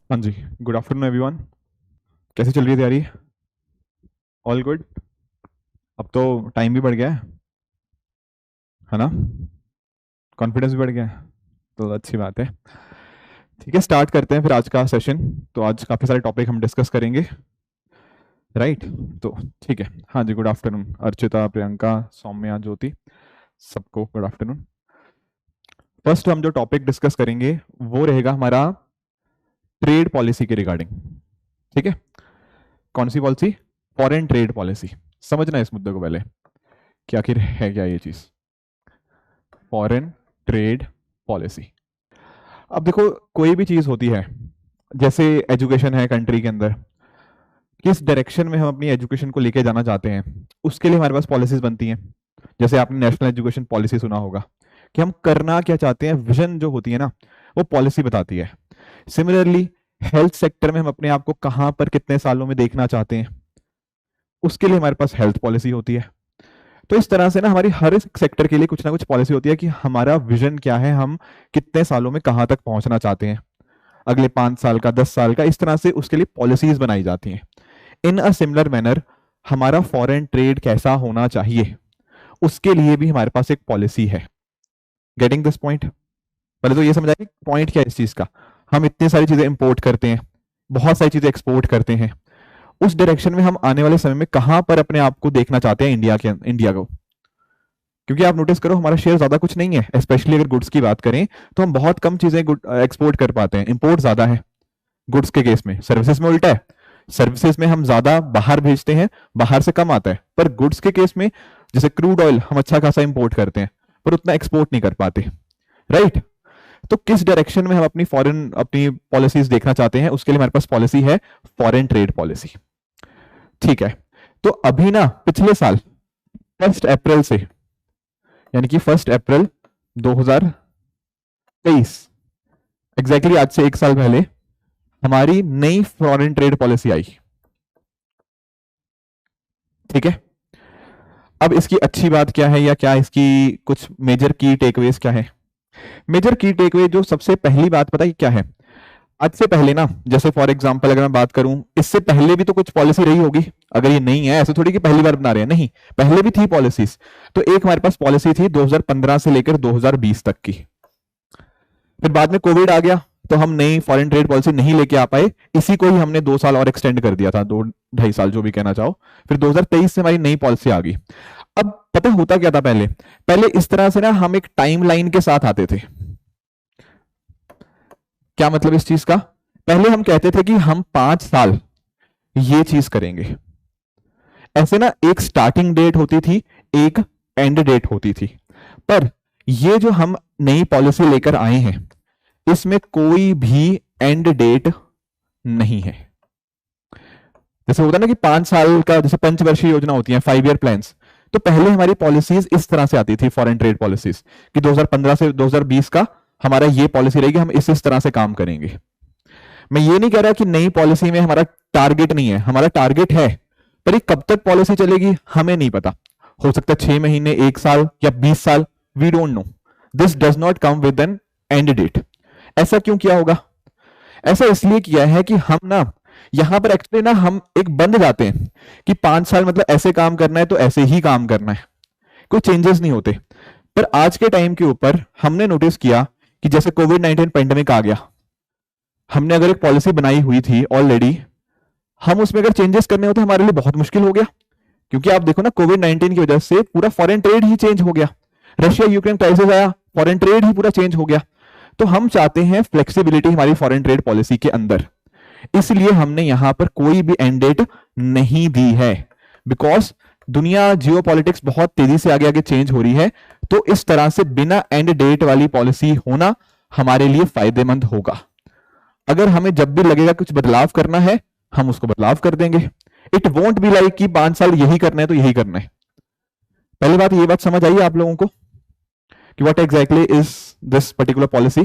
हाँ जी। Good afternoon everyone. कैसे चल रही है तैयारी? All good. अब तो टाइम भी बढ़ गया है ना? कॉन्फिडेंस भी बढ़ गया है, तो अच्छी बात है। ठीक है, स्टार्ट करते हैं फिर आज का सेशन। तो आज काफ़ी सारे टॉपिक हम डिस्कस करेंगे, राइट? तो ठीक है। हाँ जी, गुड आफ्टरनून अर्चिता, प्रियंका, सौम्या, ज्योति, सबको गुड आफ्टरनून। फर्स्ट हम जो टॉपिक डिस्कस करेंगे वो रहेगा हमारा ट्रेड पॉलिसी के रिगार्डिंग। ठीक है? कौन सी पॉलिसी? Foreign trade policy. समझना है इस मुद्दे को पहले कि आखिर है क्या ये चीज़, फॉरेन ट्रेड पॉलिसी। अब देखो, कोई भी चीज़ होती है, जैसे एजुकेशन है कंट्री के अंदर, किस डायरेक्शन में हम अपनी एजुकेशन को लेके जाना चाहते हैं, उसके लिए हमारे पास पॉलिसीज बनती हैं। जैसे आपने नेशनल एजुकेशन पॉलिसी सुना होगा कि हम करना क्या चाहते हैं, विजन जो होती है ना, वो पॉलिसी बताती है। सिमिलरली हेल्थ सेक्टर में हम अपने आप को कहाँ पर कितने सालों में देखना चाहते हैं, उसके लिए हमारे पास हेल्थ पॉलिसी होती है। तो इस तरह से ना हमारी हर एक सेक्टर के लिए कुछ ना कुछ पॉलिसी होती है कि हमारा विजन क्या है, हम कितने सालों में कहाँ तक पहुंचना चाहते हैं, अगले 5 साल का, 10 साल का, इस तरह से उसके लिए पॉलिसीज बनाई जाती हैं। इन अ सिमिलर मैनर हमारा फॉरेन ट्रेड कैसा होना चाहिए, उसके लिए भी हमारे पास एक पॉलिसी है। Getting this point? पहले तो ये समझाइए पॉइंट क्या है इस चीज का। हम इतनी सारी चीजें इंपोर्ट करते हैं, बहुत सारी चीजें एक्सपोर्ट करते हैं, उस डायरेक्शन में हम आने वाले समय में कहां पर अपने आप को देखना चाहते हैं, इंडिया को। क्योंकि आप नोटिस करो, हमारा शेयर ज्यादा कुछ नहीं है, स्पेशली अगर गुड्स की बात करें तो हम बहुत कम चीजें एक्सपोर्ट कर पाते हैं, इंपोर्ट ज्यादा है। गुड्स के केस में, सर्विसेज में उल्टा है। सर्विसेज में हम ज्यादा बाहर भेजते हैं, बाहर से कम आता है। पर गुड्स के केस में, जैसे क्रूड ऑयल हम अच्छा खासा इंपोर्ट करते हैं, पर उतना एक्सपोर्ट नहीं कर पाते, राइट? तो किस डायरेक्शन में हम अपनी पॉलिसीज देखना चाहते हैं, उसके लिए हमारे पास पॉलिसी है, फॉरेन ट्रेड पॉलिसी। ठीक है? तो अभी ना पिछले साल 1 अप्रैल से, यानी कि 1 अप्रैल 2023, एग्जैक्टली आज से 1 साल पहले हमारी नई फॉरेन ट्रेड पॉलिसी आई। ठीक है? अब इसकी अच्छी बात क्या है, या क्या इसकी कुछ मेजर की टेकअवेज क्या है? मेजर की टेकअवे जो सबसे पहली बात पता है क्या है? आज से पहले ना, जैसे फॉर एग्जांपल अगर मैं बात करूं, इससे पहले भी तो कुछ पॉलिसी रही होगी। अगर ये नहीं है, ऐसे थोड़ी कि पहली बार बना रहे हैं, नहीं, पहले भी थी पॉलिसीज। तो एक हमारे पास पॉलिसी थी 2015 से लेकर 2020 तक की। फिर बाद में कोविड आ गया, तो हम नई फॉरेन ट्रेड पॉलिसी नहीं लेके आ पाए। इसी को ही हमने 2 साल और एक्सटेंड कर दिया था, 2 ढाई साल जो भी कहना चाहो। फिर 2023 से हमारी नई पॉलिसी आ गई। अब पता होता क्या था पहले? पहले इस तरह से ना हम एक टाइमलाइन के साथ आते थे। क्या मतलब इस चीज का? पहले हम कहते थे कि हम 5 साल ये चीज करेंगे। ऐसे ना एक स्टार्टिंग डेट होती थी, एक एंड डेट होती थी। पर ये जो हम नई पॉलिसी लेकर आए हैं, इसमें कोई भी एंड डेट नहीं है। जैसे होता है ना कि 5 साल का, जैसे पंचवर्षीय योजना होती है, 5 ईयर प्लान्स। तो पहले हमारी पॉलिसीज इस तरह से आती थी, फॉरेन ट्रेड पॉलिसीज, कि 2015 से 2020 का हमारा ये पॉलिसी रहेगी, हम इस तरह से काम करेंगे। मैं ये नहीं कह रहा कि नई पॉलिसी में हमारा टारगेट नहीं है, हमारा टारगेट है। पर ये कब तक पॉलिसी चलेगी हमें नहीं पता। हो सकता है 6 महीने, 1 साल या 20 साल, we don't know. This does not come with an end date. ऐसा क्यों किया होगा? ऐसा इसलिए किया है कि हम ना यहां पर एक्चुअली ना हम एक बंद जाते हैं कि 5 साल मतलब ऐसे काम करना है तो ऐसे ही काम करना है, कोई चेंजेस नहीं होते। पर आज के टाइम के ऊपर हमने नोटिस किया कि जैसे कोविड 19 पेंडेमिक आ गया, हमने अगर एक पॉलिसी बनाई हुई थी ऑलरेडी, हम उसमें अगर चेंजेस करने होते हमारे लिए बहुत मुश्किल हो गया। क्योंकि आप देखो ना, कोविड 19 की वजह से पूरा फॉरेन ट्रेड ही चेंज हो गया। रशिया यूक्रेन क्राइसिस आया, फॉरेन ट्रेड ही पूरा चेंज हो गया। तो हम चाहते हैं फ्लेक्सिबिलिटी हमारी फॉरेन ट्रेड पॉलिसी के अंदर। इसलिए हमने यहां पर कोई भी एंड डेट नहीं दी है, बिकॉज दुनिया जियोपॉलिटिक्स बहुत तेजी से आगे आगे चेंज हो रही है। तो इस तरह से बिना एंड डेट वाली पॉलिसी होना हमारे लिए फायदेमंद होगा। अगर हमें जब भी लगेगा कुछ बदलाव करना है, हम उसको बदलाव कर देंगे। इट वोंट बी लाइक कि 5 साल यही करना है तो यही करना है। पहली बात, ये बात समझ आई आप लोगों को कि what exactly is this particular policy?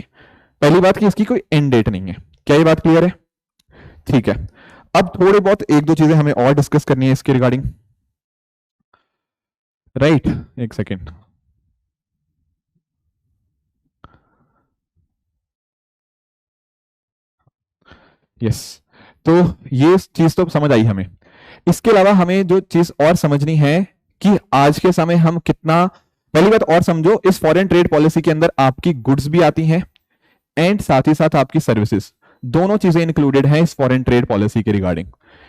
पहली बात कि इसकी कोई एंड डेट नहीं है। क्या ये बात क्लियर है? ठीक है। अब थोड़े बहुत एक दो चीजें हमें और डिस्कस करनी है इसके रिगार्डिंग, राइट? एक सेकेंड। यस, तो ये चीज तो समझ आई हमें। इसके अलावा हमें जो चीज और समझनी है कि आज के समय हम कितना, पहली बात और समझो, इस फॉरेन ट्रेड पॉलिसी के अंदर आपकी गुड्स भी आती हैं एंड साथ ही साथ आपकी सर्विसेज, दोनों चीजें इंक्लूडेड हैं इस फॉरेन ट्रेड पॉलिसी के रिगार्डिंग।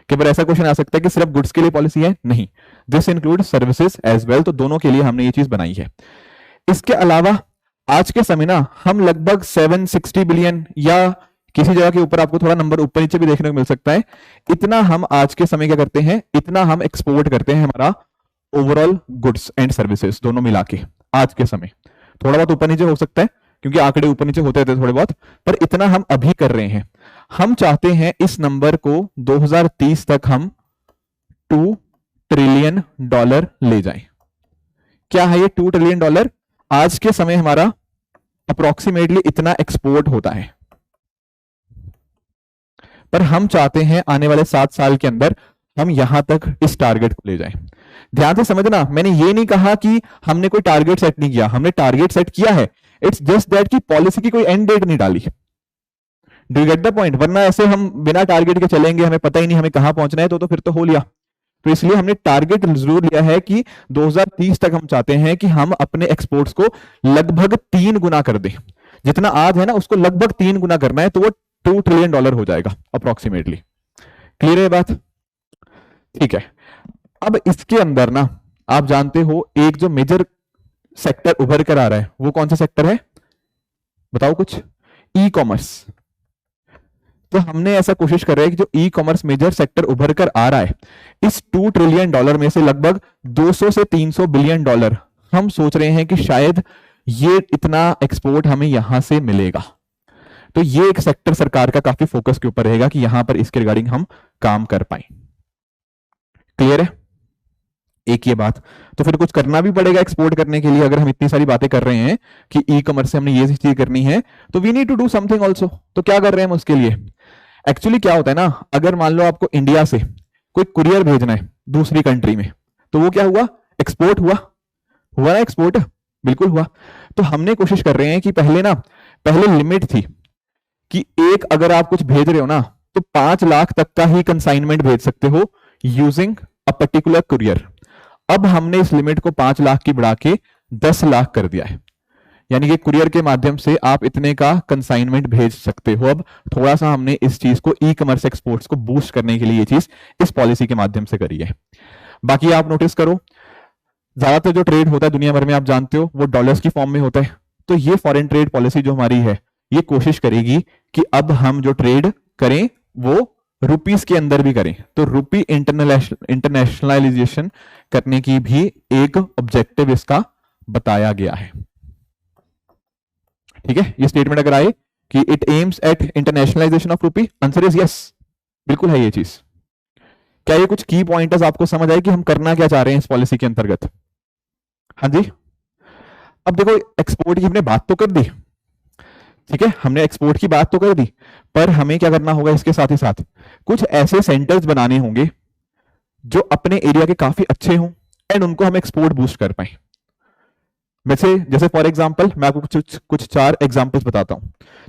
कि बार ऐसा क्वेश्चन आ सकता है कि सिर्फ गुड्स के लिए पॉलिसी है, नहीं, this include services as well, तो दोनों के लिए हमने ये चीज बनाई है। इसके अलावा आज के समय ना हम लगभग 760 बिलियन या किसी जगह के ऊपर आपको थोड़ा नंबर ऊपर नीचे भी देखने को मिल सकता है, इतना हम आज के समय क्या करते हैं, इतना हम एक्सपोर्ट करते हैं हमारा ओवरऑल गुड्स एंड सर्विसेज दोनों मिला के आज के समय। थोड़ा बहुत ऊपर नीचे हो सकता है क्योंकि आंकड़े ऊपर नीचे होते थे थोड़े बहुत, पर इतना हम अभी कर रहे हैं। हम चाहते हैं इस नंबर को 2030 तक हम $2 ट्रिलियन ले जाएं। क्या है ये $2 ट्रिलियन? आज के समय हमारा अप्रोक्सीमेटली इतना एक्सपोर्ट होता है, पर हम चाहते हैं आने वाले 7 साल के अंदर हम यहां तक इस टारगेट को ले जाएं। ध्यान से समझना, मैंने ये नहीं कहा कि हमने कोई टारगेट सेट नहीं किया, हमने टारगेट सेट किया है, इट्स जस्ट दैट कि पॉलिसी की कोई एंड डेट नहीं डाली। Do you get the point? वरना ऐसे हम बिना टारगेट के चलेंगे, हमें पता ही नहीं हमें कहां पहुंचना है, तो फिर तो हो लिया। तो इसलिए हमने टारगेट जरूर लिया है कि 2030 तक हम चाहते हैं कि हम अपने एक्सपोर्ट्स को लगभग 3 गुना कर दें। जितना आज है ना उसको लगभग 3 गुना करना है, तो वो $2 ट्रिलियन हो जाएगा अप्रोक्सीमेटली। क्लियर है बात? ठीक है। अब इसके अंदर ना आप जानते हो एक जो मेजर सेक्टर उभर कर आ रहा है वो कौन सा सेक्टर है, बताओ कुछ? E commerce. तो हमने ऐसा कोशिश कर रहे हैं कि जो ई कॉमर्स मेजर सेक्टर उभर कर आ रहा है, इस $2 ट्रिलियन में से लगभग 200 से 300 बिलियन डॉलर हम सोच रहे हैं कि शायद ये इतना एक्सपोर्ट हमें यहां से मिलेगा। तो ये एक सेक्टर सरकार का काफी फोकस के ऊपर रहेगा कि यहां पर इसके रिगार्डिंग हम काम कर पाए। क्लियर है एक ये बात? तो फिर कुछ करना भी पड़ेगा एक्सपोर्ट करने के लिए। अगर हम इतनी सारी बातें कर रहे हैं कि ई कॉमर्स से हमने ये चीज करनी है, तो we need to do something also. तो क्या कर रहे हैं हम उसके लिए? एक्चुअली क्या होता है ना, अगर मान लो आपको इंडिया से कोई कुरियर भेजना है दूसरी कंट्री में, तो वो क्या हुआ? एक्सपोर्ट हुआ। हुआ ना एक्सपोर्ट? बिल्कुल हुआ। तो हमने कोशिश कर रहे हैं कि पहले लिमिट थी कि एक अगर आप कुछ भेज रहे हो ना तो 5 लाख तक का ही कंसाइनमेंट भेज सकते हो यूजिंग अ पर्टिकुलर कुरियर। अब हमने इस लिमिट को 5 लाख की बढ़ा के 10 लाख कर दिया है, यानी कि कुरियर के माध्यम से आप इतने का कंसाइनमेंट भेज सकते हो। अब थोड़ा सा हमने इस चीज को ई कॉमर्स एक्सपोर्ट्स को बूस्ट करने के लिए ये चीज इस पॉलिसी के माध्यम से करी है। बाकी आप नोटिस करो, ज्यादातर जो ट्रेड होता है दुनिया भर में आप जानते हो वो डॉलर्स की फॉर्म में होता है। तो ये फॉरेन ट्रेड पॉलिसी जो हमारी है ये कोशिश करेगी कि अब हम जो ट्रेड करें वो रुपीस के अंदर भी करें। तो रुपी इंटरनेशनलाइजेशन करने की भी एक ऑब्जेक्टिव इसका बताया गया है। ठीक है, ये स्टेटमेंट अगर आए कि it aims at internationalisation of rupee, answer is yes, बिल्कुल है ये चीज। क्या ये कुछ की पॉइंटर्स आपको समझ आए कि हम करना क्या चाह रहे हैं इस पॉलिसी के अंतर्गत? हाँ जी। अब देखो एक्सपोर्ट की हमने बात तो कर दी, ठीक है, हमने एक्सपोर्ट की बात तो कर दी, पर हमें क्या करना होगा इसके साथ ही साथ कुछ ऐसे सेंटर्स बनाने होंगे जो अपने एरिया के काफी अच्छे हों एंड उनको हम एक्सपोर्ट बूस्ट कर पाए। जैसे फॉर एग्जांपल मैं आपको कुछ 4 एग्जांपल्स बताता हूं।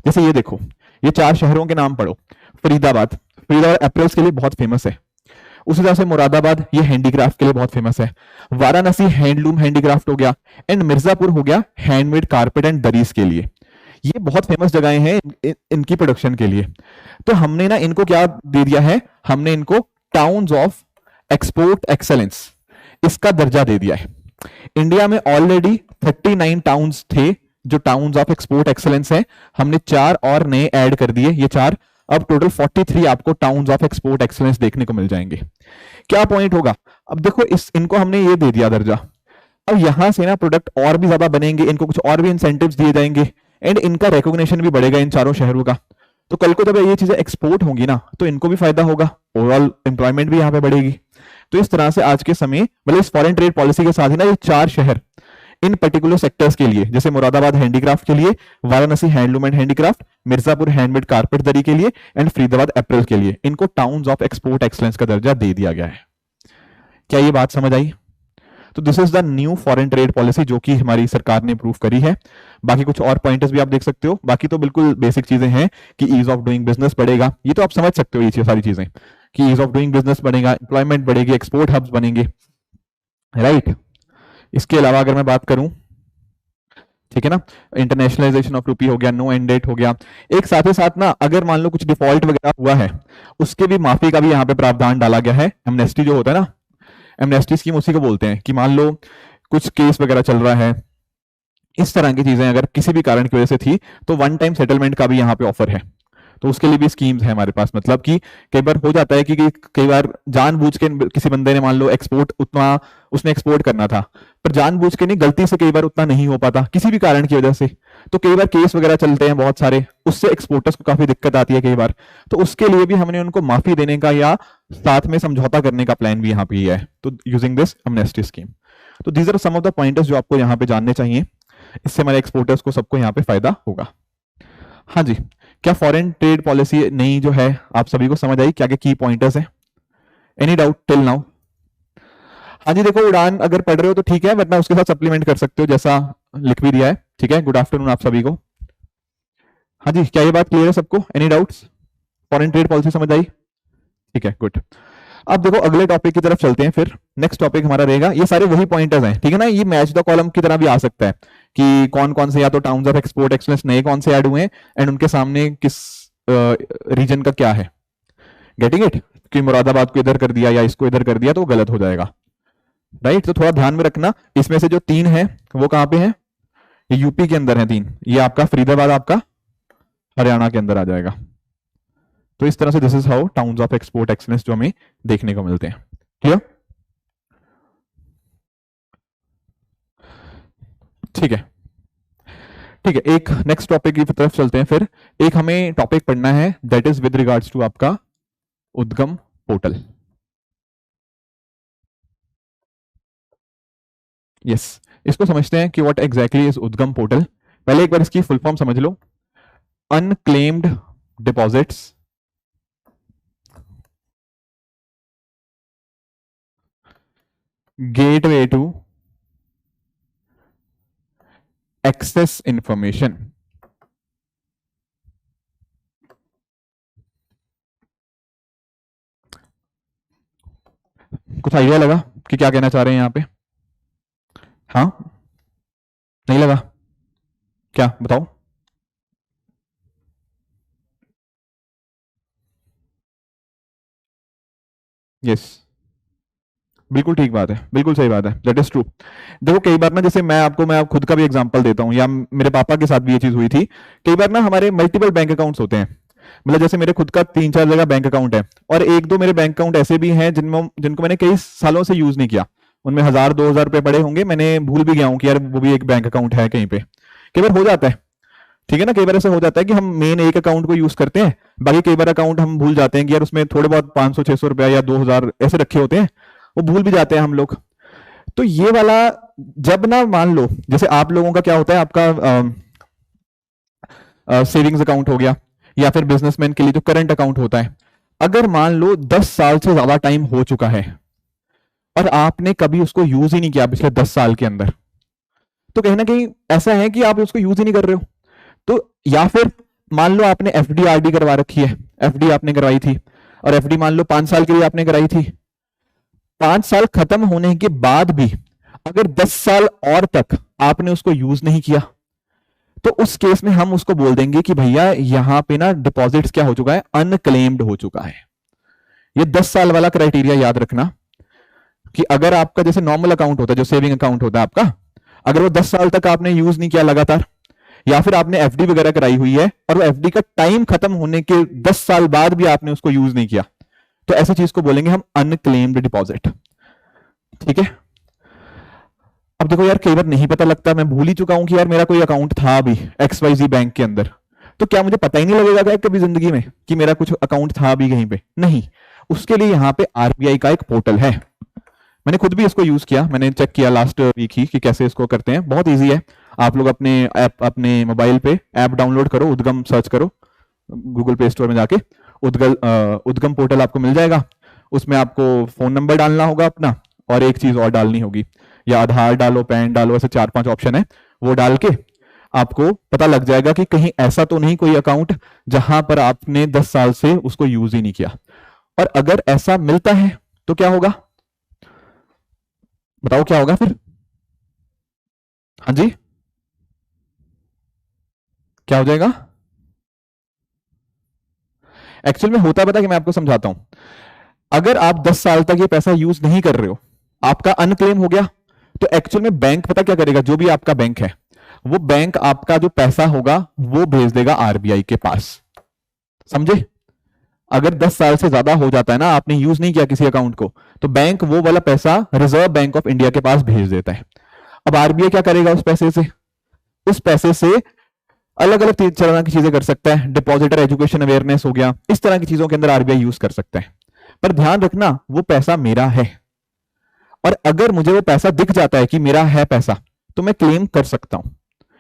जैसे ये देखो, ये 4 शहरों के नाम पढ़ो। फरीदाबाद एप्रिल्स के लिए बहुत फेमस है। उसी तरह से मुरादाबाद ये हैंडीक्राफ्ट के लिए बहुत फेमस है। वाराणसी हैंडलूम हैंडीक्राफ्ट हो गया, एंड मिर्जापुर हो गया हैंडमेड कारपेट एंड दरीज के लिए। ये बहुत फेमस जगहें हैं इनकी प्रोडक्शन के लिए। तो हमने ना इनको क्या दे दिया है, हमने इनको टाउन्स ऑफ एक्सपोर्ट एक्सेलेंस इसका दर्जा दे दिया है। इंडिया में ऑलरेडी 39 टाउन्स थे जो टाउन्स ऑफ एक्सपोर्ट एक्सेलेंस है, हमने 4 और नए ऐड कर दिए। ये 4 अब टोटल 43 आपको टाउन्स ऑफ एक्सपोर्ट एक्सेलेंस देखने को मिल जाएंगे। क्या पॉइंट होगा? अब देखो इनको हमने ये दे दिया दर्जा। अब यहां से ना प्रोडक्ट और भी ज्यादा बनेंगे, इनको कुछ और भी इंसेंटिव्स दिए जाएंगे एंड इनका रिकॉग्निशन भी बढ़ेगा इन चारों शहरों का। तो कल को जब ये चीजें एक्सपोर्ट होंगी ना तो इनको भी फायदा होगा, ओवरऑल एम्प्लॉयमेंट भी यहां पे बढ़ेगी। तो इस तरह से आज के समय मतलब इस फॉरेन ट्रेड पॉलिसी के साथ ही ना ये 4 शहर इन पर्टिकुलर सेक्टर्स के लिए, जैसे मुरादाबाद हैंडीक्राफ्ट के लिए, Varanasi handloom and handicraft, Mirzapur handmade carpet दरी के लिए एंड फरीदाबाद एप्रिल के लिए, इनको टाउन्स ऑफ एक्सपोर्ट एक्सलेंस का दर्जा दे दिया गया है। क्या ये बात समझ आई? तो this is the new foreign trade policy जो कि हमारी सरकार ने अप्रूव करी है। बाकी कुछ और पॉइंटर्स भी आप देख सकते हो, बाकी तो बिल्कुल बेसिक चीजें हैं कि ईज ऑफ डूइंग बिजनेस बढ़ेगा, ये तो आप समझ सकते हो ये सारी चीजें कि ईज ऑफ डूइंग बिजनेस बढ़ेगा, एम्प्लॉयमेंट बढ़ेगी, एक्सपोर्ट हब्स बनेंगे, राइट। इसके अलावा अगर मैं बात करूं, ठीक है ना, इंटरनेशनलाइजेशन ऑफ रूपी हो गया, नो एंड डेट हो गया। एक साथ ही साथ ना अगर मान लो कुछ डिफॉल्ट वगैरह हुआ है उसके भी माफी का भी यहाँ पे प्रावधान डाला गया है। एमनेस्टी जो होता है ना, एमनेस्टी स्कीम उसी को बोलते हैं कि मान लो कुछ केस वगैरह चल रहा है, इस तरह की चीजें अगर किसी भी कारण की वजह से थी तो वन टाइम सेटलमेंट का भी यहाँ पे ऑफर है। तो उसके लिए भी स्कीम्स है हमारे पास, मतलब कि कई बार हो जाता है कि कई बार जानबूझ के किसी बंदे ने मान लो एक्सपोर्ट उतना उसने एक्सपोर्ट करना था पर जानबूझ के नहीं, गलती से कई बार उतना नहीं हो पाता किसी भी कारण की वजह से, तो कई बार केस वगैरह चलते हैं बहुत सारे, उससे एक्सपोर्टर्स को काफी दिक्कत आती है कई बार। तो उसके लिए भी हमने उनको माफी देने का या साथ में समझौता करने का प्लान भी यहाँ पे है, तो यूजिंग दिस एमनेस्टी स्कीम। तो these are some of the pointers जो आपको यहाँ पे जानने चाहिए, इससे हमारे एक्सपोर्टर्स को सबको यहाँ पे फायदा होगा। हाँ जी, क्या फॉरेन ट्रेड पॉलिसी नई जो है आप सभी को समझ आई, क्या क्या की पॉइंटर्स है? Any doubt till now? हाँ जी, देखो उड़ान अगर पढ़ रहे हो तो ठीक है, वरना उसके साथ सप्लीमेंट कर सकते हो जैसा लिख भी दिया है, ठीक है। गुड आफ्टरनून आप सभी को। हाँ जी, क्या ये बात क्लियर है सबको? Any doubts? Foreign trade policy समझ आई? ठीक है, गुड। अब देखो अगले टॉपिक की तरफ चलते हैं। फिर नेक्स्ट टॉपिक हमारा रहेगा, ये सारे वही पॉइंटर्स हैं, ठीक है ना, ये मैच द कॉलम की तरह भी आ सकता है कि कौन कौन से या तो टाउन्स ऑफ एक्सपोर्ट एक्सलेंस नए कौन से ऐड हुए हैं एंड उनके सामने किस रीजन का क्या है। Getting it? कि मुरादाबाद को इधर कर दिया या इसको इधर कर दिया तो गलत हो जाएगा, राइट। तो थोड़ा ध्यान में रखना, इसमें से जो 3 है वो कहां पे है? ये यूपी के अंदर है 3, ये आपका फरीदाबाद आपका हरियाणा के अंदर आ जाएगा। तो इस तरह से this is how towns of export excellence जो हमें देखने को मिलते हैं। क्लियर? ठीक है, ठीक है। एक नेक्स्ट टॉपिक की तरफ चलते हैं। फिर एक हमें टॉपिक पढ़ना है that is with regards to आपका उद्गम पोर्टल। यस, इसको समझते हैं कि what exactly is UDGAM portal. पहले एक बार इसकी फुल फॉर्म समझ लो। Unclaimed deposits gateway to access information. कुछ आइडिया लगा कि क्या कहना चाह रहे हैं यहां पे? हाँ, नहीं लगा? क्या बताओ? यस, बिल्कुल ठीक बात है, बिल्कुल सही बात है, दैट इज ट्रू। देखो कई बार ना, जैसे मैं खुद का भी एग्जांपल देता हूँ या मेरे पापा के साथ भी ये चीज हुई थी। कई बार ना हमारे मल्टीपल बैंक अकाउंट्स होते हैं, मतलब जैसे मेरे खुद का 3-4 जगह बैंक अकाउंट है और 1-2 मेरे बैंक अकाउंट ऐसे भी हैं जिनको मैंने कई सालों से यूज नहीं किया, उनमें 1000-2000 रुपए पड़े होंगे, मैंने भूल भी गया हूँ कि यार वो भी एक बैंक अकाउंट है कहीं पे। कई बार हो जाता है, ठीक है ना, कई बार ऐसा हो जाता है कि हम मेन एक अकाउंट को यूज करते हैं, बाकी कई बार अकाउंट हम भूल जाते हैं कि यार उसमें थोड़े बहुत 500-600 रुपया या 2000 ऐसे रखे होते हैं, वो भूल भी जाते हैं हम लोग। तो ये वाला जब ना मान लो जैसे आप लोगों का क्या होता है, आपका सेविंग्स अकाउंट हो गया या फिर बिजनेसमैन के लिए जो करंट अकाउंट होता है, अगर मान लो 10 साल से ज्यादा टाइम हो चुका है और आपने कभी उसको यूज ही नहीं किया पिछले 10 साल के अंदर, तो कहीं ना कहीं ऐसा है कि आप उसको यूज ही नहीं कर रहे हो। तो या फिर मान लो आपने एफडी आरडी करवा रखी है, एफडी आपने करवाई थी और एफडी मान लो 5 साल के लिए आपने कराई थी, 5 साल खत्म होने के बाद भी अगर 10 साल और तक आपने उसको यूज नहीं किया, तो उस केस में हम उसको बोल देंगे कि भैया यहां पे ना डिपॉजिट्स क्या हो चुका है, अनक्लेम्ड हो चुका है। ये 10 साल वाला क्राइटेरिया याद रखना कि अगर आपका जैसे नॉर्मल अकाउंट होता है, जो सेविंग अकाउंट होता है आपका, अगर वो 10 साल तक आपने यूज नहीं किया लगातार, या फिर आपने एफडी वगैरह कराई हुई है और वो एफडी का टाइम खत्म होने के 10 साल बाद भी आपने उसको यूज नहीं किया, तो ऐसी चीज को बोलेंगे हम अनक्लेम्ड डिपॉजिट। ठीक है। अब देखो यार, कई बार नहीं पता लगता, मैं भूल ही चुका हूं कि यार मेरा कोई अकाउंट था अभी XYZ बैंक के अंदर, तो क्या मुझे पता ही नहीं लगेगा क्या कभी जिंदगी में कि मेरा कुछ अकाउंट था अभी कहीं पे? नहीं, उसके लिए यहाँ पे आरबीआई का एक पोर्टल है, मैंने खुद भी इसको यूज किया, मैंने चेक किया लास्ट वीक ही कि कैसे इसको करते हैं। बहुत इजी है, आप लोग अपने ऐप, अपने मोबाइल पे ऐप डाउनलोड करो, उद्गम सर्च करो गूगल प्ले स्टोर में जाके, उद्गम पोर्टल आपको मिल जाएगा। उसमें आपको फोन नंबर डालना होगा अपना और एक चीज और डालनी होगी, या आधार डालो, पैन डालो, ऐसे 4-5 ऑप्शन है, वो डाल के आपको पता लग जाएगा कि कहीं ऐसा तो नहीं कोई अकाउंट जहां पर आपने 10 साल से उसको यूज ही नहीं किया। और अगर ऐसा मिलता है तो क्या होगा, बताओ क्या होगा फिर? हाँ जी, क्या हो जाएगा? एक्चुअल में होता पता कि मैं आपको समझाता हूं। अगर आप 10 साल तक ये पैसा यूज नहीं कर रहे हो, आपका अनक्लेम हो गया, तो एक्चुअल में बैंक पता क्या करेगा, जो भी आपका बैंक है वो बैंक आपका जो पैसा होगा वो भेज देगा आरबीआई के पास। समझे? अगर 10 साल से ज्यादा हो जाता है ना, आपने यूज नहीं किया किसी अकाउंट को, तो बैंक वो वाला पैसा रिजर्व बैंक ऑफ इंडिया के पास भेज देता है। अब आरबीआई क्या करेगा उस पैसे से? उस पैसे से अलग अलग तरह की चीजें कर सकता है। डिपॉजिटर एजुकेशन अवेयरनेस हो गया, इस तरह की चीजों के अंदर आरबीआई यूज कर सकता है। पर ध्यान रखना वो पैसा मेरा है, और अगर मुझे वो पैसा दिख जाता है कि मेरा है पैसा, तो मैं क्लेम कर सकता हूं।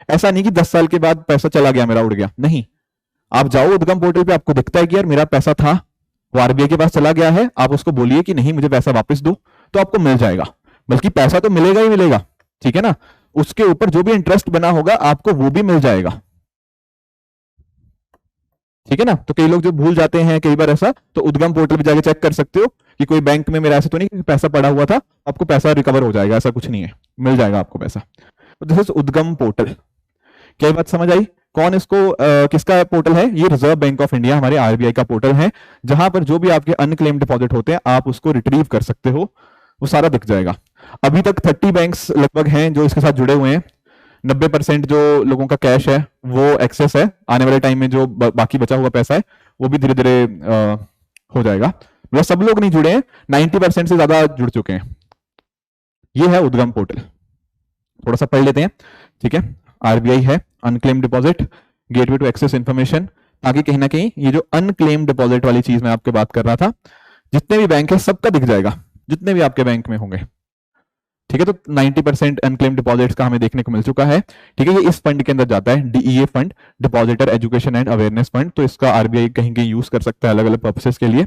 ऐसा नहीं कि 10 साल के बाद पैसा चला गया, मेरा उड़ गया, नहीं। आप जाओ उद्गम पोर्टल पे, आपको दिखता है कि यार मेरा पैसा था, वो आरबीआई के पास चला गया है, आप उसको बोलिए कि नहीं मुझे पैसा वापस दो, तो आपको मिल जाएगा। बल्कि पैसा तो मिलेगा ही मिलेगा, ठीक है ना, उसके ऊपर जो भी इंटरेस्ट बना होगा आपको वो भी मिल जाएगा, ठीक है ना। तो कई लोग जो भूल जाते हैं कई बार ऐसा, तो उद्गम पोर्टल पे जाके चेक कर सकते हो कि कोई बैंक में मेरा ऐसा तो नहीं कि पैसा पड़ा हुआ था, आपको पैसा रिकवर हो जाएगा, ऐसा कुछ नहीं है, मिल जाएगा आपको पैसा। तो दिस इज उद्गम पोर्टल। क्या बात समझ आई? कौन इसको किसका पोर्टल है? ये रिजर्व बैंक ऑफ इंडिया, हमारे आरबीआई का पोर्टल है, जहां पर जो भी आपके अनक्लेम डिपॉजिट होते हैं आप उसको रिट्रीव कर सकते हो, वो सारा दिख जाएगा। अभी तक 30 बैंक्स लगभग हैं जो इसके साथ जुड़े हुए हैं। 90% जो लोगों का कैश है वो एक्सेस है। आने वाले टाइम में जो बाकी बचा हुआ पैसा है वो भी धीरे धीरे हो जाएगा। मतलब सब लोग नहीं जुड़े हैं, 90% से ज्यादा जुड़ चुके हैं। ये है उद्गम पोर्टल, थोड़ा सा पढ़ लेते हैं, ठीक है। आरबीआई है, unclaimed deposit, gateway to access information, ताकि कहीं ना कहीं ये जो अनक्लेम डिपॉजिट वाली चीज मैं आपके बात कर रहा था, जितने भी बैंक है सबका दिख जाएगा, जितने भी आपके बैंक में होंगे, ठीक है। तो 90% अनक्लेम डिपॉजिट्स का हमें देखने को मिल चुका है, ठीक है। ये इस फंड के अंदर जाता है, DEA fund, depositor education and awareness fund. तो इसका आरबीआई कहीं कहीं यूज कर सकता है अलग अलग पर्पसेस के लिए।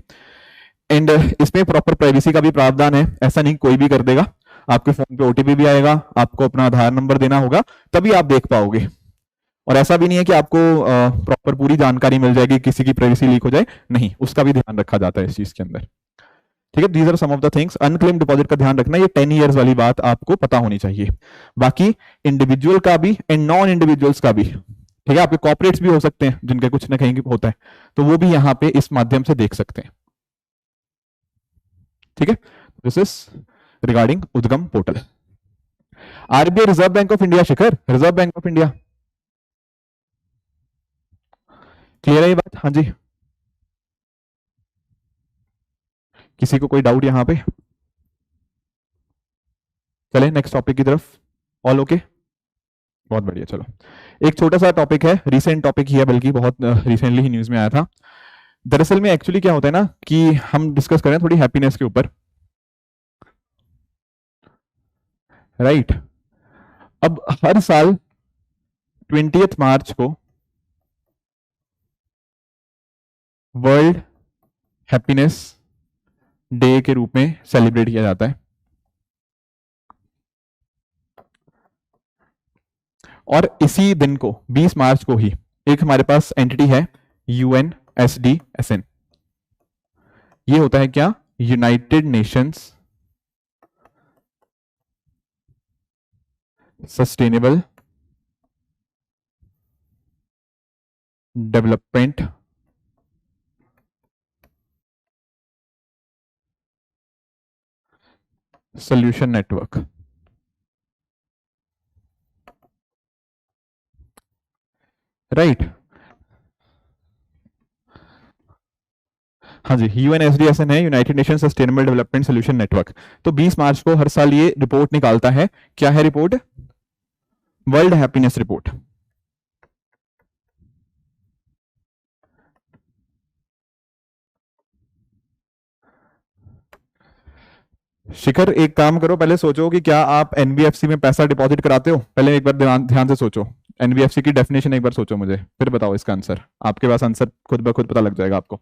एंड इसमें प्रॉपर प्राइवेसी का भी प्रावधान है, ऐसा नहीं कोई भी कर देगा। आपके फोन पे ओटीपी भी आएगा, आपको अपना आधार नंबर देना होगा, तभी आप देख पाओगे। और ऐसा भी नहीं है कि आपको प्रॉपर पूरी जानकारी मिल जाएगी, किसी की प्राइवेसी लीक हो जाए, नहीं, उसका भी ध्यान रखा जाता है इस चीज के अंदर, ठीक है। These are some of the things. Unclaimed deposit का ध्यान रखना, ये 10 ईयर्स वाली बात आपको पता होनी चाहिए। बाकी इंडिविजुअल का भी एंड नॉन इंडिविजुअल्स का भी, ठीक है। आपके कॉर्पोरेट्स भी हो सकते हैं जिनके कुछ ना कहीं होता है, तो वो भी यहाँ पे इस माध्यम से देख सकते हैं, ठीक है। दिस इज रिगार्डिंग उद्गम portal. RBI reserve bank of India, Shikhar reserve bank of India, clear है ये बात? हाँ जी, किसी को कोई डाउट यहां पे? चले नेक्स्ट टॉपिक की तरफ। ऑल ओके, बहुत बढ़िया। चलो एक छोटा सा टॉपिक है, रिसेंट टॉपिक ही है, बल्कि बहुत रिसेंटली ही न्यूज में आया था। दरअसल में एक्चुअली क्या होता है ना कि हम डिस्कस करें थोड़ी हैप्पीनेस के ऊपर, राइट। अब हर साल 20 मार्च को वर्ल्ड हैप्पीनेस डे के रूप में सेलिब्रेट किया जाता है। और इसी दिन को 20 मार्च को ही एक हमारे पास एंटिटी है यूएनएसडीएसएन। ये होता है क्या? United Nations sustainable development solution network, right. हाँ जी, यूएनएसडीएसएन है, United nation sustainable development solution network. तो 20 मार्च को हर साल ये रिपोर्ट निकालता है। क्या है report? World happiness report. Shikhar एक काम करो, पहले सोचो कि क्या आप एनबीएफसी में पैसा डिपॉजिट कराते हो? पहले एक बार ध्यान से सोचो, एनबीएफसी की डेफिनेशन एक बार सोचो मुझे, फिर बताओ इसका आंसर। आपके पास आंसर खुद ब खुद पता लग जाएगा आपको।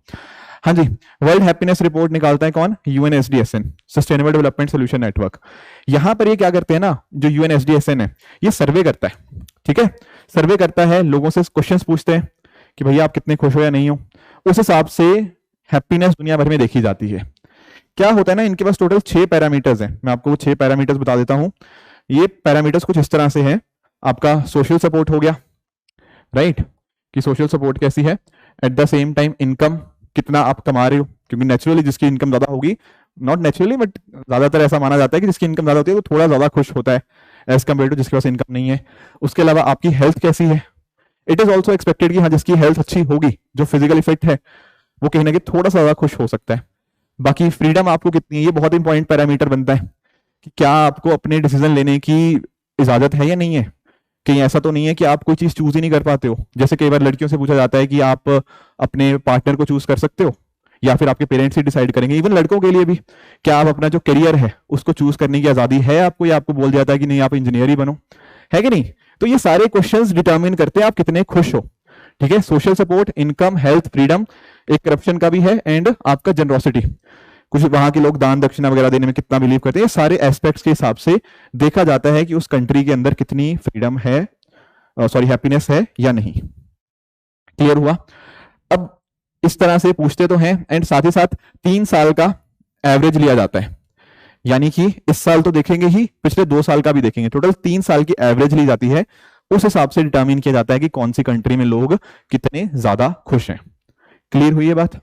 हाँ जी, वर्ल्ड हैप्पीनेस रिपोर्ट निकालता है कौन? यूएनएसडीएसएन, सस्टेनेबल डेवलपमेंट सोल्यूशन नेटवर्क। यहां पर ये क्या करते हैं ना, जो यूएनएसडीएसएन है ये सर्वे करता है, ठीक है, सर्वे करता है, लोगों से क्वेश्चंस पूछते हैं कि भैया आप कितने खुश हो या नहीं हो, उस हिसाब से हैप्पीनेस दुनिया भर में देखी जाती है। क्या होता है ना, इनके पास टोटल 6 पैरामीटर्स हैं, मैं आपको वो 6 पैरामीटर्स बता देता हूं। ये पैरामीटर्स कुछ इस तरह से हैं, आपका सोशल सपोर्ट हो गया, राइट, कि सोशल सपोर्ट कैसी है, eight the same time income, कितना आप कमा रहे हो, क्योंकि नेचुरली जिसकी इनकम ज्यादा होगी, नॉट नेचुरली बट ज्यादातर ऐसा माना जाता है कि जिसकी इनकम ज्यादा होती है वो थोड़ा ज्यादा खुश होता है एज कम्पेयर टू जिसके पास इनकम नहीं है। उसके अलावा आपकी हेल्थ कैसी है, इट इज ऑल्सो एक्सपेक्टेड कि हाँ जिसकी हेल्थ अच्छी होगी, जो फिजिकली फिट है, वो कहीं ना कहीं थोड़ा सा ज्यादा खुश हो सकता है। बाकी फ्रीडम आपको कितनी है, ये बहुत इंपॉर्टेंट पैरामीटर बनता है कि क्या आपको अपने डिसीजन लेने की इजाजत है या नहीं है। कहीं ऐसा तो नहीं है कि आप कोई चीज चूज ही नहीं कर पाते हो, जैसे कई बार लड़कियों से पूछा जाता है कि आप अपने पार्टनर को चूज कर सकते हो या फिर आपके पेरेंट्स ही डिसाइड करेंगे। इवन लड़कों के लिए भी, क्या आप अपना जो करियर है उसको चूज करने की आजादी है आपको, या आपको बोल दिया जाता है कि नहीं आप इंजीनियर ही बनो, है कि नहीं। तो ये सारे क्वेश्चंस डिटरमिन करते हैं आप कितने खुश हो, ठीक है। Social support, income, health, freedom, एक करप्शन का भी है, एंड आपका जनरोसिटी, कुछ वहां के लोग दान दक्षिणा वगैरह देने में कितना बिलीव करते हैं, सारे एस्पेक्ट्स के हिसाब से देखा जाता है कि उस कंट्री के अंदर कितनी फ्रीडम है, सॉरी हैप्पीनेस है या नहीं। क्लियर हुआ। अब इस तरह से पूछते तो हैं, एंड साथ ही साथ 3 साल का एवरेज लिया जाता है, यानी कि इस साल तो देखेंगे ही, पिछले 2 साल का भी देखेंगे, टोटल 3 साल की एवरेज ली जाती है, उस हिसाब से डिटरमिन किया जाता है कि कौन सी कंट्री में लोग कितने ज्यादा खुश हैं। क्लियर हुई है बात।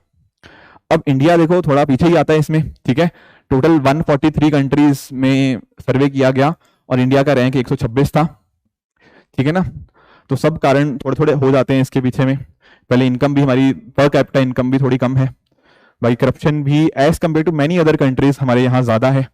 अब इंडिया देखो थोड़ा पीछे ही आता है इसमें, ठीक है, टोटल 143 कंट्रीज में सर्वे किया गया और इंडिया का रैंक 126 था, ठीक है ना। तो सब कारण थोड़े थोड़े हो जाते हैं इसके पीछे में। पहले इनकम भी हमारी, पर कैपिटा इनकम भी थोड़ी कम है, भाई करप्शन भी as compare to many other countries हमारे यहाँ ज्यादा है,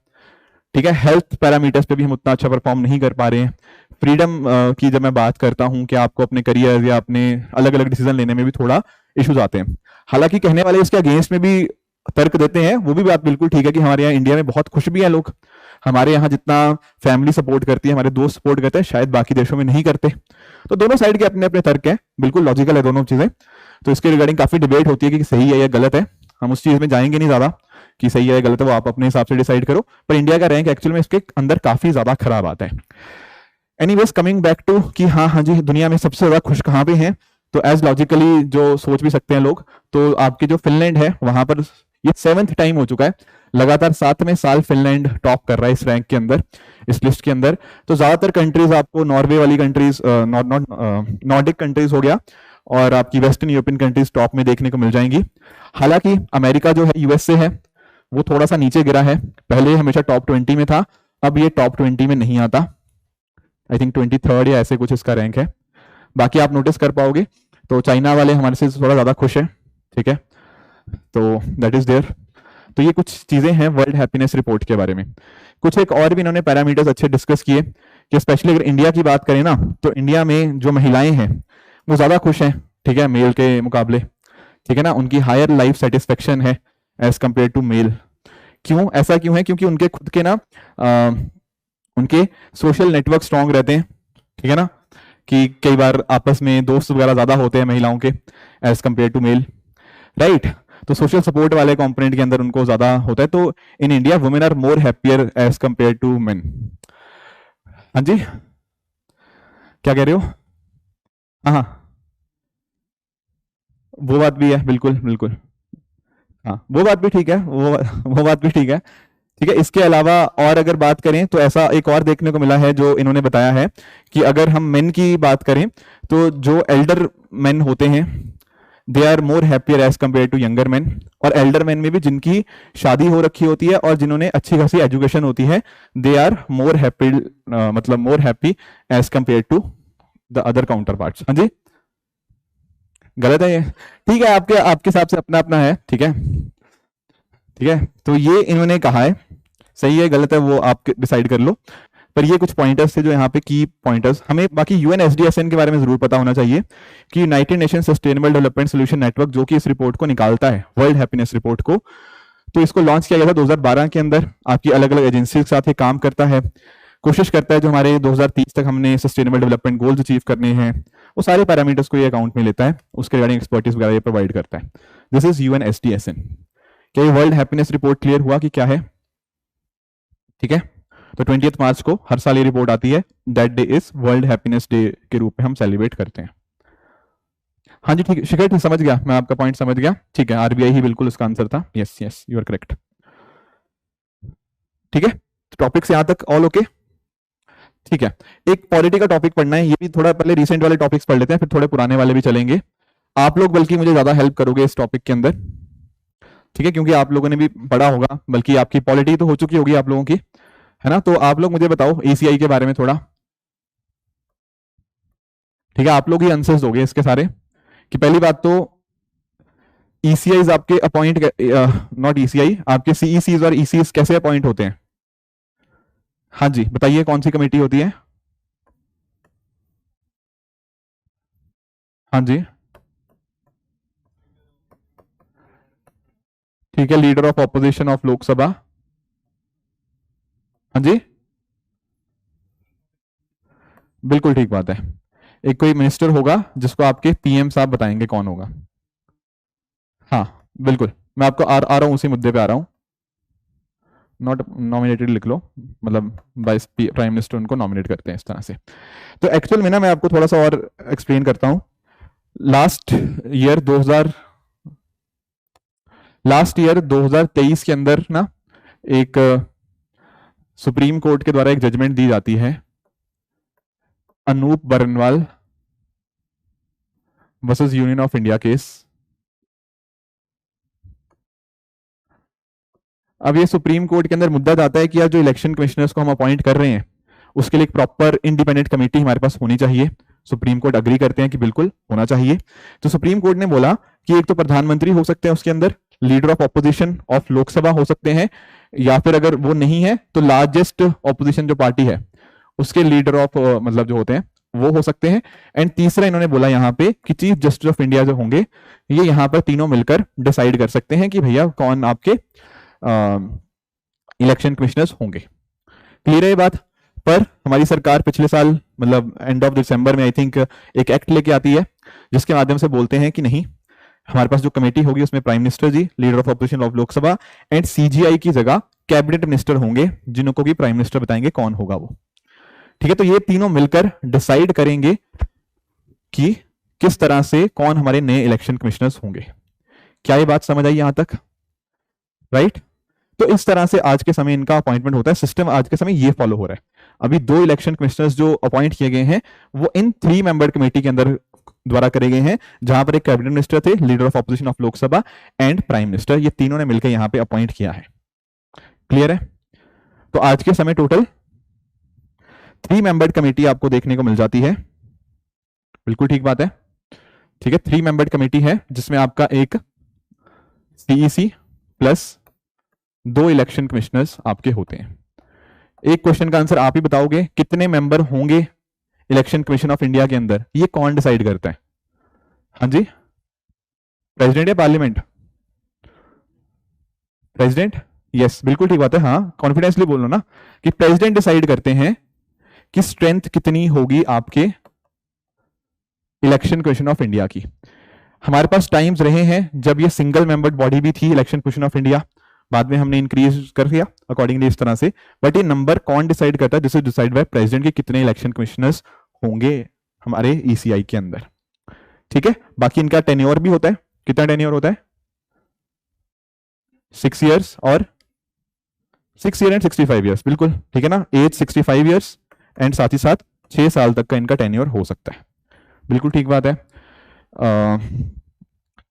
ठीक है। हेल्थ पैरामीटर्स पे भी हम उतना अच्छा परफॉर्म नहीं कर पा रहे हैं। फ्रीडम की जब मैं बात करता हूं कि आपको अपने करियर या अपने अलग अलग डिसीजन लेने में भी थोड़ा इश्यूज आते हैं। हालांकि कहने वाले इसके अगेंस्ट में भी तर्क देते हैं, वो भी बात बिल्कुल ठीक है कि हमारे यहाँ इंडिया में बहुत खुश भी हैं लोग, हमारे यहाँ जितना फैमिली सपोर्ट करती है, हमारे दोस्त सपोर्ट करते हैं, शायद बाकी देशों में नहीं करते। तो दोनों साइड के अपने अपने तर्क हैं, बिल्कुल लॉजिकल है दोनों चीजें। तो इसके रिगार्डिंग काफी डिबेट होती है कि सही है या गलत है, हम उस चीज में जाएंगे नहीं ज्यादा कि सही है या गलत है, वो आप अपने हिसाब से डिसाइड करो। पर इंडिया का रैंक एक्चुअल में इसके अंदर काफी ज्यादा खराब आता है। एनीवेज कमिंग बैक टू कि हाँ हाँ जी दुनिया में सबसे ज्यादा खुश कहाँ पे हैं, तो एज लॉजिकली जो सोच भी सकते हैं लोग, तो आपके जो फिनलैंड है वहां पर ये 7th टाइम हो चुका है, लगातार 7वें साल फिनलैंड टॉप कर रहा है इस रैंक के अंदर, इस लिस्ट के अंदर। तो ज्यादातर कंट्रीज आपको नॉर्वे वाली कंट्रीज, नॉर्डिक कंट्रीज हो गया, और आपकी वेस्टर्न यूरोपियन कंट्रीज टॉप में देखने को मिल जाएंगी। हालांकि अमेरिका जो है यूएसए है वो थोड़ा सा नीचे गिरा है, पहले हमेशा टॉप 20 में था, अब ये टॉप 20 में नहीं आता, आई थिंक 23rd या ऐसे कुछ इसका रैंक है। बाकी आप नोटिस कर पाओगे तो चाइना वाले हमारे से थोड़ा ज्यादा खुश है, ठीक है, तो दैट इज देयर। तो ये कुछ चीजें हैं वर्ल्ड हैप्पीनेस रिपोर्ट के बारे में। कुछ एक और भी इन्होंने पैरामीटर्स अच्छे डिस्कस किए कि स्पेशली अगर इंडिया की बात करें ना, तो इंडिया में जो महिलाएं हैं वो ज्यादा खुश हैं, ठीक है, मेल के मुकाबले, ठीक है ना, उनकी हायर लाइफ सेटिस्फेक्शन है एज कंपेयर टू मेल। क्यों ऐसा क्यों है? क्योंकि उनके खुद के ना उनके सोशल नेटवर्क स्ट्रांग रहते हैं, ठीक है ना, कि कई बार आपस में दोस्त वगैरह ज्यादा होते हैं महिलाओं के as compare to male, right. तो सोशल सपोर्ट वाले कंपोनेंट के अंदर उनको ज्यादा होता है। तो in India women are more happier as compare to men. हाँ जी क्या कह रहे हो? हाँ वो बात भी है, बिल्कुल बिल्कुल, हाँ वो बात भी ठीक है, वो बात भी ठीक है, ठीक है। इसके अलावा और अगर बात करें तो ऐसा एक और देखने को मिला है जो इन्होंने बताया है कि अगर हम मेन की बात करें तो जो एल्डर मेन होते हैं they are more happier as compare to younger man, और एल्डर मैन में भी जिनकी शादी हो रखी होती है और जिन्होंने अच्छी खासी एजुकेशन होती है दे आर मोर हैप्पी, मतलब more happy as compare to the other counterparts. हाँ जी गलत है ये? ठीक है, आपके आपके हिसाब से अपना अपना है, ठीक है, ठीक है। तो ये इन्होंने कहा है, सही है गलत है वो आप डिसाइड कर लो, पर ये कुछ पॉइंटर्स थे जो यहाँ पे की पॉइंटर्स। हमें बाकी यूएनएसडीएसएन के बारे में जरूर पता होना चाहिए कि United nation sustainable development solution network, जो कि इस रिपोर्ट को निकालता है, वर्ल्ड हैप्पीनेस रिपोर्ट को, तो इसको लॉन्च किया गया था 2012 के अंदर। आपकी अलग अलग एजेंसी के साथ ये काम करता है, कोशिश करता है जो हमारे 2030 तक हमने सस्टेनेबल डेवलपमेंट गोल्स अचीव करने हैं वो सारे पैरामीटर्स को ये अकाउंट में लेता है, उसके रिगार्डिंग एक्सपर्टीज वगैरह ये प्रोवाइड करता है। This is UNSDSN। क्या ये वर्ल्ड हैप्पीनेस रिपोर्ट क्लियर हुआ कि क्या है? ठीक है, तो 20 मार्च को हर साल ये रिपोर्ट आती है, that day is world happiness day के रूप में हम सेलिब्रेट करते हैं। हाँ जी ठीक है शिखर, समझ गया मैं, आपका पॉइंट समझ गया। ठीक है, RBI ही बिल्कुल उसका आंसर था। Yes yes you are correct. ठीक है, टॉपिक्स यहां तक ऑल ओके? ठीक है, एक पॉलिटी का टॉपिक पढ़ना है, ये भी थोड़ा पहले रिसेंट वाले टॉपिक्स पढ़ लेते हैं, फिर थोड़े पुराने वाले भी चलेंगे। आप लोग बल्कि मुझे ज्यादा हेल्प करोगे इस टॉपिक के अंदर, ठीक है, क्योंकि आप लोगों ने भी पढ़ा होगा, बल्कि आपकी पॉलिटी तो हो चुकी होगी आप लोगों की, है ना? तो आप लोग मुझे बताओ ECI के बारे में थोड़ा। ठीक है, आप लोग ही आंसर्स दोगे इसके सारे। कि पहली बात तो ECIs आपके अपॉइंट, नॉट ECI, आपके CECs और ECs कैसे अपॉइंट होते हैं? हाँ जी बताइए, कौन सी कमेटी होती है? हाँ जी ठीक है, leader of opposition of Lok Sabha. हाँ जी बिल्कुल ठीक बात है, एक कोई मिनिस्टर होगा जिसको आपके PM साहब बताएंगे कौन होगा। हाँ बिल्कुल, मैं आपको आ रहा हूं, उसी मुद्दे पे आ रहा हूं। नॉट नॉमिनेटेड लिख लो, मतलब वाइस प्राइम मिनिस्टर उनको नॉमिनेट करते हैं इस तरह से। तो एक्चुअल में ना मैं आपको थोड़ा सा और एक्सप्लेन करता हूं। लास्ट ईयर 2023 के अंदर ना एक सुप्रीम कोर्ट के द्वारा एक जजमेंट दी जाती है, Anoop Barnwal versus Union of India case. अब ये सुप्रीम कोर्ट के अंदर मुद्दा जाता है कि यार जो इलेक्शन कमिश्नर्स को हम अपॉइंट कर रहे हैं उसके लिए एक प्रॉपर इंडिपेंडेंट कमेटी हमारे पास होनी चाहिए। सुप्रीम कोर्ट अग्री करते हैं कि बिल्कुल होना चाहिए। तो सुप्रीम कोर्ट ने बोला कि एक तो प्रधानमंत्री हो सकते हैं उसके अंदर, leader of opposition of Lok Sabha हो सकते हैं, या फिर अगर वो नहीं है तो लार्जेस्ट ऑपोजिशन जो पार्टी है उसके लीडर ऑफ मतलब जो होते हैं वो हो सकते हैं। एंड तीसरा इन्होंने बोला यहाँ पे कि चीफ जस्टिस ऑफ इंडिया जो होंगे ये यहाँ पर तीनों मिलकर डिसाइड कर सकते हैं कि भैया कौन आपके इलेक्शन कमिश्नर्स होंगे। क्लियर है ये बात? पर हमारी सरकार पिछले साल मतलब एंड ऑफ दिसंबर में आई थिंक एक एक्ट लेके आती है जिसके माध्यम से बोलते हैं कि नहीं, हमारे पास जो कमेटी होगी उसमें prime minister ji, leader of opposition of Lok Sabha and CGI की जगह कैबिनेट मिनिस्टर होंगे, जिनको की प्राइम मिनिस्टर बताएंगे कौन होगा वो। ठीक है, तो ये तीनों मिलकर डिसाइड करेंगे कि किस तरह से कौन हमारे नए इलेक्शन कमिश्नर्स होंगे। क्या ये बात समझ आई यहां तक? राइट? तो इस तरह से आज के समय इनका अपॉइंटमेंट होता है। सिस्टम आज के समय ये फॉलो हो रहा है। अभी 2 इलेक्शन कमिश्नर्स जो अपॉइंट किए गए हैं वो इन 3 मेंबर कमेटी के अंदर द्वारा करे गए हैं, जहां पर एक कैबिनेट मिनिस्टर थे, leader of opposition of Lok Sabha and prime minister, ये तीनों ने मिलकर यहां पे अपॉइंट किया है। क्लियर है? तो आज के समय टोटल 3 मेंबर्ड कमेटी आपको देखने को मिल जाती है। बिल्कुल ठीक बात है। ठीक है, 3 मेंबर्ड कमेटी है जिसमें आपका एक CEC प्लस 2 इलेक्शन कमिश्नर्स आपके होते हैं। एक क्वेश्चन का आंसर आप ही बताओगे, कितने मेंबर होंगे इलेक्शन कमीशन ऑफ इंडिया के अंदर? ये कौन डिसाइड करता है? हाँ जी, प्रेसिडेंट या पार्लियामेंट? प्रेसिडेंट, यस बिल्कुल ठीक बात है। हाँ कॉन्फिडेंसली बोलो ना कि प्रेसिडेंट डिसाइड करते हैं कि स्ट्रेंथ कितनी होगी आपके इलेक्शन कमीशन ऑफ इंडिया की। हमारे पास टाइम्स रहे हैं जब ये सिंगल मेंबर्ड बॉडी भी थी इलेक्शन कमीशन ऑफ इंडिया, बाद में हमने इंक्रीज कर दिया अकॉर्डिंगली इस तरह से। बट ये नंबर कौन डिसाइड करता है? This is decide by president के कितने इलेक्शन कमिश्नर्स होंगे हमारे ECI के अंदर। ठीक है, बाकी इनका टेन्योर भी होता है। कितना टेन्योर होता है? 6 ईयर्स और 6 ईयर एंड 65 ईयर्स। बिल्कुल ठीक है ना, एज 65 ईयर्स एंड साथ ही साथ 6 साल तक का इनका टेन्योर हो सकता है। बिल्कुल ठीक बात है।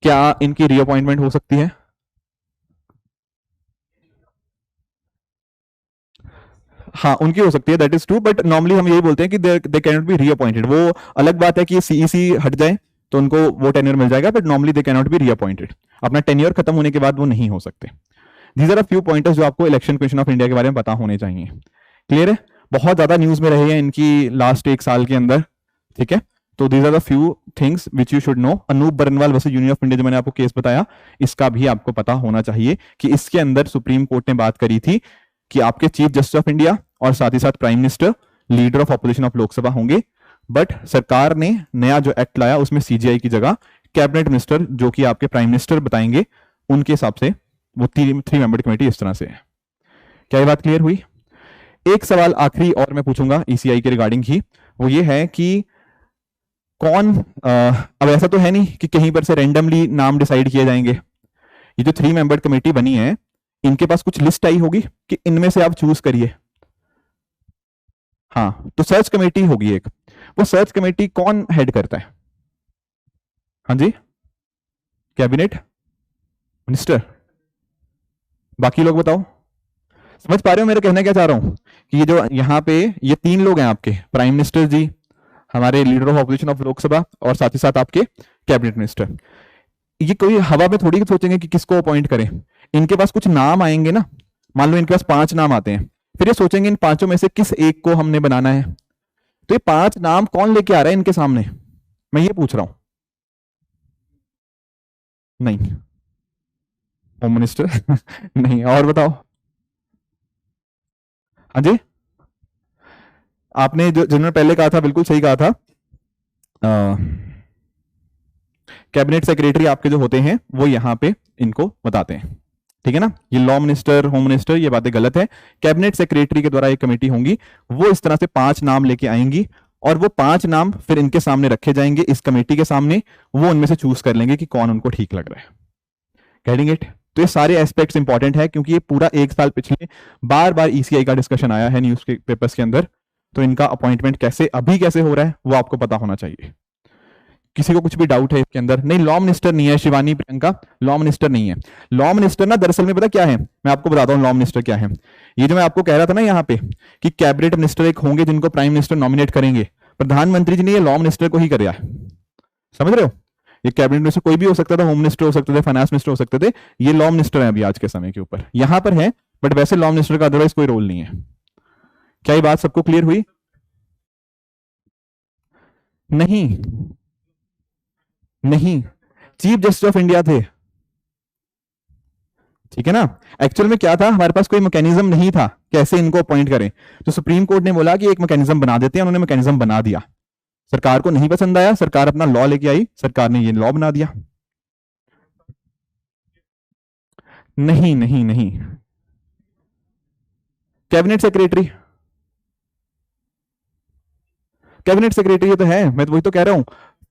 क्या इनकी रीअपॉइंटमेंट हो सकती है? हाँ उनकी हो सकती है, that is true, but normally हम यही बोलते हैं कि दे कैन नॉट बी रीअपॉइंटेड। वो अलग बात है कि CEC हट जाए तो उनको वो टेन्योर मिल जाएगा, but normally they can not be reappointed. अपना टेन्योर खत्म होने के बाद वो नहीं हो सकते। These are a few pointers जो आपको इलेक्शन कमीशन ऑफ इंडिया के बारे में पता होने चाहिए। क्लियर है? बहुत ज्यादा न्यूज में रहे हैं इनकी लास्ट 1 साल के अंदर। ठीक है, तो these are the few things which you should know. Anoop Barnwal versus Union of India जो मैंने आपको केस बताया, इसका भी आपको पता होना चाहिए कि इसके अंदर सुप्रीम कोर्ट ने बात करी थी कि आपके चीफ जस्टिस ऑफ इंडिया और साथ ही साथ prime minister, leader of opposition of Lok Sabha होंगे। बट सरकार ने नया जो एक्ट लाया उसमें सीजीआई की जगह कैबिनेट मिनिस्टर, जो कि आपके प्राइम मिनिस्टर बताएंगे, उनके हिसाब से वो 3 मेंबर कमेटी इस तरह से है। क्या ये बात क्लियर हुई? एक सवाल आखिरी और मैं पूछूंगा ईसीआई के रिगार्डिंग ही, वो ये है कि कौन अब ऐसा तो है नहीं कि कहीं पर से रैंडमली नाम डिसाइड किए जाएंगे। ये जो 3 मेंबर कमेटी बनी है, इनके पास कुछ लिस्ट आई होगी कि इनमें से आप चूज करिए। हाँ, तो सर्च कमेटी होगी एक। वो सर्च कमेटी कौन हेड करता है? हाँ जी, कैबिनेट मिनिस्टर। बाकी लोग बताओ, समझ पा रहे हो मेरा कहना क्या चाह रहा हूं? कि ये जो यहाँ पे ये 3 लोग हैं आपके, प्राइम मिनिस्टर जी, हमारे leader of opposition of Lok Sabha, और साथ ही साथ आपके कैबिनेट मिनिस्टर। ये कोई हवा में थोड़ी सोचेंगे कि किसको अपॉइंट करें। इनके पास कुछ नाम आएंगे ना, मान लो इनके पास 5 नाम आते हैं, फिर ये सोचेंगे इन 5 में से किस एक को हमने बनाना है। तो ये 5 नाम कौन लेके आ रहा है इनके सामने, मैं ये पूछ रहा हूं। नहीं, होम मिनिस्टर नहीं, और बताओ। हाँ जी, आपने जो जिन्होंने पहले कहा था बिल्कुल सही कहा था। कैबिनेट सेक्रेटरी आपके जो होते हैं वो यहाँ पे इनको बताते हैं, ठीक है ना। ये लॉ मिनिस्टर, होम मिनिस्टर, ये बातें गलत है। कैबिनेट सेक्रेटरी के द्वारा एक कमेटी होंगी, वो इस तरह से 5 नाम लेके आएंगी, और वो 5 नाम फिर इनके सामने रखे जाएंगे, इस कमेटी के सामने। वो उनमें से चूज कर लेंगे कि कौन उनको ठीक लग रहा है। Getting it? तो ये सारे एस्पेक्ट्स इंपॉर्टेंट है, क्योंकि ये पूरा 1 साल पिछले बार बार ईसीआई का डिस्कशन आया है न्यूज पेपर्स के अंदर। तो इनका अपॉइंटमेंट कैसे अभी कैसे हो रहा है वो आपको पता होना चाहिए। किसी को कुछ भी डाउट है इसके अंदर? नहीं, लॉ मिनिस्टर नहीं है शिवानी, प्रियंका, लॉ मिनिस्टर नहीं है। लॉ मिनिस्टर ना दरअसल में पता क्या है, मैं आपको बताता हूँ लॉ मिनिस्टर क्या है। ये जो मैं आपको कह रहा था ना यहाँ पे कि कैबिनेट मिनिस्टर एक होंगे जिनको प्राइम मिनिस्टर नॉमिनेट करेंगे, प्रधानमंत्री जी ने ये लॉ मिनिस्टर को ही कराया। समझ रहे हो? ये कैबिनेट मिनिस्टर कोई भी हो सकता था, होम मिनिस्टर हो सकते थे, फाइनेंस मिनिस्टर हो सकते थे, ये लॉ मिनिस्टर है अभी आज के समय के ऊपर यहां पर है। बट वैसे लॉ मिनिस्टर का अदरवाइज कोई रोल नहीं है। क्या ये बात सबको क्लियर हुई? नहीं, नहीं, चीफ जस्टिस ऑफ इंडिया थे, ठीक है ना। एक्चुअल में क्या था, हमारे पास कोई मैकेनिज्म नहीं था कैसे इनको अपॉइंट करें। तो सुप्रीम कोर्ट ने बोला कि एक मैकेनिज्म बना देते हैं, उन्होंने मैकेनिज्म बना दिया। सरकार को नहीं पसंद आया, सरकार अपना लॉ लेके आई, सरकार ने ये लॉ बना दिया। नहीं नहीं नहीं, कैबिनेट सेक्रेटरी, कैबिनेट सेक्रेटरी तो है, मैं तो वही तो कह रहा हूं।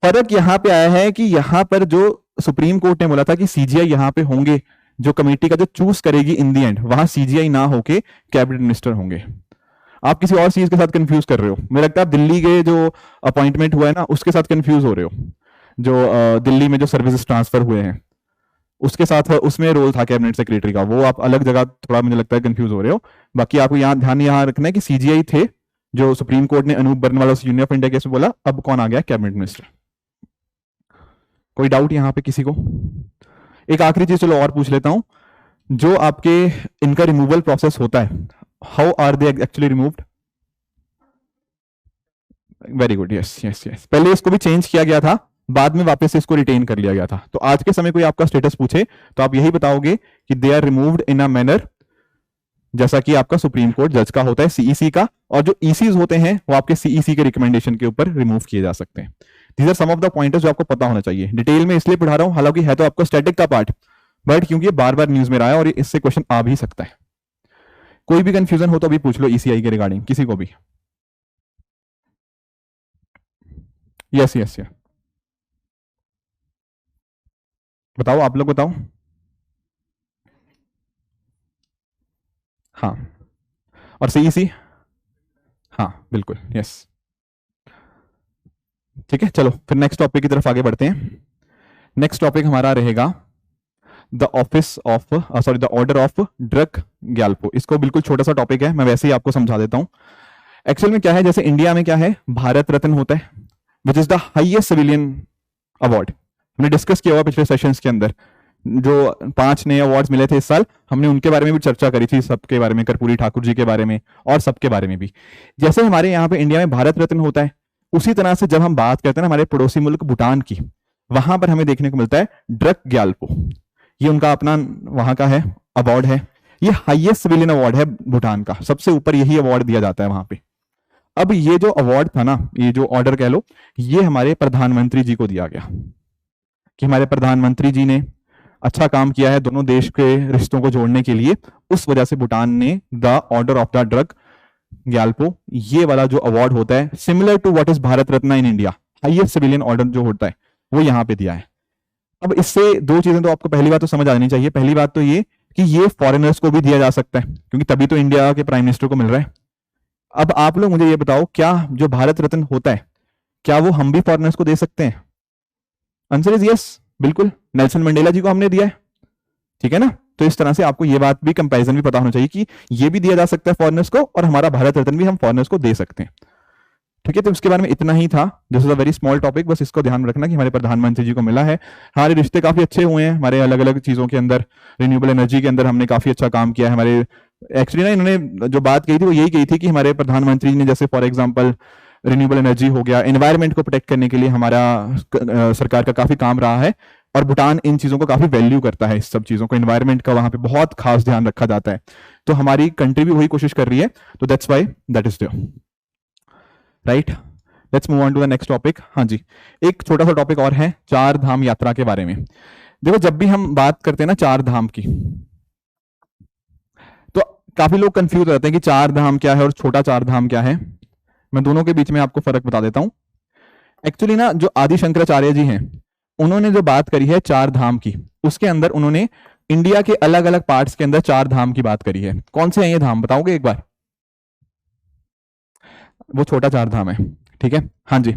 फर्क यहां पे आया है कि यहां पर जो सुप्रीम कोर्ट ने बोला था कि सीजीआई यहां पे होंगे, जो कमेटी का जो चूज करेगी इन दी एंड, वहां सीजीआई ना होके कैबिनेट मिनिस्टर होंगे। आप किसी और चीज के साथ कंफ्यूज कर रहे हो। मुझे लगता है आप दिल्ली के जो अपॉइंटमेंट हुआ है ना उसके साथ कंफ्यूज हो रहे हो। जो दिल्ली में जो सर्विसेज ट्रांसफर हुए हैं उसके साथ, उसमें रोल था कैबिनेट सेक्रेटरी का, वो आप अलग जगह थोड़ा मुझे लगता है कंफ्यूज हो रहे हो। बाकी आपको यहाँ ध्यान यहाँ रखना है कि सीजीआई थे, जो सुप्रीम कोर्ट ने Anoop Barnwal union of India case में बोला, अब कौन आ गया कैबिनेट मिनिस्टर। कोई डाउट यहाँ पे किसी को? एक आखिरी चीज चलो और पूछ लेता हूं, जो आपके इनका रिमूवल प्रोसेस होता है, how are they actually removed? Very good, yes yes yes. पहले इसको भी चेंज किया गया था, बाद में वापस से इसको रिटेन कर लिया गया था। तो आज के समय कोई आपका स्टेटस पूछे तो आप यही बताओगे कि they are removed in a manner जैसा कि आपका सुप्रीम कोर्ट जज का होता है, सीईसी का, और जो ईसीज होते हैं वो आपके सीईसी के रिकमेंडेशन के ऊपर रिमूव किए जा सकते हैं। These are some of the pointers जो आपको पता होना चाहिए। डिटेल में इसलिए पढ़ा रहा हूं, हालांकि है तो आपको स्टैटिक का पार्ट, बट क्योंकि ये बार बार न्यूज में रहा है और इससे क्वेश्चन आ भी सकता है। कोई भी कंफ्यूजन हो तो अभी पूछ लो ईसीआई के रिगार्डिंग, किसी को भी। यस यस यस, बताओ, आप लोग बताओ। हाँ, और सीईसी, हाँ बिल्कुल, यस। ठीक है, चलो फिर नेक्स्ट टॉपिक की तरफ आगे बढ़ते हैं। नेक्स्ट टॉपिक हमारा रहेगा the office of sorry the order of drug Gyalpo. इसको बिल्कुल छोटा सा टॉपिक है, मैं वैसे ही आपको समझा देता हूं। एक्चुअल में क्या है, जैसे इंडिया में क्या है, भारत रत्न होता है, which is the highest civilian award. हमने डिस्कस किया हुआ पिछले सेशंस के अंदर, जो 5 नए अवार्ड्स मिले थे इस साल, हमने उनके बारे में भी चर्चा करी थी, सबके बारे में, कर्पूरी ठाकुर जी के बारे में और सबके बारे में भी। जैसे हमारे यहाँ पे इंडिया में भारत रत्न होता है, उसी तरह से जब हम बात करते हैं ना हमारे पड़ोसी मुल्क भूटान की, वहां पर हमें देखने को मिलता है ड्रग ग्याल्पो। ये उनका अपना वहां का है, अवार्ड है। ये हाईएस्ट सिविलियन अवार्ड है भूटान का, सबसे ऊपर यही अवार्ड दिया जाता है वहां पे। अब ये जो अवार्ड था ना, ये जो ऑर्डर कह लो, ये हमारे प्रधानमंत्री जी को दिया गया कि हमारे प्रधानमंत्री जी ने अच्छा काम किया है दोनों देश के रिश्तों को जोड़ने के लिए, उस वजह से भूटान ने the order of the Druk Gyalpo, ये वाला जो अवार्ड होता है similar to what is Bharat Ratna in India, highest civilian order जो होता है वो यहाँ पे दिया है। अब इससे दो चीजें तो आपको पहली बात तो समझ आनी चाहिए। पहली बात तो ये कि ये फॉरेनर्स को भी दिया जा सकता है, क्योंकि तभी तो इंडिया के प्राइम मिनिस्टर को मिल रहा है। अब आप लोग मुझे ये बताओ, क्या जो भारत रत्न होता है क्या वो हम भी फॉरेनर्स को दे सकते हैं? आंसर इज यस, बिल्कुल। नेल्सन मंडेला जी को हमने दिया है, ठीक है ना। तो इस तरह से आपको ये बात भी, कंपैरिजन भी पता होना चाहिए कि ये भी दिया जा सकता है फॉरेनर्स को, और हमारा भारत रत्न भी हम फॉरेनर्स को दे सकते हैं, ठीक है। तो इसके बारे में इतना ही था। This is a very small topic, बस इसको ध्यान में रखना कि हमारे प्रधानमंत्री जी को मिला है। हमारे रिश्ते काफी अच्छे हुए हैं हमारे अलग अलग चीजों के अंदर, रिन्यूएबल एनर्जी के अंदर हमने काफी अच्छा काम किया है। हमारे एक्चुअली ना इन्होंने जो बात कही थी वो यही कही थी कि हमारे प्रधानमंत्री जी ने, जैसे फॉर एग्जाम्पल रिन्यूएबल एनर्जी हो गया, एनवायरमेंट को प्रोटेक्ट करने के लिए हमारा सरकार का काफी काम रहा है, और भूटान इन चीजों को काफी वैल्यू करता है, इस सब चीजों को, एनवायरमेंट का वहां पे बहुत खास ध्यान रखा जाता है। तो हमारी कंट्री भी वही कोशिश कर रही है, तो that's why that is there, right. Let's move on to the next topic. हाँ जी, एक छोटा सा टॉपिक और है चार धाम यात्रा के बारे में। देखो, जब भी हम बात करते हैं ना चार धाम की, तो काफी लोग कंफ्यूज रहते हैं कि चार धाम क्या है और छोटा चार धाम क्या है। मैं दोनों के बीच में आपको फर्क बता देता हूं। एक्चुअली ना जो आदि शंकराचार्य जी हैं, उन्होंने जो बात करी है चार धाम की, उसके अंदर उन्होंने इंडिया के अलग अलग पार्ट्स के अंदर चार धाम की बात करी है। कौन से हैं ये धाम, बताओगे एक बार? वो छोटा चार धाम है, ठीक है। हाँ जी,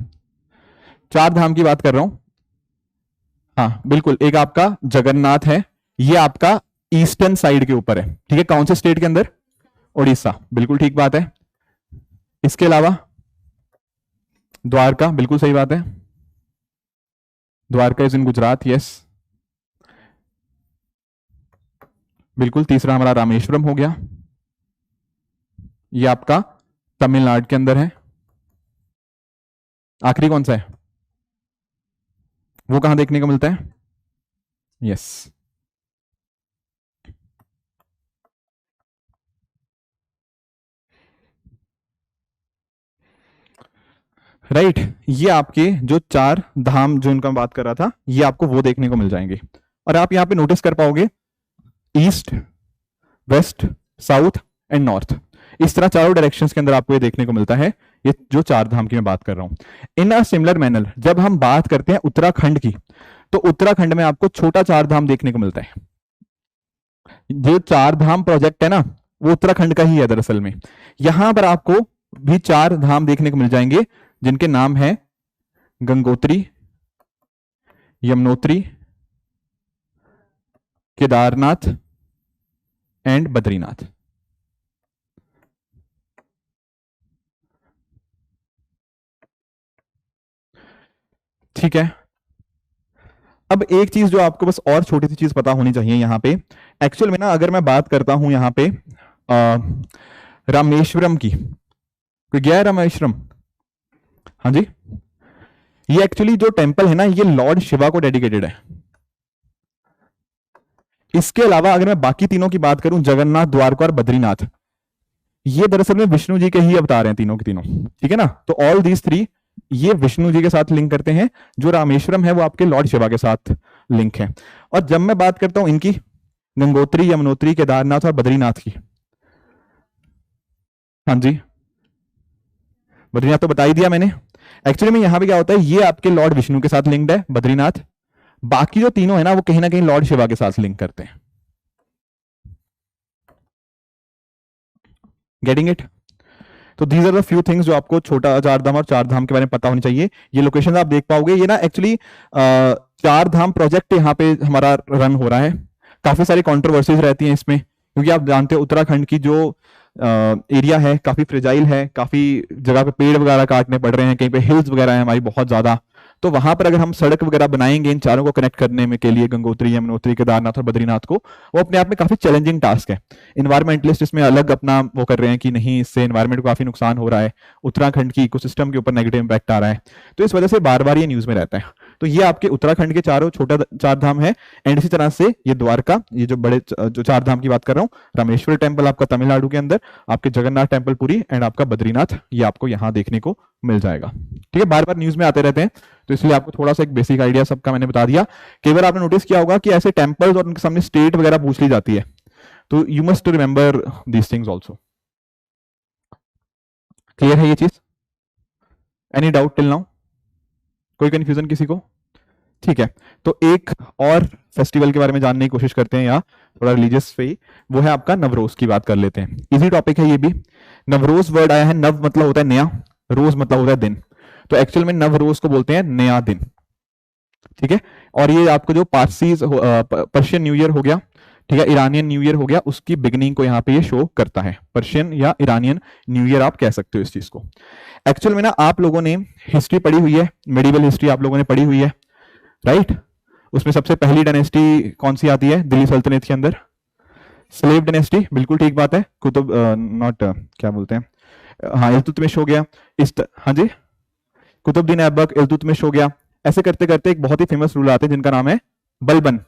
चार धाम की बात कर रहा हूं। हाँ बिल्कुल, एक आपका जगन्नाथ है, ये आपका ईस्टर्न साइड के ऊपर है, ठीक है। कौन से स्टेट के अंदर? उड़ीसा, बिल्कुल ठीक बात है। इसके अलावा द्वारका, बिल्कुल सही बात है, Dwarka is in Gujarat, yes बिल्कुल। तीसरा हमारा रामेश्वरम हो गया, ये आपका तमिलनाडु के अंदर है। आखिरी कौन सा है, वो कहां देखने को मिलता है? Yes, right. ये आपके जो चार धाम जो इनका बात कर रहा था, ये आपको वो देखने को मिल जाएंगे। और आप यहां पे नोटिस कर पाओगे east, west, south and north, इस तरह चारों डायरेक्शंस के अंदर आपको ये देखने को मिलता है। ये जो चार धाम की मैं बात कर रहा हूं। इन अ सिमिलर मैनर जब हम बात करते हैं उत्तराखंड की, तो उत्तराखंड में आपको छोटा चार धाम देखने को मिलता है। जो चार धाम प्रोजेक्ट है ना, वो उत्तराखंड का ही है दरअसल में। यहां पर आपको भी चार धाम देखने को मिल जाएंगे, जिनके नाम है गंगोत्री, यमुनोत्री, केदारनाथ एंड बद्रीनाथ। ठीक है। अब एक चीज जो आपको बस और छोटी सी चीज पता होनी चाहिए यहां पे, एक्चुअल में ना अगर मैं बात करता हूं यहां पे रामेश्वरम की, कोई गया है रामेश्वरम? हाँ जी, ये एक्चुअली जो टेंपल है ना, ये लॉर्ड शिवा को डेडिकेटेड है। इसके अलावा अगर मैं बाकी तीनों की बात करूं, जगन्नाथ, द्वारका और बद्रीनाथ, ये दरअसल में विष्णु जी के ही अवतार हैं तीनों के तीनों, ठीक है ना। तो ऑल दीज थ्री ये विष्णु जी के साथ लिंक करते हैं। जो रामेश्वरम है वो आपके लॉर्ड शिवा के साथ लिंक है। और जब मैं बात करता हूं इनकी, गंगोत्री, यमुनोत्री, केदारनाथ और बद्रीनाथ की, हाँ जी, बद्रीनाथ तो बता ही दिया मैंने। एक्चुअली में यहां पे क्या होता है, ये आपके लॉर्ड विष्णु के साथ लिंक्ड है बद्रीनाथ, बाकी जो तीनों है ना वो कहीं ना कहीं लॉर्ड शिवा के साथ लिंक करते हैं। Getting it? तो these are the few things जो आपको छोटा चार धाम और चार धाम के बारे में पता होनी चाहिए। ये लोकेशन आप देख पाओगे, ये ना एक्चुअली चार धाम प्रोजेक्ट यहाँ पे हमारा रन हो रहा है। काफी सारी कंट्रोवर्सीज रहती हैं इसमें, क्योंकि आप जानते हो उत्तराखंड की जो एरिया है काफी फ्रेजाइल है, काफी जगह पे पेड़ वगैरह काटने पड़ रहे हैं, कहीं पे हिल्स वगैरह है हमारी बहुत ज्यादा। तो वहां पर अगर हम सड़क वगैरह बनाएंगे इन चारों को कनेक्ट करने में के लिए, गंगोत्री, यमुनोत्री, केदारनाथ और बद्रीनाथ को, वो अपने आप में काफी चैलेंजिंग टास्क है। इन्वायरमेंटलिस्ट इसमें अलग अपना वो कर रहे हैं कि नहीं, इससे इन्वायरमेंट को काफी नुकसान हो रहा है, उत्तराखंड की इकोसिस्टम के ऊपर नेगेटिव इंपैक्ट आ रहा है। तो इस वजह से बार बार ये न्यूज में रहता है। तो ये आपके उत्तराखंड के चारों छोटा चार धाम है। एंड इसी तरह से ये द्वारका, ये जो बड़े जो चार धाम की बात कर रहा हूँ, रामेश्वर टेम्पल आपका तमिलनाडु के अंदर, आपके जगन्नाथ टेम्पल पुरी, एंड आपका बद्रीनाथ, ये आपको यहाँ देखने को मिल जाएगा। ठीक है, बार बार न्यूज में आते रहते हैं, तो इसलिए आपको थोड़ा सा एक बेसिक आइडिया सबका मैंने बता दिया। कई बार आपने नोटिस किया होगा कि ऐसे टेम्पल्स और उनके सामने स्टेट वगैरह पूछ ली जाती है, तो you must remember these things also. Clear है ये चीज? Any doubt till now? कोई कंफ्यूजन किसी को? ठीक है, तो एक और फेस्टिवल के बारे में जानने की कोशिश करते हैं, यहाँ थोड़ा रिलीजियस पे ही, वो है आपका नवरोज की बात कर लेते हैं। इजी टॉपिक है ये भी। नवरोज वर्ड आया है, नव मतलब होता है नया, रोज मतलब होता है दिन, तो एक्चुअल में नवरोज को बोलते हैं नया दिन। ठीक है, और ये आपको जो पर्शियन न्यू ईयर हो गया, ठीक है, ईरानियन न्यू ईयर हो गया, उसकी बिगिनिंग को यहाँ पे ये शो करता है। पर्शियन या ईरानियन न्यू ईयर आप कह सकते हो इस चीज को। एक्चुअल में ना आप लोगों ने हिस्ट्री पढ़ी हुई है, मेडिवल हिस्ट्री आप लोगों ने पढ़ी हुई है, राइट? उसमें सबसे पहली डायनेस्टी कौन सी आती है दिल्ली सल्तनत के अंदर? स्लेव डायनेस्टी, बिल्कुल ठीक बात है। कुतुब नॉट क्या बोलते हैं, हाँ, इल्तुतमिश हो गया, हाँ जी, कुतुबुद्दीन ऐबक, इल्तुतमिश हो गया। ऐसे करते करते एक बहुत ही फेमस रूलर आते हैं जिनका नाम है बलबन।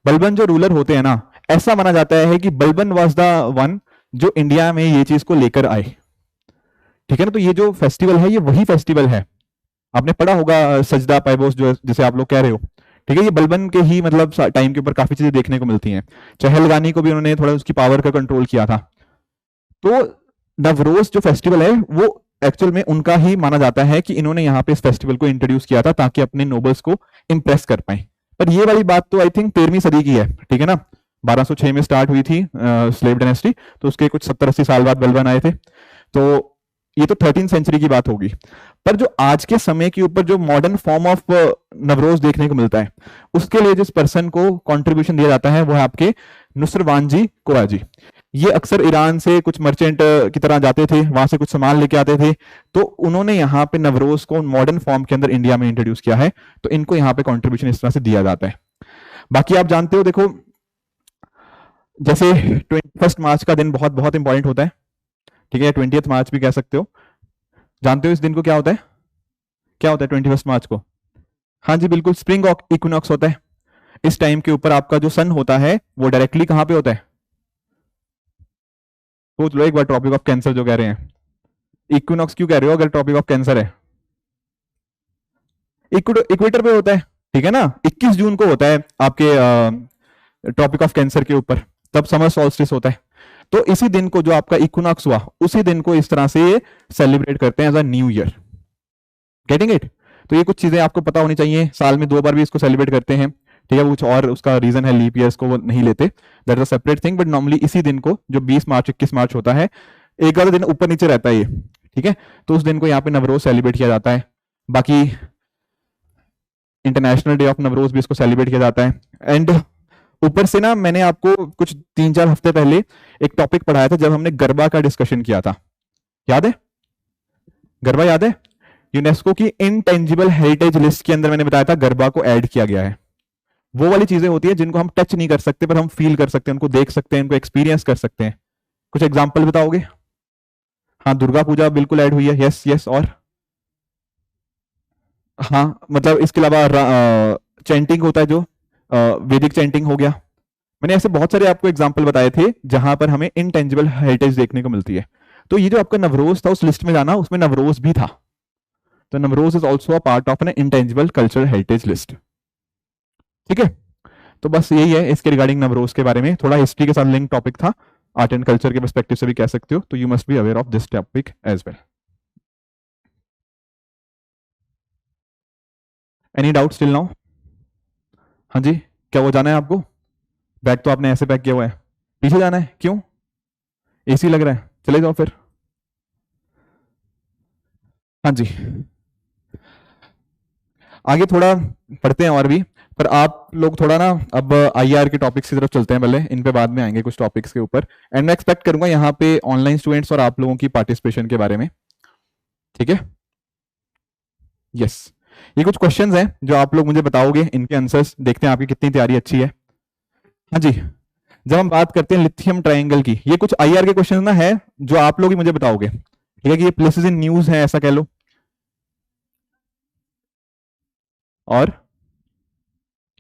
बलबन जो रूलर होते हैं ना, ऐसा माना जाता है कि बलबन वाज द वन जो इंडिया में ये चीज को लेकर आए। ठीक है ना, तो ये जो फेस्टिवल है ये वही फेस्टिवल है, आपने पढ़ा होगा सजदा पैबोस जो जिसे आप लोग कह रहे हो। ठीक है, ये बलबन के ही मतलब टाइम के ऊपर काफी चीजें देखने को मिलती हैं। चहलगानी को भी उन्होंने थोड़ा उसकी पावर का कंट्रोल किया था। तो नवरोज जो फेस्टिवल है वो एक्चुअल में उनका ही माना जाता है कि इन्होंने यहाँ पे इस फेस्टिवल को इंट्रोड्यूस किया था ताकि अपने नोबल्स को इंप्रेस कर पाए। पर ये वाली बात तो आई थिंक 13वीं सदी की है, ठीक है ना, 1206 में स्टार्ट हुई थी स्लेव डायनेस्टी, तो उसके कुछ 70-80 साल बाद बलबन आए थे, तो ये तो 13th सेंचुरी की बात होगी। पर जो आज के समय के ऊपर जो मॉडर्न फॉर्म ऑफ नवरोज देखने को मिलता है, उसके लिए जिस पर्सन को कंट्रीब्यूशन दिया जाता है वो है आपके नुसरवानजी कोराजी। ये अक्सर ईरान से कुछ मर्चेंट की तरह जाते थे, वहां से कुछ सामान लेके आते थे, तो उन्होंने यहाँ पे नवरोज को मॉडर्न फॉर्म के अंदर इंडिया में इंट्रोड्यूस किया है, तो इनको यहाँ पे कंट्रीब्यूशन इस तरह से दिया जाता है। बाकी आप जानते हो, देखो जैसे 21 मार्च का दिन बहुत बहुत इंपॉर्टेंट होता है, ठीक है, 20th मार्च भी कह सकते हो। जानते हो इस दिन को क्या होता है? क्या होता है 21 मार्च को? हाँ जी बिल्कुल, स्प्रिंग इक्विनॉक्स होता है। इस टाइम के ऊपर आपका जो सन होता है वो डायरेक्टली कहां पे होता है? सोच लो एक बार, ट्रॉपिक ऑफ कैंसर जो कह रहे हैं, इक्विनॉक्स क्यों कह रहे हो अगर ट्रॉपिक ऑफ कैंसर है? इक्वेटर पे होता है, ठीक है ना, 21 जून को होता है आपके ट्रॉपिक ऑफ कैंसर के ऊपर, तब समर सॉल्स्टिस होता है। तो इसी दिन को जो आपका इक्विनॉक्स हुआ, उसी दिन को इस तरह से सेलिब्रेट करते हैं as a new year. Getting it? तो ये कुछ चीजें आपको पता होनी चाहिए, साल में 2 बार भी इसको सेलिब्रेट करते हैं, ठीक है, कुछ और उसका रीजन है, लीप ईयर्स को वो नहीं लेते, that is a separate thing, but normally इसी दिन को जो 20 मार्च 21 मार्च होता है, एक आधा दिन ऊपर नीचे रहता है ये, ठीक है, तो उस दिन को यहाँ पे नवरोज सेलिब्रेट किया जाता है। बाकी इंटरनेशनल डे ऑफ नवरोज भी इसको सेलिब्रेट किया जाता है। एंड ऊपर से ना मैंने आपको कुछ 3-4 हफ्ते पहले एक टॉपिक पढ़ाया था जब हमने गरबा का डिस्कशन किया था, याद है? गरबा याद है? यूनेस्को की इनटेंजिबल हेरिटेज लिस्ट के अंदर मैंने बताया था गरबा को ऐड किया गया है। वो वाली चीजें होती है जिनको हम टच नहीं कर सकते पर हम फील कर सकते हैं, उनको देख सकते हैं, उनको एक्सपीरियंस कर सकते हैं। कुछ एग्जांपल बताओगे? हाँ, दुर्गा पूजा बिल्कुल ऐड हुई है, यस यस, और हाँ मतलब इसके अलावा चैंटिंग होता है जो वैदिक चैंटिंग हो गया। मैंने ऐसे बहुत सारे आपको एग्जांपल बताए थे जहां पर हमें इनटेंजिबल हेरिटेज देखने को मिलती है। तो ये जो आपका नवरोज था उस लिस्ट में जाना, उसमें नवरोज भी था, तो Navroz is also a part of N intangible cultural heritage list. ठीक है, तो बस यही है इसके रिगार्डिंग नवरोज के बारे में, थोड़ा हिस्ट्री के साथ लिंक टॉपिक था, आर्ट एंड कल्चर के पर्सपेक्टिव से भी कह सकते हो, तो you must be aware of this topic as well. Any doubt still now? हाँ जी, क्या वो जाना है आपको? बैग तो आपने ऐसे पैक किया हुआ है, पीछे जाना है, क्यों? एसी लग रहा है, चले जाओ फिर। हाँ जी, आगे थोड़ा पढ़ते हैं और भी, पर आप लोग थोड़ा ना अब आईआर के टॉपिक्स की तरफ चलते हैं पहले, इन पे बाद में आएंगे कुछ टॉपिक्स के ऊपर। एंड मैं एक्सपेक्ट करूंगा यहाँ पे ऑनलाइन स्टूडेंट्स और आप लोगों की पार्टिसिपेशन के बारे में, ठीक है? यस, ये कुछ क्वेश्चंस हैं जो आप लोग मुझे बताओगे, इनके आंसर्स देखते हैं आपकी कितनी तैयारी अच्छी है। हाँ जी, जब हम बात करते हैं लिथियम ट्रायंगल की, ये कुछ आईआर के क्वेश्चन ना है जो आप लोग ही मुझे बताओगे, ठीक है, कि ये प्लेसेस इन न्यूज है ऐसा कह लो। और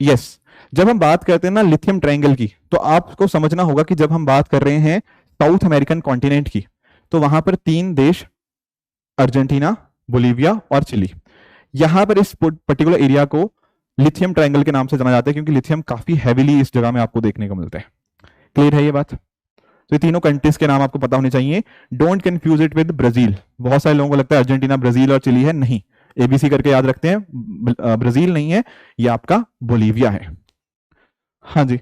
यस, जब हम बात करते हैं ना लिथियम ट्रायंगल की, तो आपको समझना होगा कि जब हम बात कर रहे हैं साउथ अमेरिकन कॉन्टिनेंट की, तो वहां पर 3 देश, अर्जेंटीना, बोलीविया और चिली, यहां पर इस पर्टिकुलर एरिया को लिथियम ट्रायंगल के नाम से जाना जाता है, क्योंकि लिथियम काफी हैवीली इस जगह में आपको देखने को मिलता है। क्लियर है ये बात? तो ये तीनों कंट्रीज के नाम आपको पता होने चाहिए। Don't confuse it with Brazil. बहुत सारे लोगों को लगता है अर्जेंटीना, ब्राजील और चिली है, नहीं, एबीसी करके याद रखते हैं। ब्राजील नहीं है, ये आपका बोलीविया है। हाँ जी,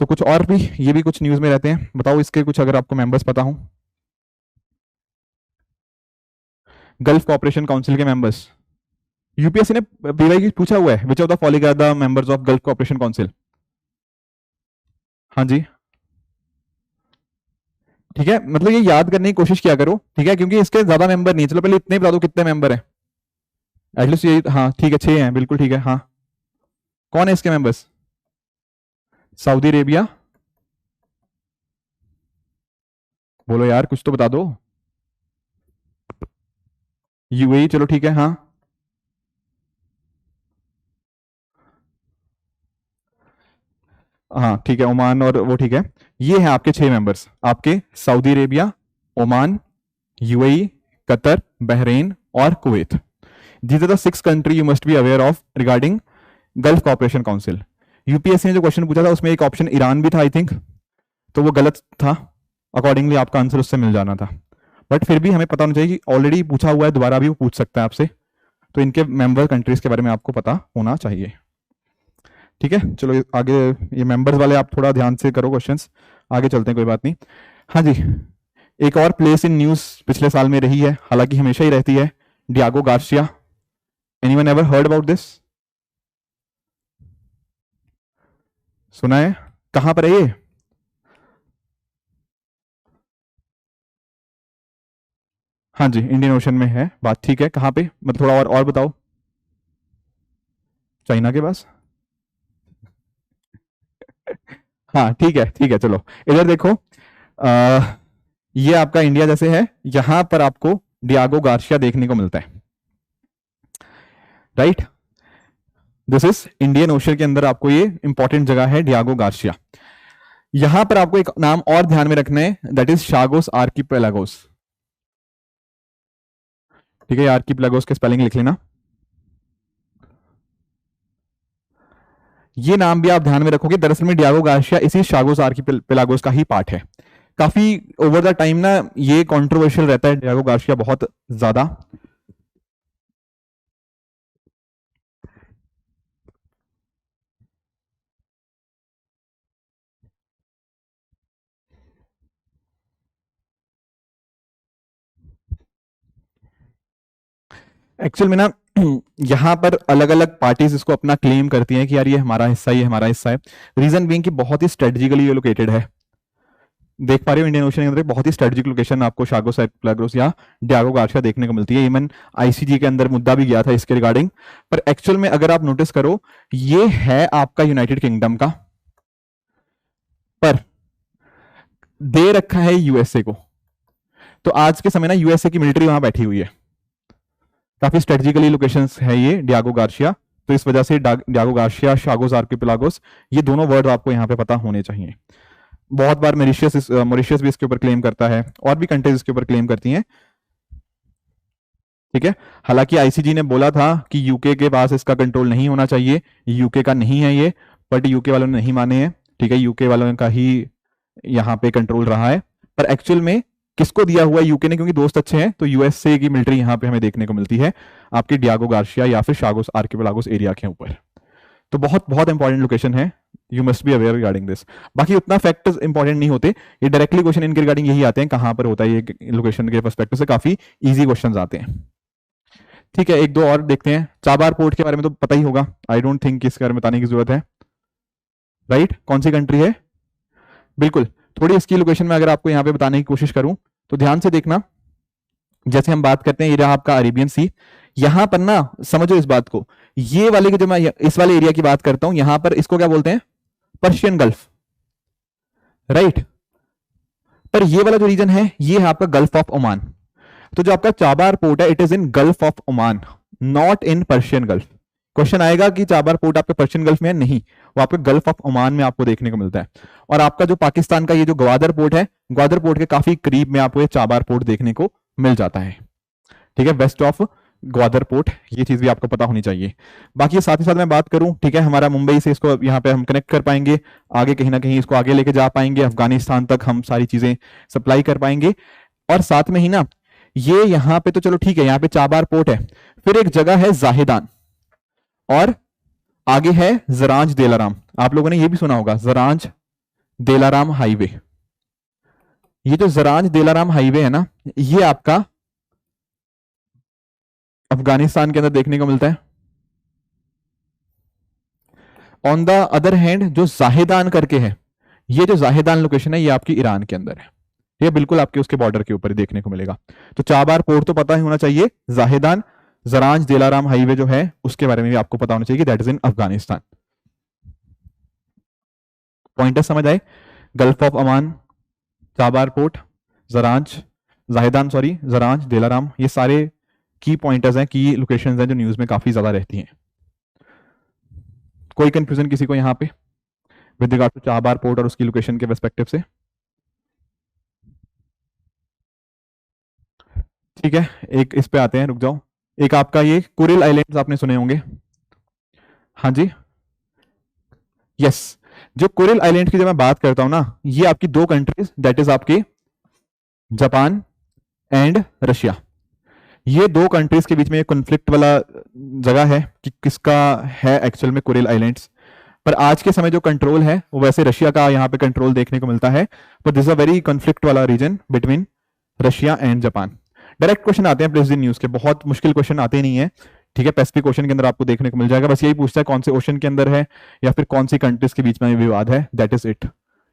तो कुछ और भी, ये भी कुछ न्यूज में रहते हैं, बताओ इसके कुछ अगर आपको मेंबर्स पता हो। गल्फ कोऑपरेशन काउंसिल के मेंबर्स, यूपीएससी ने पीवाई पूछा हुआ है, which of the following are the members of Gulf Cooperation Council. हाँ जी, ठीक है, मतलब ये याद करने की कोशिश किया करो, ठीक है, क्योंकि इसके ज्यादा मेंबर नहीं। चलो पहले इतने बता दो कितने मेंबर हैं एटलीस्ट, ये हाँ ठीक है 6 हैं, बिल्कुल ठीक है। हाँ, कौन है इसके मेंबर्स? सऊदी अरेबिया, बोलो यार कुछ तो बता दो। यूएई, चलो ठीक है। हाँ, हाँ ठीक है, ओमान और वो, ठीक है। ये है आपके 6 मेंबर्स, आपके Saudi Arabia, Oman, UAE, Qatar, Bahrain और Kuwait. These are the 6 country you must be aware of regarding Gulf cooperation council. UPSC ने जो क्वेश्चन पूछा था उसमें एक ऑप्शन ईरान भी था आई थिंक, तो वो गलत था, अकॉर्डिंगली आपका आंसर उससे मिल जाना था। बट फिर भी हमें पता होना चाहिए कि ऑलरेडी पूछा हुआ है, दोबारा भी वो पूछ सकता है आपसे, तो इनके मेंबर कंट्रीज के बारे में आपको पता होना चाहिए। ठीक है, चलो आगे, ये मेंबर्स वाले आप थोड़ा ध्यान से करो क्वेश्चंस, आगे चलते हैं, कोई बात नहीं। हाँ जी, एक और प्लेस इन न्यूज पिछले साल में रही है, हालांकि हमेशा ही रहती है, Diego Garcia. Anyone ever heard about this? सुना है? कहां पर है ये? हाँ जी, इंडियन ओशन में है बात, ठीक है, कहां पे, मतलब थोड़ा और बताओ। चाइना के पास? हाँ ठीक है चलो, इधर देखो, ये आपका इंडिया जैसे है, यहां पर आपको डियागो गार्सिया देखने को मिलता है, right. This is Indian ocean के अंदर आपको ये इंपॉर्टेंट जगह है डियागो गार्सिया। यहां पर आपको एक नाम और ध्यान में रखना है, दैट इज शागोस आर्किपेलागोस। ठीक है, आर्किपेलागोस के स्पेलिंग लिख लेना। ये नाम भी आप ध्यान में रखोगे, दरअसल में डियागो गार्सिया इसी शागोस आर्किपेलागोस का ही पार्ट है। काफी ओवर द टाइम ना ये कंट्रोवर्शियल रहता है डियागो गार्सिया, बहुत ज्यादा। एक्चुअल में ना यहाँ पर अलग अलग पार्टीज इसको अपना क्लेम करती हैं कि यार ये हमारा हिस्सा, ये हमारा हिस्सा है। रीजन बीइंग कि बहुत ही स्ट्रेटेजिकली लोकेटेड है, देख पा रहे हो इंडियन ओशन के अंदर बहुत ही स्ट्रेटेजिक लोकेशन आपको शागोस आर्किपेलागोस या डियागो गार्सिया देखने को मिलती है। इवन आईसीजी के अंदर मुद्दा भी गया था इसके रिगार्डिंग, पर एक्चुअल में अगर आप नोटिस करो, ये है आपका यूनाइटेड किंगडम का, पर दे रखा है यूएसए को। तो आज के समय ना यूएसए की मिलिट्री वहां बैठी हुई है, काफी स्ट्रेटेजिकली लोकेशन है ये डियागो गार्सिया, तो इस वजह से डियागो गार्सिया, शागोस आर्किपेलागोस, ये दोनों वर्ड आपको यहाँ पे पता होने चाहिए। बहुत बार मॉरिशस भी इसके ऊपर क्लेम करता है, और भी कंट्रीज इसके ऊपर क्लेम करती हैं। ठीक है, हालांकि आईसीजी ने बोला था कि यूके के पास इसका कंट्रोल नहीं होना चाहिए, यूके का नहीं है ये, बट यूके वालों ने नहीं माने हैं। ठीक है, यूके वालों का ही यहाँ पे कंट्रोल रहा है, पर एक्चुअल में किसको दिया हुआ यूके ने, क्योंकि दोस्त अच्छे हैं, तो यूएसए की मिलिट्री यहाँ पे हमें देखने को मिलती है आपके डियागो गार्सिया या फिर शागोस आर्किपेलागोस एरिया के ऊपर। तो बहुत बहुत इंपॉर्टेंट लोकेशन है, you must be aware regarding this. बाकी उतना फैक्टर्स इंपॉर्टेंट नहीं होते, ये डायरेक्टली क्वेश्चन इनके रिगार्डिंग यही आते हैं, कहां पर होता है ये लोकेशन के पर्सपेक्टिव से काफी इजी क्वेश्चंस आते हैं। ठीक है, एक दो और देखते हैं। चाबार पोर्ट के बारे में तो पता ही होगा, आई डोंट थिंक इसके बारे में बताने की जरूरत है, राइट। कौन सी कंट्री है? बिल्कुल, थोड़ी इसकी लोकेशन में अगर आपको यहाँ पे बताने की कोशिश करूं तो ध्यान से देखना। जैसे हम बात करते हैं, ये रहा आपका अरेबियन सी, यहां पर ना समझो इस बात को, ये वाले की जो मैं इस वाले एरिया की बात करता हूं, यहां पर इसको क्या बोलते हैं? Persian gulf, right. पर ये वाला जो रीजन है ये है आपका गल्फ ऑफ ओमान। तो जो आपका चाबार पोर्ट है, it is in gulf of Oman, not in Persian gulf. Question आएगा कि चाबार पोर्ट आपके पर्शियन गल्फ में है, नहीं, वो आपके गल्फ ऑफ ओमान में आपको देखने को मिलता है। और आपका जो पाकिस्तान का ये जो ग्वादर पोर्ट है, ग्वादर पोर्ट के काफी करीब में आपको ये चाबार पोर्ट देखने को मिल जाता है। ठीक है, वेस्ट ऑफ ग्वादर पोर्ट, ये चीज भी आपको पता होनी चाहिए। बाकी साथ ही साथ मैं बात करूं, ठीक है, हमारा मुंबई से इसको यहाँ पे हम कनेक्ट कर पाएंगे, आगे कहीं ना कहीं इसको आगे लेके जा पाएंगे, अफगानिस्तान तक हम सारी चीजें सप्लाई कर पाएंगे। और साथ में ही ना ये यहाँ पे तो चलो ठीक है, यहाँ पे चाबार पोर्ट है, फिर एक जगह है जाहिदान, और आगे है जरांज देलाराम। आप लोगों ने ये भी सुना होगा जरांज देलाराम हाईवे। ये जो जरांज देलाराम हाईवे है ना, ये आपका अफगानिस्तान के अंदर देखने को मिलता है। ऑन द अदर हैंड जो जाहिदान करके है, ये जो जाहिदान लोकेशन है, ये आपकी ईरान के अंदर है, ये बिल्कुल आपके उसके बॉर्डर के ऊपर ही देखने को मिलेगा। तो चाबार पोर्ट तो पता ही होना चाहिए, जाहिदान, जरांज देलाराम हाईवे जो है उसके बारे में भी आपको पता होना चाहिए, that is in Afghanistan. Pointer समझ आए? Gulf of Oman, Chabahar port, Zaranj, Zahedan sorry, Zaranj, Delaram, ये सारे की पॉइंटर्स हैं, की लोकेशंस हैं जो न्यूज में काफी ज्यादा रहती हैं। कोई कंफ्यूजन किसी को यहाँ पे with regard to Chabahar port और उसकी लोकेशन के पर्सपेक्टिव से? ठीक है, एक इस पे आते हैं, रुक जाओ। एक आपका ये कुरिल आइलैंड्स आपने सुने होंगे, हाँ जी, यस। जो कुरिल आइलैंड की जब मैं बात करता हूं ना, ये आपकी दो कंट्रीज, दैट इज आपके जापान एंड रशिया, ये दो कंट्रीज के बीच में कॉन्फ्लिक्ट वाला जगह है कि किसका है एक्चुअल में कुरिल आइलैंड्स। पर आज के समय जो कंट्रोल है वो वैसे रशिया का यहाँ पे कंट्रोल देखने को मिलता है, पर दिस अ वेरी कॉन्फ्लिक्ट वाला region between Russia and Japan. Direct question आते हैं प्रेसिडेंट न्यूज के, बहुत मुश्किल क्वेश्चन आते नहीं है, ठीक है, पैसिफिक ओशन के अंदर आपको देखने को मिल जाएगा, बस यही पूछता है कौन से ओशन के अंदर है या फिर कौन सी कंट्रीज के बीच में विवाद है, दैट इज इट।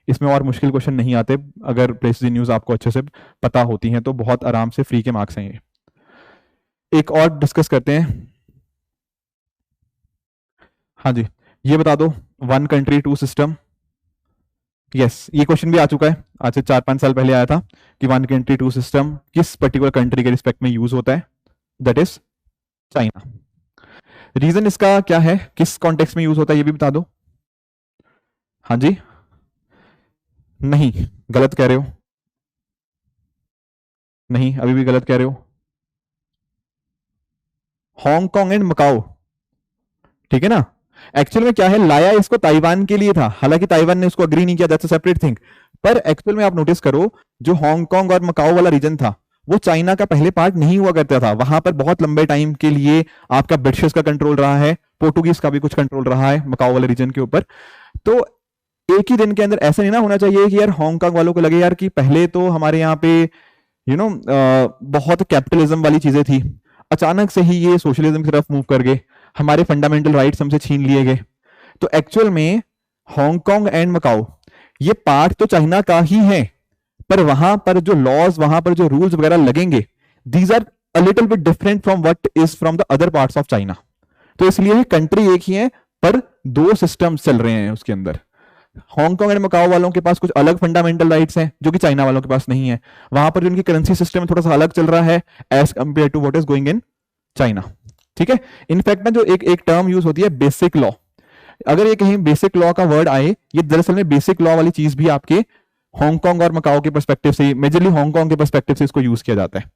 इसमें और मुश्किल क्वेश्चन नहीं आते, अगर प्रेसिडेंट न्यूज आपको अच्छे से पता होती है तो बहुत आराम से फ्री के मार्क्स हैं ये। एक और डिस्कस करते हैं, हाँ जी, ये बता दो, one country two system, yes, ये क्वेश्चन भी आ चुका है, आज से 4-5 साल पहले आया था कि वन कंट्री टू सिस्टम किस पर्टिकुलर कंट्री के रिस्पेक्ट में यूज होता है, दैट इज चाइना। रीजन इसका क्या है, किस कॉन्टेक्स्ट में यूज होता है, ये भी बता दो। हाँ जी, नहीं, गलत कह रहे हो, नहीं, अभी भी गलत कह रहे हो। हांगकांग एंड मकाओ, ठीक है ना, एक्चुअल में क्या है, लाया इसको ताइवान के लिए था, हालांकि ताइवान ने उसको अग्री नहीं किया, दैट्स अ सेपरेट थिंग, पर एक्चुअल में आप नोटिस करो, जो हांगकांग और मकाओ वाला रीजन था वो चाइना का पहले पार्ट नहीं हुआ करता था, वहां पर बहुत लंबे टाइम के लिए आपका ब्रिटिश का कंट्रोल रहा है, पोर्टुगीज का भी कुछ कंट्रोल रहा है मकाओ वाले रीजन के ऊपर। तो एक ही दिन के अंदर ऐसा नहीं ना होना चाहिए कि यार हांगकांग वालों को लगे यार कि पहले तो हमारे यहाँ पे बहुत कैपिटलिज्म वाली चीजें थी, अचानक से ही ये सोशलिज्म की तरफ मूव कर गए, हमारे फंडामेंटल राइट्स हमसे छीन लिए गए। तो एक्चुअल में हांगकांग एंड मकाओ ये पार्ट तो चाइना का ही है, पर वहां पर जो लॉज, वहां पर जो रूल्स वगैरह लगेंगे, these are a little bit different from what is from the other parts of China. तो इसलिए कंट्री एक ही है पर दो सिस्टम्स चल रहे हैं उसके अंदर। हांगकांग एंड मकाओ वालों के पास कुछ अलग फंडामेंटल राइट्स हैं जो कि चाइना वालों के पास नहीं है, वहां पर जो उनकी करेंसी सिस्टम थोड़ा सा अलग चल रहा है as compare to what is going in China. ठीक है, इनफैक्ट ना जो एक टर्म यूज होती है बेसिक लॉ, अगर ये कहीं बेसिक लॉ का वर्ड आए, ये दरअसल में बेसिक लॉ वाली चीज भी आपके हांगकांग और मकाओ के पर्सपेक्टिव से, मेजरली हांगकांग के पर्सपेक्टिव से इसको यूज किया जाता है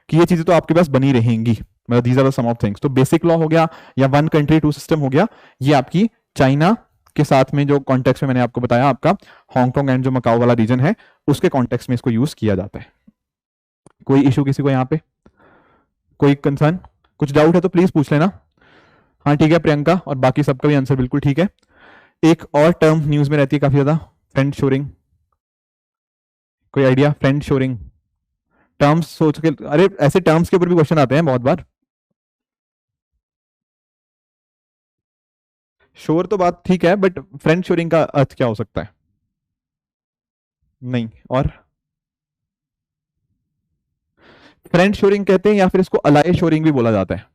कि ये चीजें तो आपके पास बनी रहेंगी, मतलब these are the some of things. तो बेसिक लॉ हो गया या वन कंट्री टू सिस्टम हो गया, ये आपकी चाइना के साथ में जो कॉन्टेक्स्ट में मैंने आपको बताया, आपका हांगकांग एंड जो मकाओ वाला रीजन है उसके कॉन्टेक्स्ट में इसको यूज किया जाता है। कोई इशू किसी को यहाँ पे, कोई कंसर्न, कुछ डाउट है तो प्लीज पूछ लेना। हाँ ठीक है प्रियंका, और बाकी सबका भी आंसर बिल्कुल ठीक है। एक और टर्म न्यूज में रहती है काफी ज्यादा, फ्रेंड शोरिंग, कोई आइडिया? फ्रेंड शोरिंग टर्म्स सोच के, अरे ऐसे टर्म्स के ऊपर भी क्वेश्चन आते हैं बहुत बार। शोर तो बात ठीक है, बट फ्रेंड शोरिंग का अर्थ क्या हो सकता है? नहीं, और फ्रेंड शोरिंग कहते हैं या फिर इसको अलाय शोरिंग भी बोला जाता है,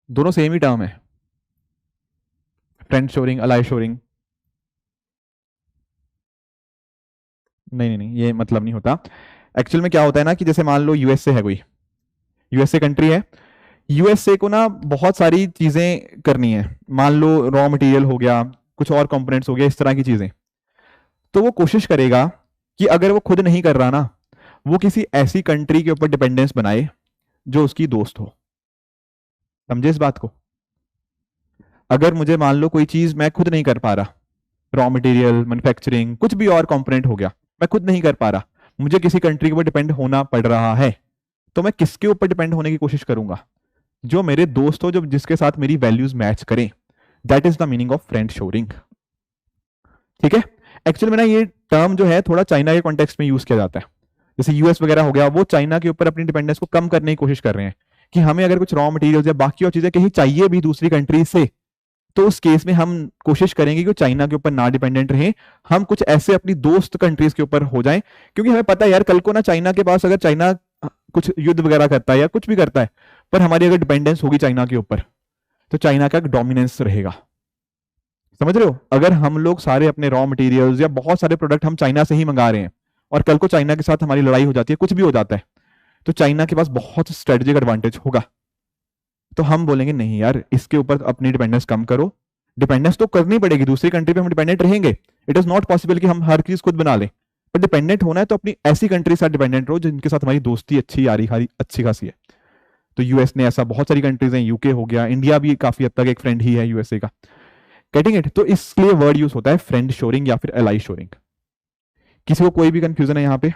दोनों सेम ही टर्म है, फ्रेंड शोरिंग, अलाय शोरिंग। नहीं नहीं नहीं, ये मतलब नहीं होता। एक्चुअल में क्या होता है ना कि जैसे मान लो यूएसए है, कोई यूएसए कंट्री है, यूएसए को ना बहुत सारी चीजें करनी है, मान लो रॉ मटेरियल हो गया, कुछ और कंपोनेंट्स हो गया, इस तरह की चीजें, तो वो कोशिश करेगा कि अगर वो खुद नहीं कर रहा ना, वो किसी ऐसी कंट्री के ऊपर डिपेंडेंस बनाए जो उसकी दोस्त हो। समझे इस बात को? अगर मुझे मान लो कोई चीज मैं खुद नहीं कर पा रहा, रॉ मटेरियल, मैन्युफैक्चरिंग, कुछ भी और कंपोनेंट हो गया, मैं खुद नहीं कर पा रहा, मुझे किसी कंट्री के ऊपर डिपेंड होना पड़ रहा है, तो मैं किसके ऊपर डिपेंड होने की कोशिश करूंगा? जो मेरे दोस्त हो, जो जिसके साथ मेरी वैल्यूज मैच करें। That is the meaning of friend shoring. ठीक है? एक्चुअली में ना ये टर्म जो है थोड़ा चाइना के कॉन्टेक्स्ट में यूज किया जाता है। जैसे यूएस वगैरह हो गया, वो चाइना के ऊपर अपनी डिपेंडेंस को कम करने की कोशिश कर रहे हैं कि हमें अगर कुछ रॉ मटेरियल या बाकी और चीजें कहीं चाहिए भी दूसरी कंट्री से, तो उस केस में हम कोशिश करेंगे कि चाइना के ऊपर ना डिपेंडेंट रहें, हम कुछ ऐसे अपनी दोस्त कंट्रीज के ऊपर हो जाएं, क्योंकि हमें पता है यार कल को ना चाइना के पास, अगर चाइना कुछ युद्ध वगैरह करता है या कुछ भी करता है, पर हमारी अगर डिपेंडेंस होगी चाइना के ऊपर, तो चाइना का डोमिनेंस रहेगा। समझ रहे हो? अगर हम लोग सारे अपने रॉ मटेरियल्स या बहुत सारे प्रोडक्ट हम चाइना से ही मंगा रहे हैं, और कल को चाइना के साथ हमारी लड़ाई हो जाती है, कुछ भी हो जाता है, तो चाइना के पास बहुत स्ट्रेटेजिक एडवांटेज होगा। तो हम बोलेंगे नहीं यार, इसके ऊपर अपनी डिपेंडेंस कम करो। डिपेंडेंस तो करनी पड़ेगी, दूसरी कंट्री पे हम डिपेंडेंट रहेंगे, इट इज नॉट पॉसिबल कि हम हर चीज खुद बना लें, पर डिपेंडेंट होना है तो अपनी ऐसी कंट्री से डिपेंडेंट रहो जिनके साथ हमारी दोस्ती अच्छी यारी अच्छी खासी है। तो यूएस ने ऐसा, बहुत सारी कंट्रीज हैं, यूके हो गया, इंडिया भी काफी हद तक एक फ्रेंड ही है यूएसए का। Getting it? तो इसलिए वर्ड यूज होता है फ्रेंड शोरिंग या फिर एलाई शोरिंग। किसी को कोई भी कंफ्यूजन है यहाँ पे?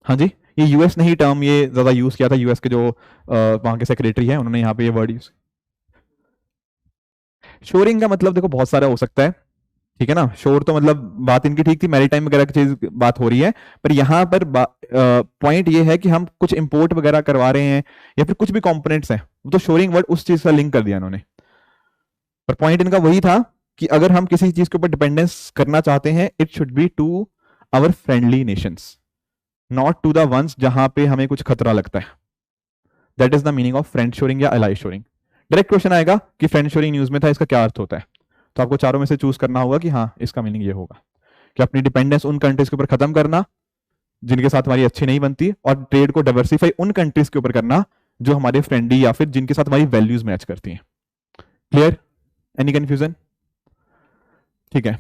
हाँ जी, ये यूएस ने ही टर्म ये ज्यादा यूज किया था, यूएस के जो वहां के सेक्रेटरी है, उन्होंने यहाँ पे ये वर्ड यूज। शोरिंग का मतलब देखो बहुत सारा हो सकता है, ठीक है ना? शोर तो मतलब बात इनकी ठीक थी, मैरीटाइम वगैरह की चीज बात हो रही है, पर यहाँ पर पॉइंट ये है कि हम कुछ इंपोर्ट वगैरह करवा रहे हैं या फिर कुछ भी कंपोनेंट्स हैं, तो शोरिंग वर्ड उस चीज से लिंक कर दिया इन्होंने। पर पॉइंट इनका वही था कि अगर हम किसी चीज के ऊपर डिपेंडेंस करना चाहते हैं, it should be to our friendly nations, not to the ones जहां पे हमें कुछ खतरा लगता है। That is the meaning of friend shoring या एलाई शोरिंग। डायरेक्ट क्वेश्चन आएगा कि फ्रेंड शोरिंग न्यूज में था, इसका क्या अर्थ होता है? तो आपको चारों में से चूज करना होगा कि हाँ, इसका मीनिंग ये होगा कि अपनी डिपेंडेंस उन कंट्रीज के ऊपर खत्म करना जिनके साथ हमारी अच्छी नहीं बनती, और ट्रेड को डाइवर्सिफाई उन कंट्रीज के ऊपर करना जो हमारे फ्रेंडली या फिर जिनके साथ हमारी वैल्यूज मैच करती हैं। क्लियर? Any confusion? ठीक है,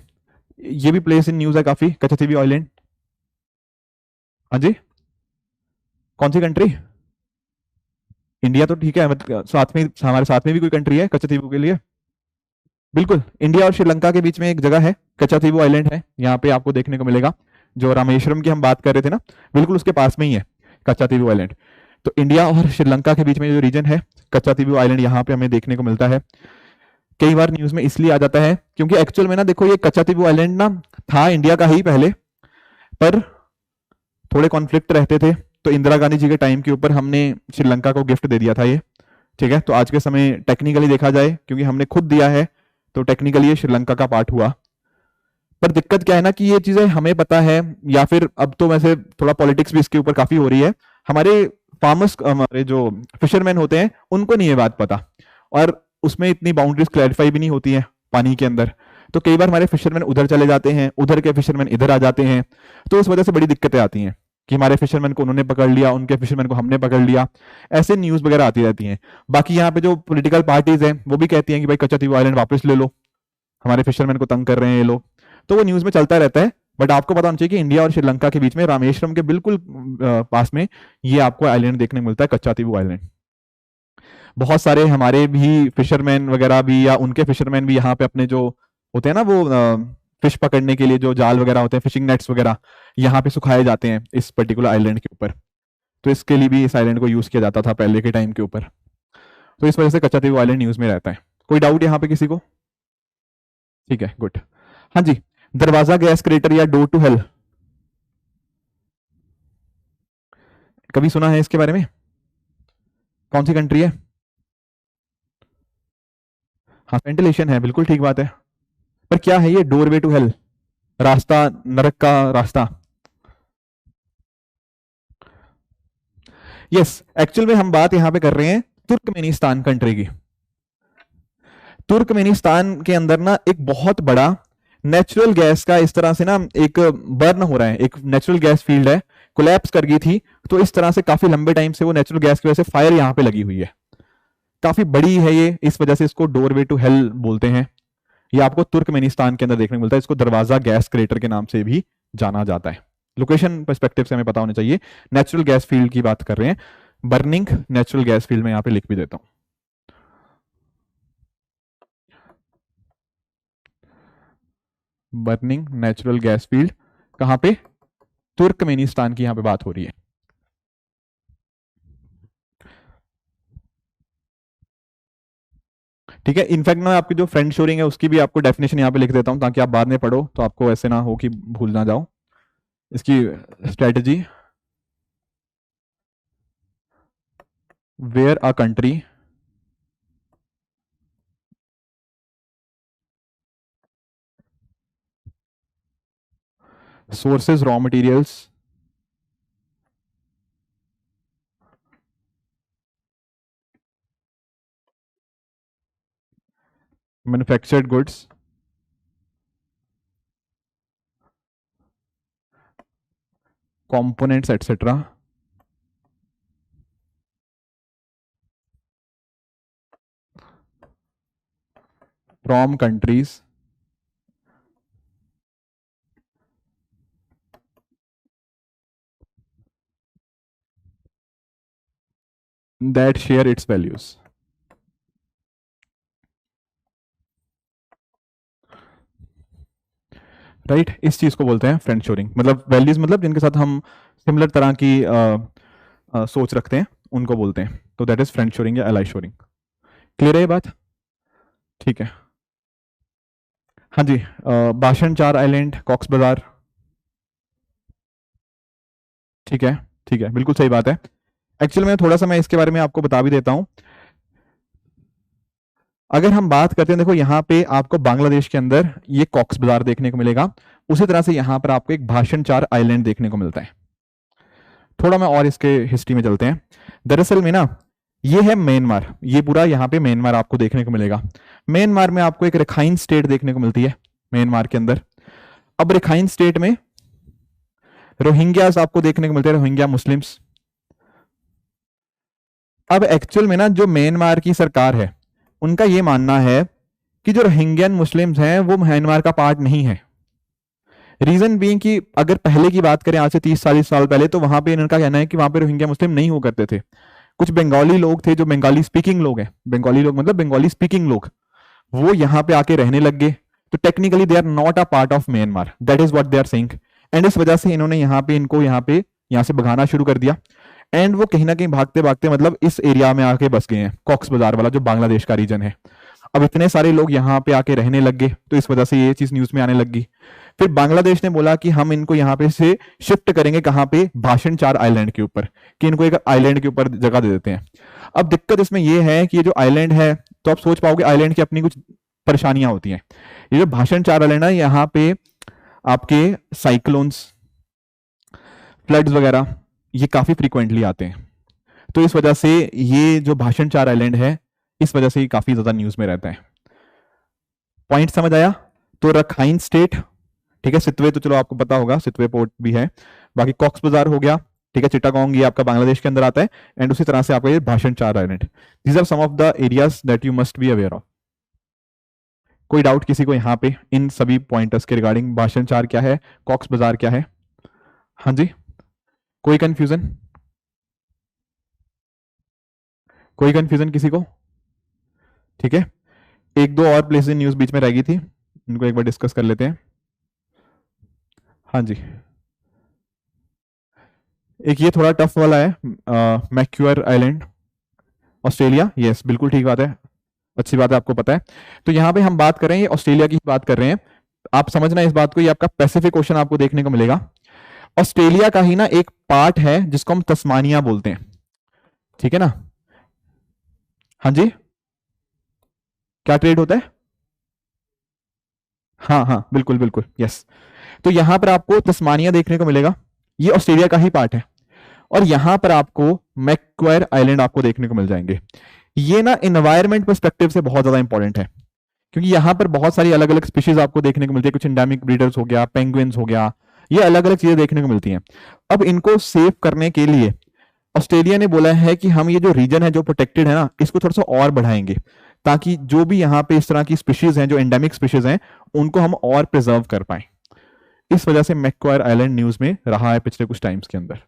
ये भी प्लेस इन न्यूज है काफी, कचथीवी आइलैंड। हाँ जी, कौन सी कंट्री? इंडिया तो ठीक है, साथ में हमारे साथ में भी कोई कंट्री है कचथीवी के लिए? बिल्कुल, इंडिया और श्रीलंका के बीच में एक जगह है, कच्चाथीवू आइलैंड है, यहाँ पे आपको देखने को मिलेगा। जो रामेश्वरम की हम बात कर रहे थे ना, बिल्कुल उसके पास में ही है कच्चाथीवू आइलैंड। तो इंडिया और श्रीलंका के बीच में जो रीजन है कच्चाथीवू आइलैंड, यहाँ पे हमें देखने को मिलता है। कई बार न्यूज में इसलिए आ जाता है क्योंकि एक्चुअल में ना देखो, ये कच्चाथीवू आइलैंड ना था इंडिया का ही पहले, पर थोड़े कॉन्फ्लिक्ट रहते थे, तो इंदिरा गांधी जी के टाइम के ऊपर हमने श्रीलंका को गिफ्ट दे दिया था ये। ठीक है, तो आज के समय टेक्निकली देखा जाए, क्योंकि हमने खुद दिया है, तो टेक्निकली ये श्रीलंका का पार्ट हुआ। पर दिक्कत क्या है ना कि ये चीजें हमें पता है, या फिर अब तो वैसे थोड़ा पॉलिटिक्स भी इसके ऊपर काफी हो रही है, हमारे फार्मर्स, हमारे जो फिशरमैन होते हैं, उनको नहीं ये बात पता, और उसमें इतनी बाउंड्रीज क्लैरिफाई भी नहीं होती है पानी के अंदर। तो कई बार हमारे फिशरमैन उधर चले जाते हैं, उधर के फिशरमैन इधर आ जाते हैं, तो उस वजह से बड़ी दिक्कतें आती हैं कि हमारे फिशरमैन को उन्होंने पकड़ लिया, उनके फिशरमैन को हमने पकड़ लिया, ऐसे न्यूज वगैरह आती रहती हैं। बाकी यहाँ पे जो पॉलिटिकल पार्टीज हैं वो भी कहती हैं कि भाई कच्चाथीवू आइलैंड वापस ले लो, हमारे फिशरमैन को तंग कर रहे हैं ये लोग, तो वो न्यूज में चलता रहता है। बट आपको पता होना चाहिए कि इंडिया और श्रीलंका के बीच में रामेश्वरम के बिल्कुल पास में ये आपको आइलैंड देखने को मिलता है, कच्चाथीवू आइलैंड। बहुत सारे हमारे भी फिशरमैन वगैरह भी, या उनके फिशरमैन भी यहाँ पे अपने जो होते हैं ना, वो फिश पकड़ने के लिए जो जाल वगैरह होते हैं, फिशिंग नेट्स वगैरह, यहाँ पे सुखाए जाते हैं इस पर्टिकुलर आइलैंड के ऊपर। तो इसके लिए भी इस आइलैंड को यूज किया जाता था पहले के टाइम के ऊपर। तो इस वजह से कच्चाथीवू आइलैंड न्यूज में रहता है। कोई डाउट यहाँ पे किसी को? ठीक है, गुड। हाँ जी, दरवाजा गैस क्रेटर या डोर टू हेल, कभी सुना है इसके बारे में? कौन सी कंट्री है? हाँ, वेंटिलेशन है, बिल्कुल ठीक बात है। पर क्या है ये डोरवे टू हेल, रास्ता, नरक का रास्ता? यस, एक्चुअल में हम बात यहां पे कर रहे हैं तुर्कमेनिस्तान कंट्री की। तुर्कमेनिस्तान के अंदर ना एक बहुत बड़ा नेचुरल गैस का इस तरह से ना एक बर्न हो रहा है, एक नेचुरल गैस फील्ड है कोलैप्स कर गई थी, तो इस तरह से काफी लंबे टाइम से वो नेचुरल गैस की वजह से फायर यहाँ पे लगी हुई है, काफी बड़ी है ये, इस वजह से इसको डोरवे टू हेल बोलते हैं। ये आपको तुर्कमेनिस्तान के अंदर देखने को मिलता है, इसको दरवाजा गैस क्रेटर के नाम से भी जाना जाता है। लोकेशन पर्सपेक्टिव से हमें पता होना चाहिए, नेचुरल गैस फील्ड की बात कर रहे हैं, बर्निंग नेचुरल गैस फील्ड में यहाँ पे लिख भी देता हूं। बर्निंग नेचुरल गैस फील्ड कहां पे, तुर्कमेनिस्तान की यहां पे बात हो रही है। ठीक है, इनफैक्ट मैं आपकी जो फ्रेंड शोरिंग है उसकी भी आपको डेफिनेशन यहाँ पे लिख देता हूं, ताकि आप बाद में पढ़ो तो आपको ऐसे ना हो कि भूल ना जाओ इसकी strategy. Where a country sources raw materials manufactured goods components etc from countries that share its values। Right इस चीज को बोलते हैं फ्रेंड शोरिंग, मतलब वैल्यूज मतलब जिनके साथ हम सिमिलर तरह की सोच रखते हैं उनको बोलते हैं, तो दैट इज फ्रेंड शोरिंग या एलाई शोरिंग। क्लियर है ये बात? ठीक है, हाँ जी, भाषण चार आइलैंड, कॉक्स बाजार। ठीक है, ठीक है, बिल्कुल सही बात है। एक्चुअली में थोड़ा सा मैं इसके बारे में आपको बता भी देता हूं। अगर हम बात करते हैं, देखो यहाँ पे आपको बांग्लादेश के अंदर ये कॉक्स बाजार देखने को मिलेगा, उसी तरह से यहाँ पर आपको एक भाषण चार आइलैंड देखने को मिलता है। थोड़ा मैं और इसके हिस्ट्री में चलते हैं। दरअसल में ना ये है म्यांमार, ये पूरा यहाँ पे म्यांमार आपको देखने को मिलेगा। म्यांमार में आपको एक रखाइन स्टेट देखने को मिलती है म्यांमार के अंदर। अब रखाइन स्टेट में रोहिंग्यास आपको देखने को मिलते हैं, रोहिंग्या मुस्लिम्स। अब एक्चुअल में ना जो म्यांमार की सरकार है उनका ये मानना है कि जो रोहिंग्यन मुस्लिम्स हैं वो म्यांमार का पार्ट नहीं है। रीजन बीइंग कि अगर पहले की बात करें आज से 30-40 साल पहले, तो वहां पे इनका कहना है कि वहां पे रोहिंग्या मुस्लिम नहीं हुआ करते थे। कुछ बंगाली लोग थे जो बंगाली स्पीकिंग लोग हैं, बंगाली लोग मतलब बंगाली स्पीकिंग लोग, वो यहाँ पे आके रहने लग गए। तो technically they are not a part of Myanmar, that is what they are saying. And इस वजह से इन्होंने यहाँ पे इनको यहाँ से भगाना शुरू कर दिया। एंड वो कहीं ना कहीं भागते भागते मतलब इस एरिया में आके बस गए हैं, कॉक्स बाजार वाला जो बांग्लादेश का रीजन है। अब इतने सारे लोग यहाँ पे आके रहने लग गए, तो इस वजह से ये चीज न्यूज में आने लग गई। फिर बांग्लादेश ने बोला कि हम इनको यहाँ पे से शिफ्ट करेंगे, कहाँ पे, भाषण चार आइलैंड के ऊपर, कि इनको एक आइलैंड के ऊपर जगह दे देते हैं। अब दिक्कत इसमें यह है कि ये जो आइलैंड है, तो आप सोच पाओगे आइलैंड की अपनी कुछ परेशानियां होती हैं। ये जो भाषण चार आइलैंड है, यहाँ पे आपके साइक्लोन्स, फ्लड्स वगैरह ये काफी फ्रीक्वेंटली आते हैं। तो इस वजह से ये जो भाषण चार आइलैंड है, इस वजह से काफी ज्यादा न्यूज में रहता है। पॉइंट समझ आया? तो रखाइन स्टेट, ठीक है, सितवे तो चलो आपको पता होगा, सितवे पोर्ट भी है। बाकी कॉक्स बाजार हो गया, ठीक है, चिटागोंग ये आपका बांग्लादेश के अंदर आता है। एंड उसी तरह से आपका ये भाषण चार island, these are some of the areas that you must be aware of. कोई डाउट किसी को यहाँ पे इन सभी पॉइंटर्स के रिगार्डिंग? भाषण चार क्या है, कॉक्स बाजार क्या है? हाँ जी, कोई कंफ्यूजन? कोई कंफ्यूजन किसी को? ठीक है, एक दो और प्लेसेस न्यूज बीच में रह गई थी, इनको एक बार डिस्कस कर लेते हैं। हाँ जी, एक ये थोड़ा टफ वाला है, मैक्यूअर आइलैंड, ऑस्ट्रेलिया। यस, बिल्कुल ठीक बात है, अच्छी बात है, आपको पता है। तो यहाँ पे हम बात कर रहे हैं, ये ऑस्ट्रेलिया की बात कर रहे हैं। आप समझना इस बात को, ये आपका पैसिफिक ओशन आपको देखने को मिलेगा। ऑस्ट्रेलिया का ही ना एक पार्ट है जिसको हम तस्मानिया बोलते हैं, ठीक है ना? हाँ जी, क्या ट्रेड होता है? हाँ हाँ, बिल्कुल बिल्कुल, यस। तो यहां पर आपको तस्मानिया देखने को मिलेगा, ये ऑस्ट्रेलिया का ही पार्ट है। और यहां पर आपको मैक्वायर आइलैंड आपको देखने को मिल जाएंगे। ये ना एनवायरमेंट पर्सपेक्टिव से बहुत ज्यादा इंपॉर्टेंट है, क्योंकि यहां पर बहुत सारी अलग अलग स्पीशीज आपको देखने को मिलती है। कुछ एंडेमिक ब्रीडर्स हो गया, पेंगुइन्स हो गया, ये अलग अलग चीजें देखने को मिलती हैं। अब इनको सेव करने के लिए ऑस्ट्रेलिया ने बोला है कि हम ये जो रीजन है जो प्रोटेक्टेड है ना, इसको थोड़ा सा और बढ़ाएंगे, ताकि जो भी यहाँ पे इस तरह की स्पीशीज हैं जो एंडेमिक स्पीशीज हैं उनको हम और प्रिजर्व कर पाए। इस वजह से मैक्वायर आइलैंड न्यूज में रहा है पिछले कुछ टाइम्स के अंदर।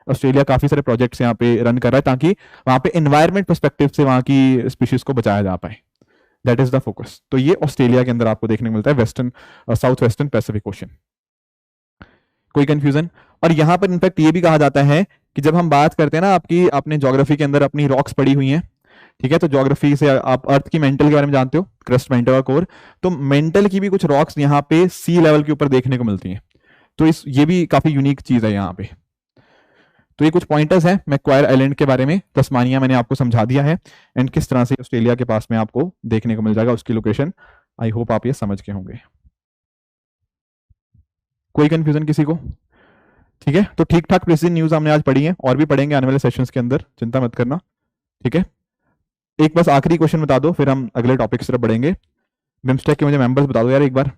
ऑस्ट्रेलिया काफी सारे प्रोजेक्ट्स यहाँ पे रन कर रहा है ताकि वहां पे एनवायरमेंट पर्सपेक्टिव से वहां की स्पीशीज को बचाया जा पाए। That is the focus. तो ये ऑस्ट्रेलिया के अंदर आपको देखने को मिलता है, western south western Pacific ocean. कोई कंफ्यूजन? और यहां पर इनफैक्ट ये भी कहा जाता है कि जब हम बात करते हैं ना, आपकी आपने ज्योग्राफी के अंदर अपनी रॉक्स पड़ी हुई हैं, ठीक है, तो ज्योग्राफी से आप अर्थ की मेंटल के बारे में जानते हो, क्रस्ट, मेंटल और कोर, तो मेंटल की भी कुछ रॉक्स यहाँ पे सी लेवल के ऊपर देखने को मिलती हैं। तो ये भी काफी यूनिक चीज है यहाँ पे। तो ये कुछ पॉइंटर्स हैं मैक्वायर आइलैंड के बारे में। तस्मानिया मैंने आपको समझा दिया है एंड किस तरह से ऑस्ट्रेलिया के पास में आपको देखने को मिल जाएगा उसकी लोकेशन। आई होप आप ये समझ के होंगे। कोई कंफ्यूजन किसी को? ठीक है, तो ठीक ठाक प्रिसीजन न्यूज हमने आज पढ़ी है, और भी पढ़ेंगे आने वाले सेशंस के अंदर, चिंता मत करना। ठीक है, एक बस आखिरी क्वेश्चन बता दो, फिर हम अगले टॉपिक की तरफ बढ़ेंगे। बिम्स्टेक के मुझे मेंबर्स बता दो यार एक बार।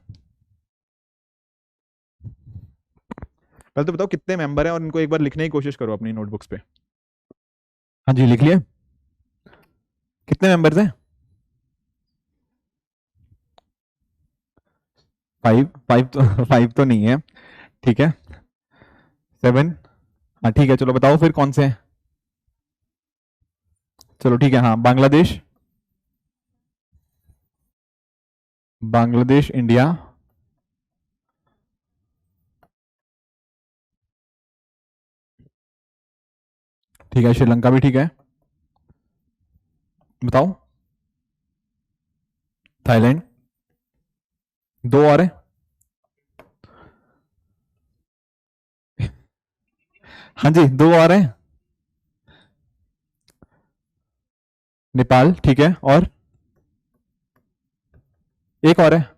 पहले तो बताओ कितने मेंबर हैं और इनको एक बार लिखने की कोशिश करो अपनी नोटबुक्स पे। हाँ जी, लिख लिए? कितने मेंबर्स हैं? 5 5 तो 5 तो नहीं है, ठीक है, 7। हाँ ठीक है, चलो बताओ फिर कौन से हैं। चलो ठीक है, हाँ, बांग्लादेश, बांग्लादेश, इंडिया, ठीक है, श्रीलंका भी ठीक है, बताओ, थाईलैंड, 2 और है। हाँ जी, 2 और हैं, नेपाल, ठीक है, और एक और है,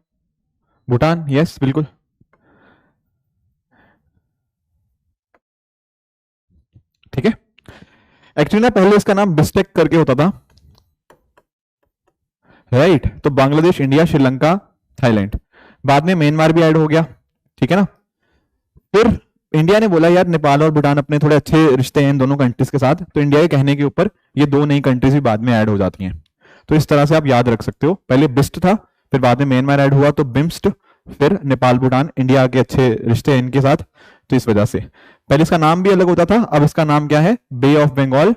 भूटान, यस बिल्कुल। ठीक है, एक्चुअली ना पहले इसका नाम बिस्टेक करके होता था, राइट, तो बांग्लादेश, इंडिया, श्रीलंका, थाईलैंड, बाद में म्यांमार भी ऐड हो गया, ठीक है ना। फिर इंडिया ने बोला यार नेपाल और भूटान अपने थोड़े अच्छे रिश्ते हैं इन दोनों कंट्रीज के साथ, तो इंडिया के कहने के ऊपर ये 2 नई कंट्रीज भी बाद में ऐड हो जाती हैं। तो इस तरह से आप याद रख सकते हो, पहले बिस्ट था, फिर बाद में म्यांमार ऐड हुआ तो बिम्स्ट, फिर नेपाल, भूटान, इंडिया के अच्छे रिश्ते हैं इनके साथ, तो इस वजह से पहले इसका नाम भी अलग होता था, अब इसका नाम क्या है, Bay of Bengal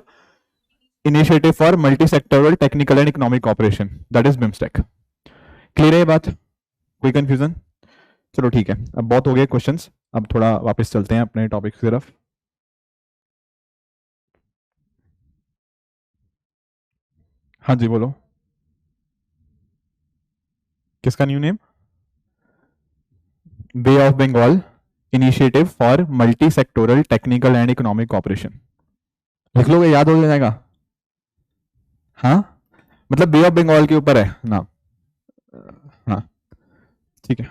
initiative for multi sectoral technical and economic cooperation, that is BIMSTEC. Clear है ये बात? कोई कंफ्यूजन? चलो ठीक है, अब बहुत हो गए क्वेश्चंस, अब थोड़ा वापस चलते हैं अपने टॉपिक की तरफ। हाँ जी बोलो, किसका new name? Bay of Bengal initiative for multi sectoral technical and economic cooperation. लिख लोगे, याद हो जाएगा? हाँ, मतलब बे ऑफ बंगाल के ऊपर है नाम। हाँ ठीक है,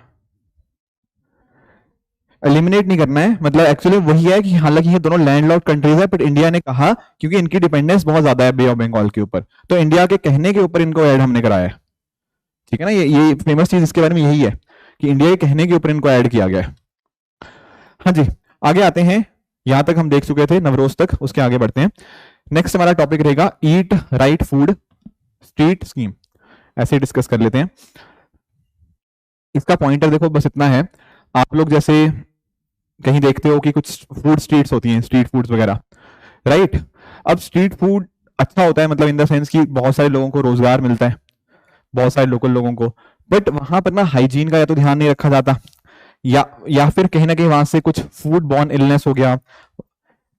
एलिमिनेट नहीं करना है, मतलब एक्चुअली वही है कि हालांकि ये दोनों लैंडलॉक्ड कंट्रीज है, बट इंडिया ने कहा क्योंकि इनकी डिपेंडेंस बहुत ज्यादा है बे ऑफ बंगाल के ऊपर, तो इंडिया के कहने के ऊपर इनको ऐड हमने कराया है। ठीक है ना, ये फेमस चीज इसके बारे में यही है कि इंडिया के कहने के ऊपर इनको ऐड किया गया है। हाँ जी, आगे आते हैं, यहां तक हम देख चुके थे नवरोज तक, उसके आगे बढ़ते हैं। नेक्स्ट हमारा टॉपिक रहेगा eat right food street scheme, ऐसे डिस्कस कर लेते हैं। इसका पॉइंटर देखो बस इतना है, आप लोग जैसे कहीं देखते हो कि कुछ फूड स्ट्रीट्स होती हैं, स्ट्रीट फूड्स वगैरह, राइट। अब स्ट्रीट फूड अच्छा होता है, मतलब इन द सेंस कि बहुत सारे लोगों को रोजगार मिलता है, बहुत सारे लोकल लोगों को, बट वहां पर ना हाइजीन का या तो ध्यान नहीं रखा जाता, या फिर कहीं ना कहीं वहां से कुछ फूड बॉर्न इलनेस हो गया,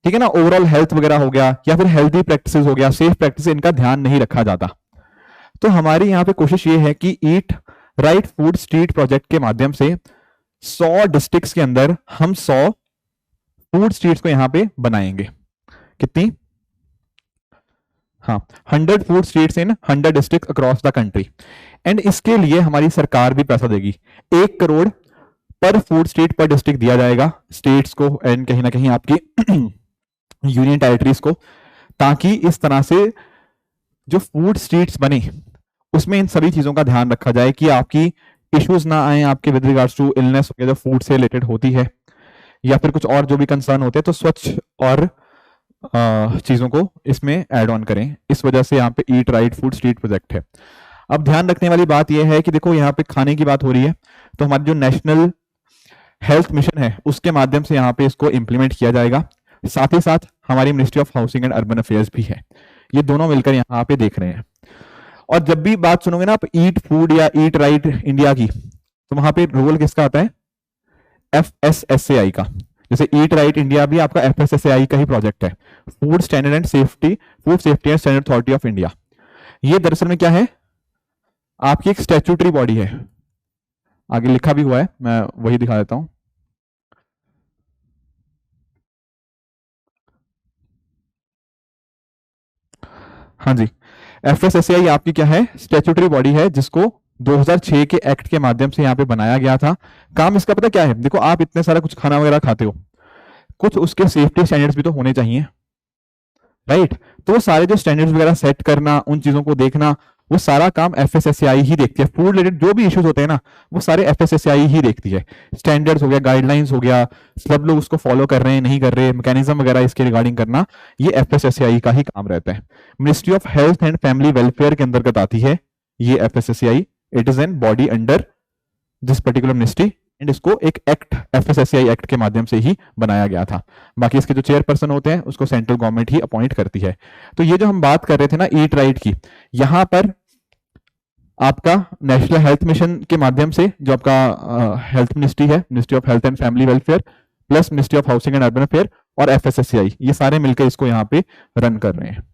ठीक है ना, ओवरऑल हेल्थ वगैरह हो गया, या फिर हेल्थी प्रैक्टिस हो गया, सेफ प्रैक्टिस, इनका ध्यान नहीं रखा जाता। तो हमारी यहाँ पे कोशिश ये है कि eat right food street project के माध्यम से 100 डिस्ट्रिक्ट्स के अंदर हम 100 फूड स्ट्रीट्स को यहाँ पे बनाएंगे। कितनी? हाँ, 100 food streets in 100 district across the country. And इसके लिए हमारी सरकार भी पैसा देगी, 1 करोड़ पर फूड स्ट्रीट पर डिस्ट्रिक्ट दिया जाएगा स्टेट्स को एंड कहीं ना कहीं आपकी यूनियन टेरिटरीज को, ताकि इस तरह से जो फूड स्ट्रीट्स बने उसमें इन सभी चीजों का ध्यान रखा जाए कि आपकी इश्यूज ना आए आपके विद रिगार्ड्स टू इलनेस जो फूड से रिलेटेड होती है, या फिर कुछ और जो भी कंसर्न होते हैं, तो स्वच्छ और चीजों को इसमें ऐड ऑन करें। इस वजह से यहाँ पे eat right food street project है। अब ध्यान रखने वाली बात यह है कि देखो यहाँ पे खाने की बात हो रही है, तो हमारी जो नेशनल हेल्थ मिशन है उसके माध्यम से यहाँ पे इसको इंप्लीमेंट किया जाएगा। साथ ही साथ हमारी ministry of housing and urban affairs भी है, ये दोनों मिलकर यहाँ पे देख रहे हैं। और जब भी बात सुनोगे ना आप ईट फूड या ईट राइट इंडिया की, तो वहां पे रोल किसका आता है? FSSAI का। जैसे ईट राइट इंडिया भी आपका FSSAI का ही प्रोजेक्ट है, food standard and safety, food safety and standard authority of India. ये दरअसल में क्या है? आपकी एक स्टैट्यूटरी बॉडी है, आगे लिखा भी हुआ है, मैं वही दिखा देता हूं। हाँ जी, FSSAI आपकी क्या है? स्टैट्यूटरी बॉडी है, जिसको 2006 के एक्ट के माध्यम से यहाँ पे बनाया गया था। काम इसका पता क्या है? देखो आप इतने सारा कुछ खाना वगैरह खाते हो, कुछ उसके सेफ्टी स्टैंडर्ड्स भी तो होने चाहिए, राइट? तो वो सारे जो स्टैंडर्ड्स वगैरह सेट करना, उन चीजों को देखना, वो सारा काम FSSAI ही देखती है। फूड रिलेटेड जो भी इश्यूज होते हैं ना, वो सारे FSSAI ही देखती है। स्टैंडर्ड्स हो गया, गाइडलाइंस हो गया, सब लोग उसको फॉलो कर रहे हैं नहीं कर रहे, मैकेनिज्म वगैरह इसके रिगार्डिंग करना, ये FSSAI का ही काम रहता है। Ministry of health and family welfare के अंतर्गत आती है ये FSSAI। It is an body under this particular ministry, and इसको एक एक्ट FSSAI एक्ट के माध्यम से ही बनाया गया था। बाकी इसके जो चेयरपर्सन होते हैं उसको सेंट्रल गवर्नमेंट ही अपॉइंट करती है। तो ये जो हम बात कर रहे थे ना ईट राइट की, यहां पर आपका नेशनल हेल्थ मिशन के माध्यम से जो आपका हेल्थ मिनिस्ट्री है, ministry of health and family welfare plus ministry of housing and urban affair और FSSAI, ये सारे मिलकर इसको यहाँ पे रन कर रहे हैं।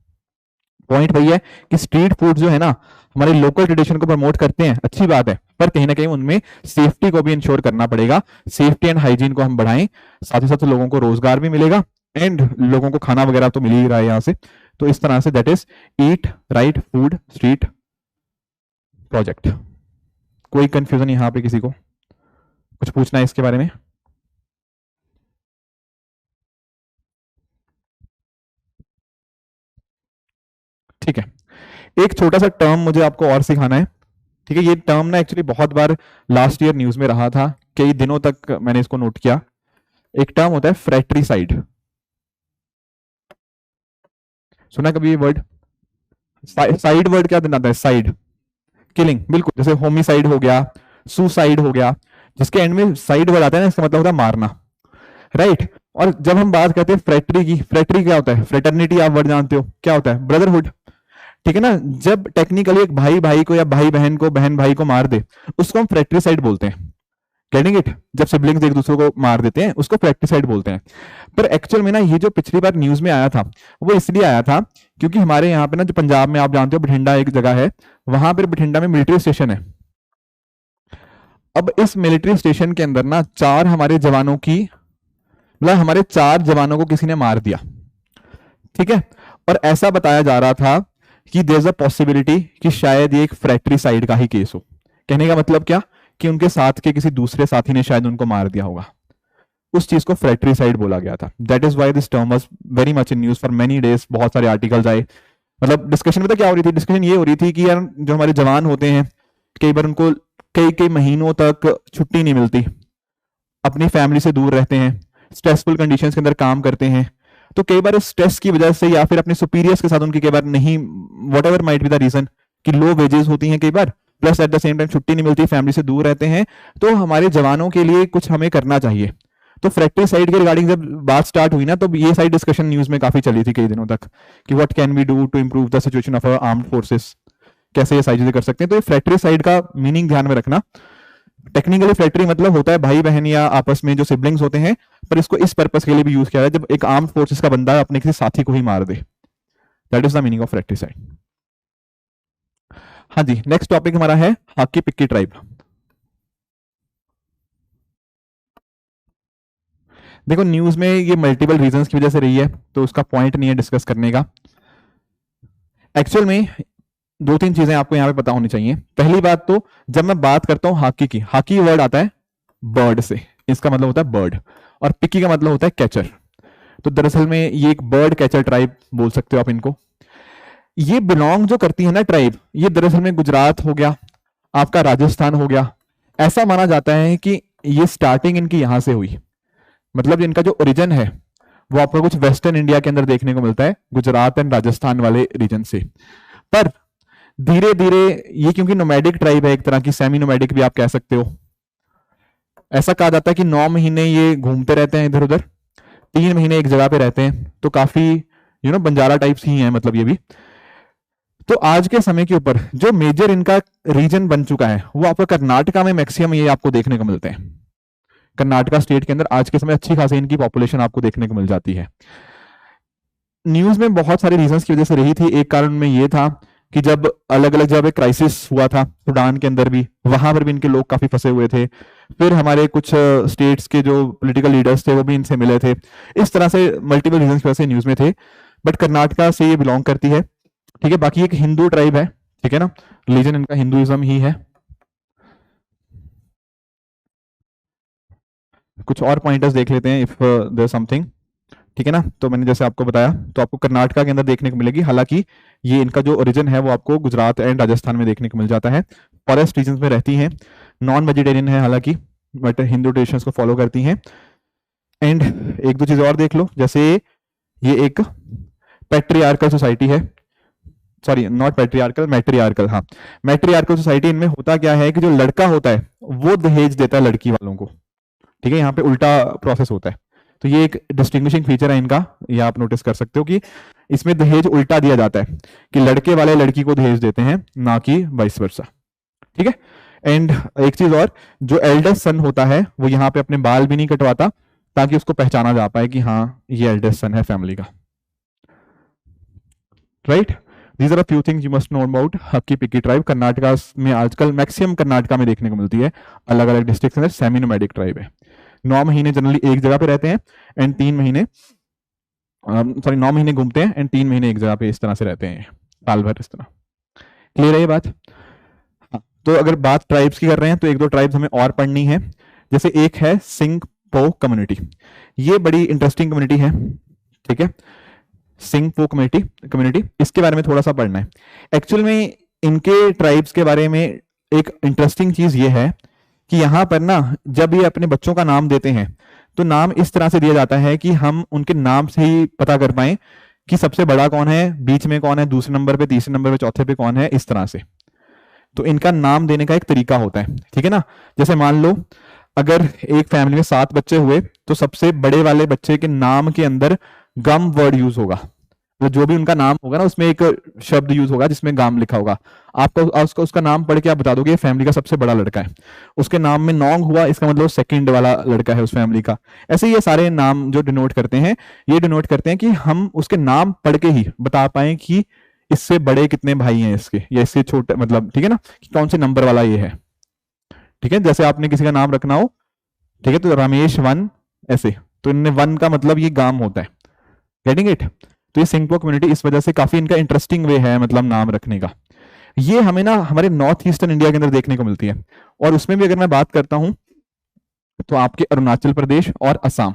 पॉइंट वही है कि स्ट्रीट फूड जो है ना हमारे लोकल ट्रेडिशन को प्रमोट करते हैं, अच्छी बात है, पर कहीं ना कहीं उनमें सेफ्टी को भी इंश्योर करना पड़ेगा। सेफ्टी एंड हाइजीन को हम बढ़ाएं, साथ ही साथ लोगों को रोजगार भी मिलेगा एंड लोगों को खाना वगैरह तो मिल ही रहा है यहाँ से। तो इस तरह say that is eat right food street project. कोई कंफ्यूजन यहाँ पे किसी को कुछ पूछना है इसके बारे में? ठीक है, एक छोटा सा टर्म मुझे आपको और सिखाना है, ठीक है? ये टर्म ना एक्चुअली बहुत बार लास्ट ईयर न्यूज में रहा था, कई दिनों तक मैंने इसको नोट किया। एक टर्म होता है फ्रैट्रिसाइड, सुना कभी ये वर्ड? साइड वर्ड क्या आता है? साइड, किलिंग, बिल्कुल। जैसे होमिसाइड हो गया, सुसाइड हो गया, जिसके एंड में साइड वर्ड आता है ना, इसका मतलब होता है मारना, राइट? और जब हम बात करते हैं फ्रैट्री की, फ्रैट्री क्या होता है? फ्रेटर्निटी आप वर्ड जानते हो, क्या होता है? ब्रदरहुड, ठीक है ना? जब टेक्निकली एक भाई भाई को या भाई बहन को, बहन भाई को मार दे, उसको हम फ्रैट्रिसाइड बोलते हैं। Getting it? जब सिबलिंग्स एक दूसरे को मार देते हैं उसको फ्रैक्टिसाइड बोलते हैं। पर एक्चुअल में ना ये जो पिछली बार न्यूज में आया था वो इसलिए आया था क्योंकि हमारे यहाँ पे ना जो पंजाब में आप जानते हो बठिंडा एक जगह है, वहां पर बठिंडा में मिलिट्री स्टेशन है। अब इस मिलिट्री स्टेशन के अंदर ना चार हमारे जवानों की, मतलब हमारे 4 जवानों को किसी ने मार दिया, ठीक है? और ऐसा बताया जा रहा था कि देयर इज अ पॉसिबिलिटी कि शायद ये एक फ्रैक्ट्रिसाइड का ही केस हो। कहने का मतलब क्या कि उनके साथ के किसी दूसरे साथी ने शायद उनको मार दिया होगा, उस चीज को फ्रैक्ट्रिसाइड बोला गया था। That is why this term was very much in news for many days. बहुत सारे आर्टिकल्स आए, मतलब डिस्कशन में तो क्या हो रही थी? डिस्कशन ये हो रही थी कि यार जो हमारे जवान होते हैं कई बार उनको कई कई महीनों तक छुट्टी नहीं मिलती, अपनी फैमिली से दूर रहते हैं, स्ट्रेसफुल कंडीशंस के अंदर काम करते हैं, तो कई बार स्ट्रेस की वजह से या फिर अपने सुपीरियर्स के साथ उनकी कई बार नहीं, whatever might be the reason, कि लो वेजेस होती हैं कई बार, plus at the same time छुट्टी नहीं मिलती, फैमिली से दूर रहते हैं, तो हमारे जवानों के लिए कुछ हमें करना चाहिए। तो फ्रैक्ट्रिसाइड के रिगार्डिंग जब बात स्टार्ट हुई ना, तो ये सारी डिस्कशन न्यूज में काफी चली थी कई दिनों तक कि what can we do to improve the situation of our armed forces, कैसे ये सारी चीजें कर सकते हैं। तो ये फ्रैक्ट्रिसाइड का मीनिंग ध्यान में रखना। टेक्निकली फ्रैक्ट्री मतलब होता है भाई बहन या आपस में जो सिबलिंग्स होते हैं, पर इसको इस पर्पस के लिए भी यूज किया जाता है जब एक आर्म्ड फोर्सेस का बंदा अपने किसी साथी को ही मार दे। That is the meaning of fratricide. हाँ जी, नेक्स्ट टॉपिक हमारा है हाकी पिक्की ट्राइब। देखो न्यूज में ये मल्टीपल रीजंस की वजह से रही है, तो उसका पॉइंट नहीं है डिस्कस करने का। एक्चुअल में 2-3 चीजें आपको यहां पे पता होनी चाहिए। पहली बात तो जब मैं बात करता हूं हाकी की, हाकी वर्ड आता है बर्ड से, इसका मतलब होता है बर्ड, और पिक्की का मतलब होता है कैचर। तो दरअसल में ये एक बर्ड कैचर ट्राइब बोल सकते हो आप इनको। ये बिलोंग जो करती है ना ट्राइब, ये दरअसल में गुजरात हो गया, आपका राजस्थान हो गया। ऐसा माना जाता है कि ये स्टार्टिंग इनकी यहां से हुई, मतलब इनका जो ओरिजिन है वो आपको कुछ वेस्टर्न इंडिया के अंदर देखने को मिलता है, गुजरात एंड राजस्थान वाले रीजन से। पर धीरे धीरे ये क्योंकि नोमैडिक ट्राइब है, एक तरह की सेमी नोमैडिक भी आप कह सकते हो, ऐसा कहा जाता है कि 9 महीने ये घूमते रहते हैं इधर उधर, 3 महीने एक जगह पे रहते हैं, तो काफी बंजारा टाइप्स ही हैं मतलब ये भी। तो आज के समय के ऊपर जो मेजर इनका रीजन बन चुका है वो आपका कर्नाटका में मैक्सिमम ये आपको देखने को मिलते हैं। कर्नाटका स्टेट के अंदर आज के समय अच्छी खासी इनकी पॉपुलेशन आपको देखने को मिल जाती है। न्यूज में बहुत सारे रीजंस की वजह से रही थी। एक कारण में ये था कि जब अलग अलग जगह क्राइसिस हुआ था, सूडान के अंदर भी, वहां पर भी इनके लोग काफी फंसे हुए थे। फिर हमारे कुछ स्टेट्स के जो पॉलिटिकल लीडर्स थे वो भी इनसे मिले थे। इस तरह से मल्टीपल रीजंस की वजह से न्यूज में थे। बट कर्नाटका से ये बिलोंग करती है, ठीक है। बाकी एक हिंदू ट्राइब है, ठीक है ना, रिलीजन इनका हिंदुइज्म ही है। कुछ और पॉइंटर्स देख लेते हैं इफ देयर समथिंग, ठीक है ना। तो मैंने जैसे आपको बताया, तो आपको कर्नाटका के अंदर देखने को मिलेगी। हालांकि ये इनका जो ओरिजिन है वो आपको गुजरात एंड राजस्थान में देखने को मिल जाता है। फॉरेस्ट रीजन में रहती हैं, नॉन वेजिटेरियन है हालांकि, बट हिंदू ट्रेडिशंस को फॉलो करती हैं। एंड एक दो चीज और देख लो, जैसे ये एक पैट्रियार्कल सोसाइटी है, सॉरी नॉट पैट्रियार्कल, मैट्रियार्कल, हाँ मैट्रियार्कल सोसाइटी। इनमें होता क्या है कि जो लड़का होता है वो दहेज देता है लड़की वालों को, ठीक है। यहाँ पे उल्टा प्रोसेस होता है। तो ये एक डिस्टिंग्विशिंग फीचर है इनका, ये आप नोटिस कर सकते हो कि इसमें दहेज उल्टा दिया जाता है, कि लड़के वाले लड़की को दहेज देते हैं, ना कि वाइस वर्सा, ठीक है। एंड एक चीज और, जो एल्डेस्ट सन होता है वो यहाँ पे अपने बाल भी नहीं कटवाता, ताकि उसको पहचाना जा पाए कि हाँ ये एल्डेस्ट सन है फैमिली का, right. These are few things you must know about Hakki Pikki tribe. Karnataka में आजकल मैक्सिमम कर्नाटका में देखने को मिलती है, अलग अलग डिस्ट्रिक्ट के अंदर सेमी नोमैडिक ट्राइब है। 9 महीने जनरली एक जगह पे रहते हैं एंड 3 महीने, सॉरी 9 महीने घूमते हैं एंड 3 महीने एक जगह पे इस तरह से रहते हैं, साल भर इस तरह। क्लियर है ये बात? हाँ, तो अगर बात ट्राइब्स की कर रहे हैं तो एक दो ट्राइब्स हमें और पढ़नी है। जैसे एक है सिंगपो कम्युनिटी, ये बड़ी इंटरेस्टिंग कम्युनिटी है, ठीक है। सिंगपो कम्युनिटी, इसके बारे में थोड़ा सा पढ़ना है। एक्चुअल में इनके ट्राइब्स के बारे में एक इंटरेस्टिंग चीज ये है कि यहां पर ना जब ये अपने बच्चों का नाम देते हैं तो नाम इस तरह से दिया जाता है कि हम उनके नाम से ही पता कर पाए कि सबसे बड़ा कौन है, बीच में कौन है, दूसरे नंबर पे, तीसरे नंबर पे, चौथे पे कौन है, इस तरह से। तो इनका नाम देने का एक तरीका होता है, ठीक है ना। जैसे मान लो अगर एक फैमिली में 7 बच्चे हुए तो सबसे बड़े वाले बच्चे के नाम के अंदर गम वर्ड यूज होगा, तो जो भी उनका नाम होगा ना उसमें एक शब्द यूज होगा जिसमें गाम लिखा होगा। आपको उसका नाम पढ़ के आप बता दोगे फैमिली का सबसे बड़ा लड़का है। उसके नाम में नोंग हुआ, इसका मतलब सेकंड वाला लड़का है उस फैमिली का। ऐसे ये सारे नाम जो डिनोट करते हैं, ये डिनोट करते हैं कि हम उसके नाम पढ़ के ही बता पाए कि इससे बड़े कितने भाई हैं इसके, या इससे छोटे, मतलब ठीक है ना, कि कौन से नंबर वाला ये है, ठीक है। जैसे आपने किसी का नाम रखना हो, ठीक है, तो रमेश 1 ऐसे, तो इनने 1 का मतलब ये गाम होता है, गेटिंग इट। तो ये सिंगपो कम्युनिटी इस वजह से काफी इनका इंटरेस्टिंग वे है मतलब नाम रखने का। ये हमें ना हमारे नॉर्थ ईस्टर्न इंडिया के अंदर देखने को मिलती है, और उसमें भी अगर मैं बात करता हूं तो आपके अरुणाचल प्रदेश और असम,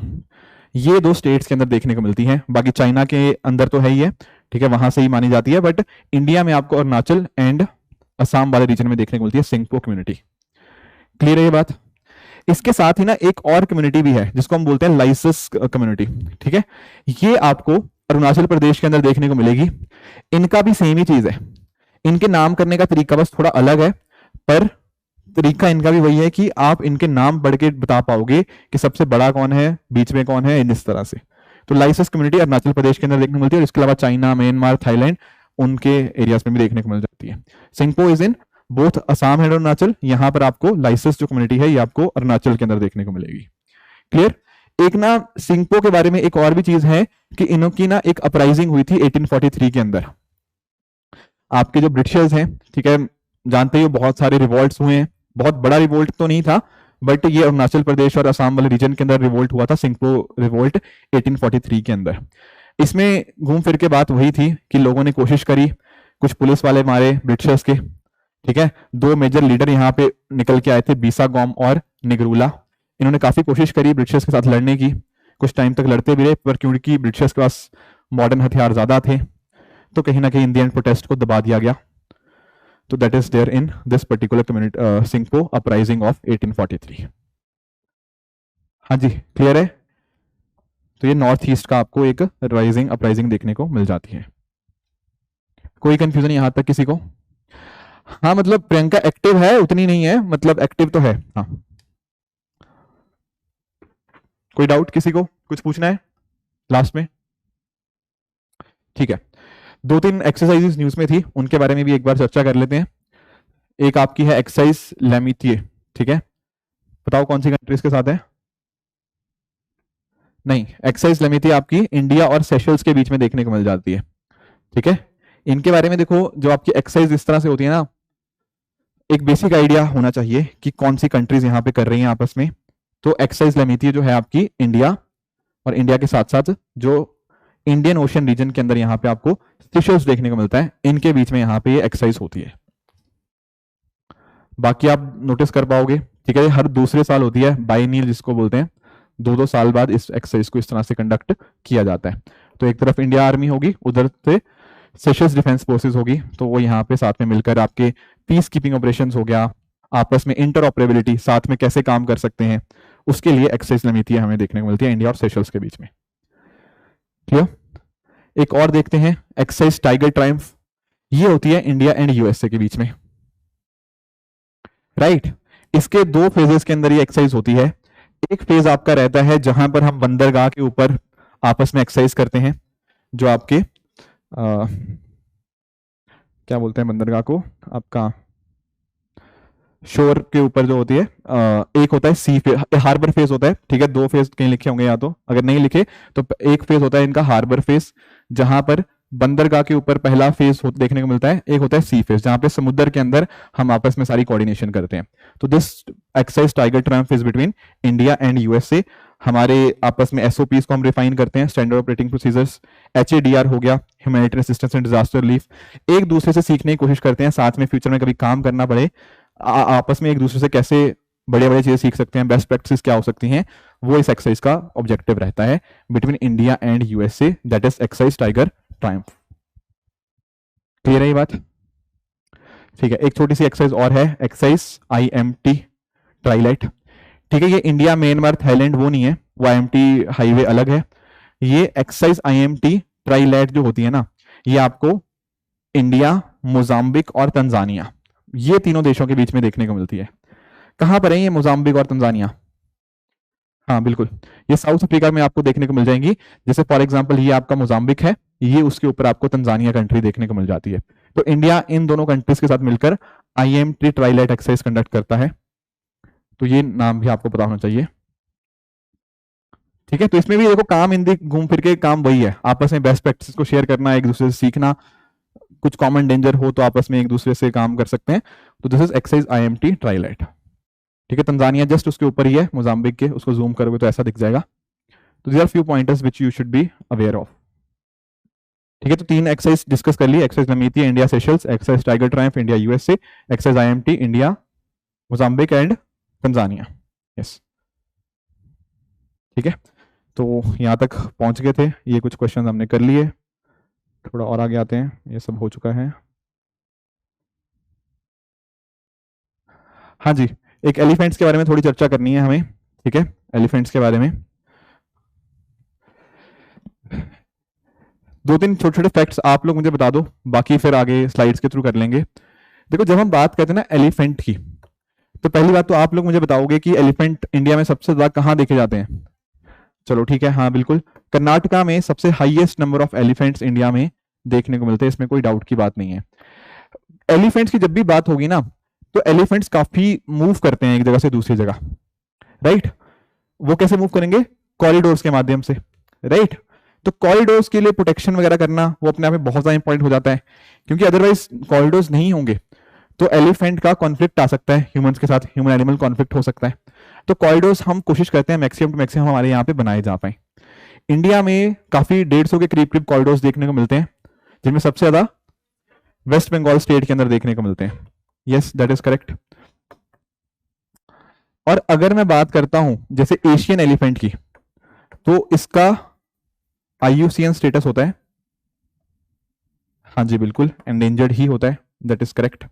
ये 2 स्टेट्स के अंदर देखने को मिलती है। बाकी चाइना के अंदर तो है ही है, ठीक है, वहां से ही मानी जाती है, बट इंडिया में आपको अरुणाचल एंड असम वाले रीजन में देखने को मिलती है सिंगपो कम्युनिटी। क्लियर है ये बात? इसके साथ ही ना एक और कम्युनिटी भी है जिसको हम बोलते हैं लाइसस कम्युनिटी, ठीक है। ये आपको अरुणाचल प्रदेश के अंदर देखने को मिलेगी। इनका भी सेम ही चीज है, इनके नाम करने का तरीका बस थोड़ा अलग है, पर तरीका इनका भी वही है कि आप इनके नाम पढ़ के बता पाओगे कि सबसे बड़ा कौन है, बीच में कौन है, इस तरह से। तो लाइसस कम्युनिटी अरुणाचल प्रदेश के अंदर देखने को मिलती है, और इसके अलावा चाइना, म्यांमार, थाईलैंड, उनके एरियाज में भी देखने को मिल जाती है। Singpho is in both Assam and Arunachal. यहां पर आपको लाइसस जो कम्युनिटी है ये आपको अरुणाचल के अंदर देखने को मिलेगी। क्लियर? एक ना सिंगपो के बारे में एक और भी चीज है कि इनकी ना एक अपराइजिंग हुई थी 1843 के अंदर। आपके जो ब्रिटिशर्स हैं, ठीक है, जानते ही हो बहुत सारे रिवोल्ट्स हुए हैं। बहुत बड़ा रिवोल्ट तो नहीं था, बट ये अरुणाचल प्रदेश और असम वाले रीजन के अंदर रिवोल्ट हुआ था, सिंगपो रिवोल्ट 1843 के अंदर। इसमें घूम फिर के बात वही थी कि लोगों ने कोशिश करी, कुछ पुलिस वाले मारे ब्रिटिशर्स के, ठीक है। 2 मेजर लीडर यहाँ पे निकल के आए थे, बीसागोम और निगरूला। इन्होंने काफी कोशिश करी ब्रिटिशर्स के साथ लड़ने की, कुछ टाइम तक लड़ते भी रहे, पर क्योंकि ब्रिटिशर्स के पास मॉडर्न हथियार ज्यादा थे तो कहीं ना कहीं इन द एंड प्रोटेस्ट को दबा दिया गया। तो that is there in this particular community Singpho uprising of 1843। हाँ जी, क्लियर है? तो ये नॉर्थ ईस्ट का आपको एक राइजिंग अपराइजिंग देखने को मिल जाती है। कोई कंफ्यूजन यहां तक किसी को? हाँ मतलब प्रियंका एक्टिव है, उतनी नहीं है, मतलब एक्टिव तो है। हाँ, कोई डाउट किसी को, कुछ पूछना है लास्ट में? ठीक है, 2-3 एक्सरसाइजेस न्यूज में थी, उनके बारे में भी एक बार चर्चा कर लेते हैं। एक आपकी है एक्सरसाइज लेमिथिए, ठीक है, बताओ कौन सी कंट्रीज के साथ है? नहीं, एक्सरसाइज लेमिथिए आपकी इंडिया और सेशल्स के बीच में देखने को मिल जाती है, ठीक है। इनके बारे में देखो, जो आपकी एक्सरसाइज इस तरह से होती है ना, एक बेसिक आइडिया होना चाहिए कि कौन सी कंट्रीज यहाँ पे कर रही हैं आपस में। तो एक्सरसाइज लेमिथिए जो है आपकी इंडिया, और इंडिया के साथ साथ जो इंडियन ओशन रीजन के अंदर यहाँ पे आपको सेशल्स देखने को मिलता है, इनके बीच में यहाँ पे ये एक्सरसाइज होती है। बाकी आप नोटिस कर पाओगे, ठीक है, हर दूसरे साल होती है, बाइनियल जिसको बोलते हैं, 2-2 साल बाद इस एक्सरसाइज को इस तरह से कंडक्ट किया जाता है। तो एक तरफ इंडिया आर्मी होगी, उधर से सेशल्स डिफेंस फोर्सेस होगी, तो वो यहाँ पे साथ में मिलकर आपके पीस कीपिंग ऑपरेशंस हो गया, आपस में इंटर ऑपरेबिलिटी साथ में कैसे काम कर सकते हैं, उसके लिए एक्सरसाइज लेमिथिए हमें देखने को मिलती है इंडिया और सेशल्स के बीच में। क्लियर? एक और देखते हैं एक्सरसाइज टाइगर ट्रायम्फ, ये होती है इंडिया एंड यूएसए के बीच में, राइट। इसके 2 फेजेस के अंदर ये एक्सरसाइज होती है। एक फेज आपका रहता है जहां पर हम बंदरगाह के ऊपर आपस में एक्सरसाइज करते हैं, जो आपके क्या बोलते हैं बंदरगाह को, आपका शोर के ऊपर जो होती है, एक होता है सी फेज, हार्बर फेज होता है, ठीक है। 2 फेज कहीं लिखे होंगे, या तो अगर नहीं लिखे तो एक फेज होता है इनका हार्बर फेज, जहां पर बंदरगाह के ऊपर पहला फेज देखने को मिलता है। एक होता है सी फेज, जहां पे समुद्र के अंदर हम आपस में सारी कोऑर्डिनेशन करते हैं। तो this exercise tiger Triumph is between India and USA. हमारे आपस में एसओपीज को हम रिफाइन करते हैं, स्टैंडर्ड ऑपरेटिंग प्रोसीजर्स, एचएडीआर हो गया, humanitarian assistance and disaster relief. एक दूसरे से सीखने की कोशिश करते हैं, साथ में फ्यूचर में कभी काम करना पड़े, आपस में एक दूसरे से कैसे बड़े बड़े चीजें सीख सकते हैं, बेस्ट प्रैक्टिस क्या हो सकती हैं, वो इस एक्सरसाइज का ऑब्जेक्टिव रहता है between India and USA, that is exercise tiger Triumph. Clear है ये बात? ठीक है, एक छोटी सी एक्सरसाइज और है, एक्सरसाइज आईएमटी ट्राइलाइट, ठीक है। ये इंडिया, म्यांमार, थाईलैंड वो नहीं है, वो आईएमटी हाईवे अलग है। ये एक्सरसाइज आईएमटी ट्राइलाइट जो होती है ना, ये आपको इंडिया, मोजाम्बिक और तंजानिया, ये तीनों देशों के बीच में देखने को मिलती है। कहां पर है ये मोजाम्बिक और तंजानिया? हाँ बिल्कुल, ये साउथ अफ्रीका में आपको देखने को मिल जाएंगी। जैसे फॉर एग्जांपल ये आपका मोजाम्बिक है, ये उसके ऊपर आपको तंजानिया कंट्री देखने को मिल जाती है। तो इंडिया इन दोनों कंट्रीज के साथ मिलकर आईएमटी ट्राइलाइट एक्सरसाइज कंडक्ट करता है, तो ये नाम भी आपको पता होना चाहिए, ठीक है। तो इसमें भी देखो काम हिंदी घूम फिर के काम वही है, आपस में बेस्ट प्रैक्टिस को शेयर करना, एक दूसरे से सीखना, कुछ कॉमन डेंजर हो तो आपस में एक दूसरे से काम कर सकते हैं। तो दिस इज एक्सरसाइज आईएमटी ट्राइलाइट, ठीक है। तंजानिया जस्ट उसके ऊपर ही है, मोजाम्बिक के, उसको जूम करोगे तो ऐसा दिख जाएगा। तो these are few pointers which you should be aware of, ठीक है। तो 3 एक्सरसाइज डिस्कस कर ली, exercise Lamitiye India Seychelles, exercise tiger triumph India USA, exercise IMT India, Mozambique and Tanzania, yes, ठीक है। तो यहां तक पहुंच गए थे, ये कुछ क्वेश्चन हमने कर लिए, थोड़ा और आगे आते हैं, ये सब हो चुका है। हाँ जी, एक एलिफेंट्स के बारे में थोड़ी चर्चा करनी है हमें, ठीक है। एलिफेंट्स के बारे में 2-3 छोटे छोटे फैक्ट्स आप लोग मुझे बता दो, बाकी फिर आगे स्लाइड्स के थ्रू कर लेंगे। देखो जब हम बात करते हैं ना एलिफेंट की, तो पहली बात तो आप लोग मुझे बताओगे कि एलिफेंट इंडिया में सबसे ज्यादा कहाँ देखे जाते हैं? चलो ठीक है, हाँ बिल्कुल, कर्नाटका में सबसे highest number of elephants India में देखने को मिलते हैं, इसमें कोई डाउट की बात नहीं है। एलिफेंट्स की जब भी बात होगी ना, तो एलिफेंट्स काफी मूव करते हैं एक जगह से दूसरी जगह, राइट। वो कैसे मूव करेंगे? कॉरिडोर्स के माध्यम से, राइट। तो कॉरिडोर्स के लिए प्रोटेक्शन वगैरह करना वो अपने आप में बहुत ज्यादा इंपॉर्टेंट हो जाता है, क्योंकि अदरवाइज कॉरिडोर्स नहीं होंगे तो एलिफेंट का कॉन्फ्लिक्ट आ सकता है ह्यूमंस के साथ, ह्यूमन एनिमल कॉन्फ्लिक्ट हो सकता है। तो कॉरिडोर्स हम कोशिश करते हैं मैक्सिमम टू मैक्सिमम हमारे यहाँ पे बनाए जा पाए। इंडिया में काफी 150 के करीब करीब कॉरिडोर्स देखने को मिलते हैं, जिनमें सबसे ज्यादा वेस्ट बंगाल स्टेट के अंदर देखने को मिलते हैं, यस दैट इज करेक्ट। और अगर मैं बात करता हूं जैसे एशियन एलिफेंट की, तो इसका IUCN स्टेटस होता है, हाँ जी बिल्कुल, एंडेंजर्ड ही होता है, दैट इज करेक्ट।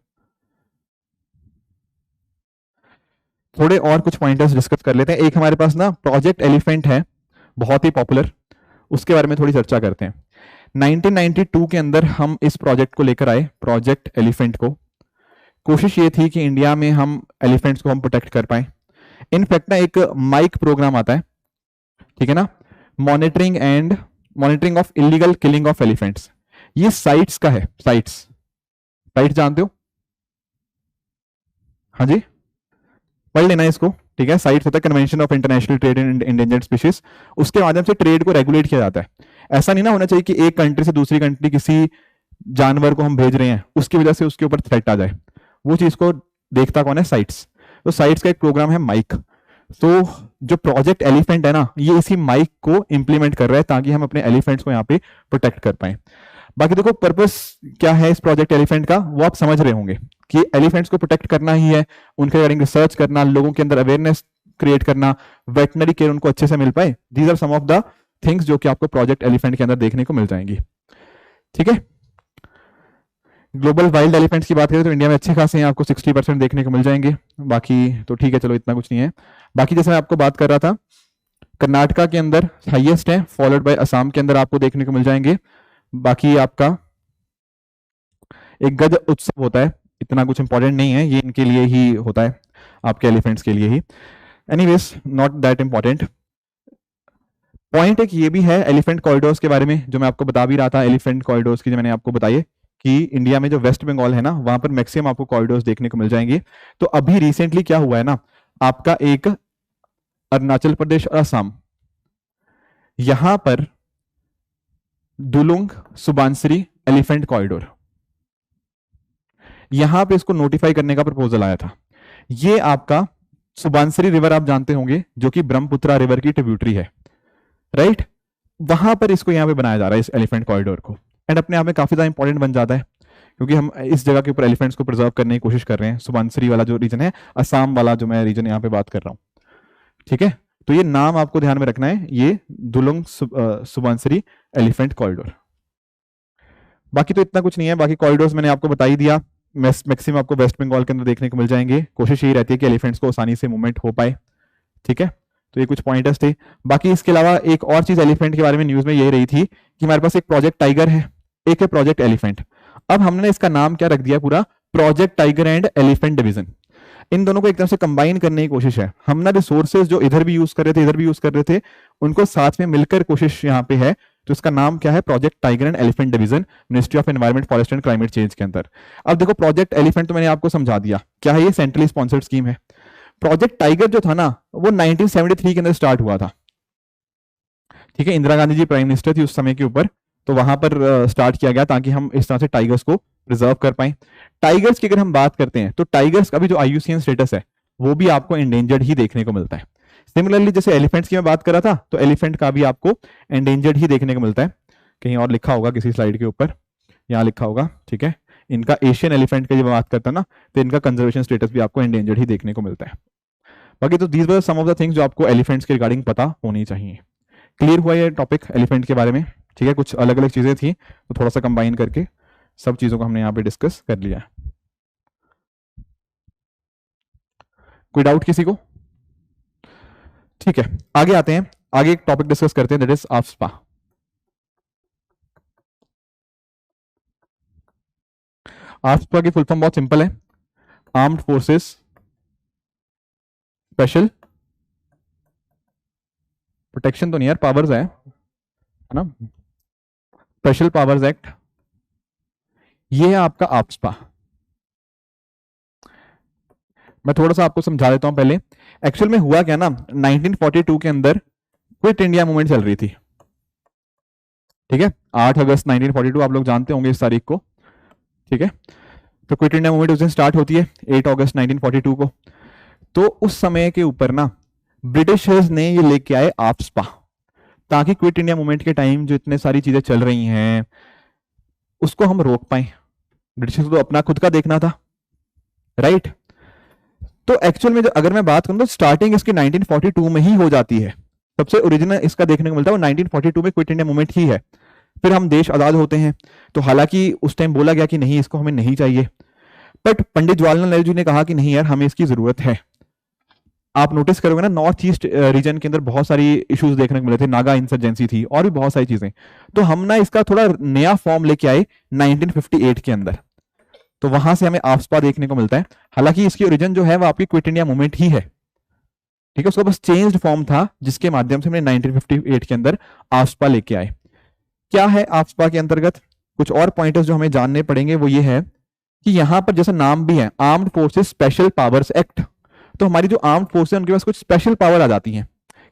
थोड़े और कुछ पॉइंटर्स डिस्कस कर लेते हैं। एक हमारे पास ना प्रोजेक्ट एलिफेंट है, बहुत ही पॉपुलर, उसके बारे में थोड़ी चर्चा करते हैं। 1992 के अंदर हम इस प्रोजेक्ट को लेकर आए, प्रोजेक्ट एलिफेंट को। कोशिश ये थी कि इंडिया में हम एलिफेंट्स को हम प्रोटेक्ट कर पाए। इनफैक्ट ना एक माइक प्रोग्राम आता है, ठीक है ना, monitoring of illegal killing of elephants. ये साइट्स का है, साइट्स जानते हो? हाँ जी, पढ़ लेना इसको, ठीक है। साइट्स होता है convention of international trade in endangered species. उसके माध्यम से ट्रेड को रेगुलेट किया जाता है। ऐसा नहीं ना होना चाहिए कि एक कंट्री से दूसरी कंट्री किसी जानवर को हम भेज रहे हैं उसकी वजह से उसके ऊपर थ्रेट आ जाए। वो चीज को देखता कौन है? साइट्स। तो साइट्स का एक प्रोग्राम है माइक। तो जो प्रोजेक्ट एलिफेंट है ना, ये इसी माइक को इंप्लीमेंट कर रहा है ताकि हम अपने एलिफेंट्स को यहाँ पे प्रोटेक्ट कर पाए। बाकी देखो पर्पस क्या है इस प्रोजेक्ट एलिफेंट का, वो आप समझ रहे होंगे कि एलिफेंट्स को प्रोटेक्ट करना ही है, उनके रिगार्डिंग रिसर्च करना, लोगों के अंदर अवेयरनेस क्रिएट करना, वेटनरी केयर उनको अच्छे से मिल पाए। These are some of the things जो कि आपको प्रोजेक्ट एलिफेंट के अंदर देखने को मिल जाएंगी, ठीक है। ग्लोबल वाइल्ड एलिफेंट्स की बात करें तो इंडिया में अच्छे खासे हैं, आपको 60% देखने को मिल जाएंगे। बाकी तो ठीक है, चलो इतना कुछ नहीं है। बाकी जैसे मैं आपको बात कर रहा था, कर्नाटका के अंदर हाईएस्ट है, फॉलोड बाय असम के अंदर आपको देखने को मिल जाएंगे। बाकी आपका एक गज उत्सव होता है, इतना कुछ इंपॉर्टेंट नहीं है, ये इनके लिए ही होता है, आपके एलिफेंट्स के लिए ही। Anyways not that important. Point एक ये भी है एलिफेंट कॉरिडोर्स के बारे में, जो मैं आपको बता भी रहा था, एलिफेंट कॉरिडोर्स की जो मैंने आपको बताई कि इंडिया में जो वेस्ट बंगाल है ना, वहां पर मैक्सिमम आपको कॉरिडोर्स देखने को मिल जाएंगे। तो अभी रिसेंटली क्या हुआ है ना, आपका एक अरुणाचल प्रदेश और असम, यहां पर दुलुंग सुबानसिरी एलिफेंट कॉरिडोर, यहां पे इसको नोटिफाई करने का प्रपोजल आया था। ये आपका सुबानसिरी रिवर आप जानते होंगे, जो कि ब्रह्मपुत्रा रिवर की ट्रिब्यूटरी है, राइट। वहां पर इसको यहां पे बनाया जा रहा है इस एलिफेंट कॉरिडोर को। एंड अपने आप में काफी ज्यादा इंपॉर्टेंट बन जाता है, क्योंकि हम इस जगह के ऊपर एलिफेंट्स को प्रिजर्व करने की कोशिश कर रहे हैं। सुबानसिरी वाला जो रीजन है, असम वाला जो मैं रीजन यहाँ पे बात कर रहा हूँ, ठीक है। तो ये नाम आपको ध्यान में रखना है, ये दुलुंग सुबानसिरी एलिफेंट कॉरिडोर। बाकी तो इतना कुछ नहीं है, बाकी कॉरिडोर्स मैंने आपको बता ही दिया। मैक्सिमम आपको वेस्ट बंगाल के अंदर देखने को मिल जाएंगे। कोशिश यही रहती है कि एलिफेंट्स को आसानी से मूवमेंट हो पाए, ठीक है। तो ये कुछ पॉइंटर्स थे। बाकी इसके अलावा एक और चीज एलिफेंट के बारे में न्यूज में यही रही थी कि हमारे पास एक प्रोजेक्ट टाइगर है, एक है प्रोजेक्ट एलिफेंट। अब हमने इसका नाम क्या रख दिया पूरा, project tiger and elephant division. इन दोनों को एक तरह से कंबाइन करने की कोशिश है। हम ना रिसोर्सेज जो इधर भी यूज कर रहे थे, इधर भी यूज कर रहे थे, उनको साथ में मिलकर कोशिश यहाँ पे है। तो इसका नाम क्या है, project tiger and elephant division, ministry of environment forest and climate change के अंदर। अब देखो प्रोजेक्ट एलिफेंट तो मैंने आपको समझा दिया क्या है, ये सेंट्रली स्पॉन्सर्ड स्कीम है। प्रोजेक्ट टाइगर जो था ना, वो 1973 के अंदर स्टार्ट हुआ था, ठीक है। इंदिरा गांधी जी प्राइम मिनिस्टर थी उस समय के ऊपर, तो वहां पर स्टार्ट किया गया ताकि हम इस तरह से टाइगर्स को प्रिजर्व कर पाए। टाइगर्स की अगर हम बात करते हैं तो टाइगर्स का भी जो IUCN स्टेटस है वो भी आपको एंडेंजर्ड ही देखने को मिलता है। सिमिलरली जैसे एलिफेंट्स की मैं बात कर रहा था, तो एलिफेंट का भी आपको एंडेंजर्ड ही देखने को मिलता है। कहीं और लिखा होगा किसी स्लाइड के ऊपर, यहाँ लिखा होगा, ठीक है। इनका एशियन एलिफेंट की जब बात करता है ना, तो इनका कंजर्वेशन स्टेटस भी आपको एंडेंजर्ड ही देखने को मिलता है। बाकी तो these were some of the things जो आपको एलिफेंट्स के रिगार्डिंग पता होनी चाहिए। क्लियर हुआ ये टॉपिक एलिफेंट के बारे में, ठीक है। कुछ अलग अलग चीजें थी तो थोड़ा सा कंबाइन करके सब चीजों को हमने यहाँ पे डिस्कस कर लिया है। कोई डाउट किसी को? ठीक है, आगे आते हैं, आगे एक टॉपिक डिस्कस करते हैं, दैट इज आफ्स्पा। आफ्स्पा की फुल फॉर्म बहुत सिंपल है, आर्म्ड फोर्सेस स्पेशल प्रोटेक्शन, तो नहीं यार, पावर्स है ना, स्पेशल पावर्स एक्ट, ये है आपका आफ्स्पा। मैं थोड़ा सा आपको समझा देता हूं पहले। एक्चुअल में हुआ क्या ना, 1942 के अंदर क्विट इंडिया मूवमेंट चल रही थी, ठीक है। 8 अगस्त 1942 आप लोग जानते होंगे इस तारीख को, ठीक है। तो क्विट इंडिया मूवमेंट उस दिन स्टार्ट होती है 8 अगस्त 1942 को। तो उस समय के ऊपर ना ब्रिटिशर्स ने ये लेके आए आफ्स्पा, ताकि क्विट इंडिया मूवमेंट के टाइम जो इतने सारी चीजें चल रही हैं उसको हम रोक पाए। ब्रिटिशर्स को तो अपना खुद का देखना था, राइट। तो एक्चुअल में अगर मैं बात करूं तो स्टार्टिंग इसकी 1942 में ही हो जाती है। सबसे ओरिजिनल इसका देखने को मिलता है वो 1942 में क्विट इंडिया मूवमेंट ही है। फिर हम देश आजाद होते हैं, तो हालांकि उस टाइम बोला गया कि नहीं इसको हमें नहीं चाहिए, बट पंडित जवाहरलाल नेहरू जी ने कहा कि नहीं यार हमें इसकी जरूरत है। आप नोटिस करोगे ना, नॉर्थ ईस्ट रीजन के अंदर बहुत सारी इश्यूज देखने को मिले थे, नागा इंसर्जेंसी थी और भी बहुत सारी चीजें। तो हम ना इसका थोड़ा नया फॉर्म लेके आए 1958 के अंदर, तो वहां से हमें आफ्सपा देखने को मिलता है। हालांकि इसकी ओरिजिन जो है वो आपकी क्विट इंडिया मूवमेंट ही है, ठीक है, उसका बस चेंज्ड फॉर्म था जिसके माध्यम से हमने 1958 के अंदर आफ्सपा लेके आए। क्या है आफ्सपा के अंतर्गत, कुछ और पॉइंटर्स जो हमें जानने पड़ेंगे वो ये है कि यहां पर जैसा नाम भी है armed forces special powers act, तो हमारी जो आर्म्ड फोर्स है उनके पास कुछ स्पेशल पावर आ जाती हैं।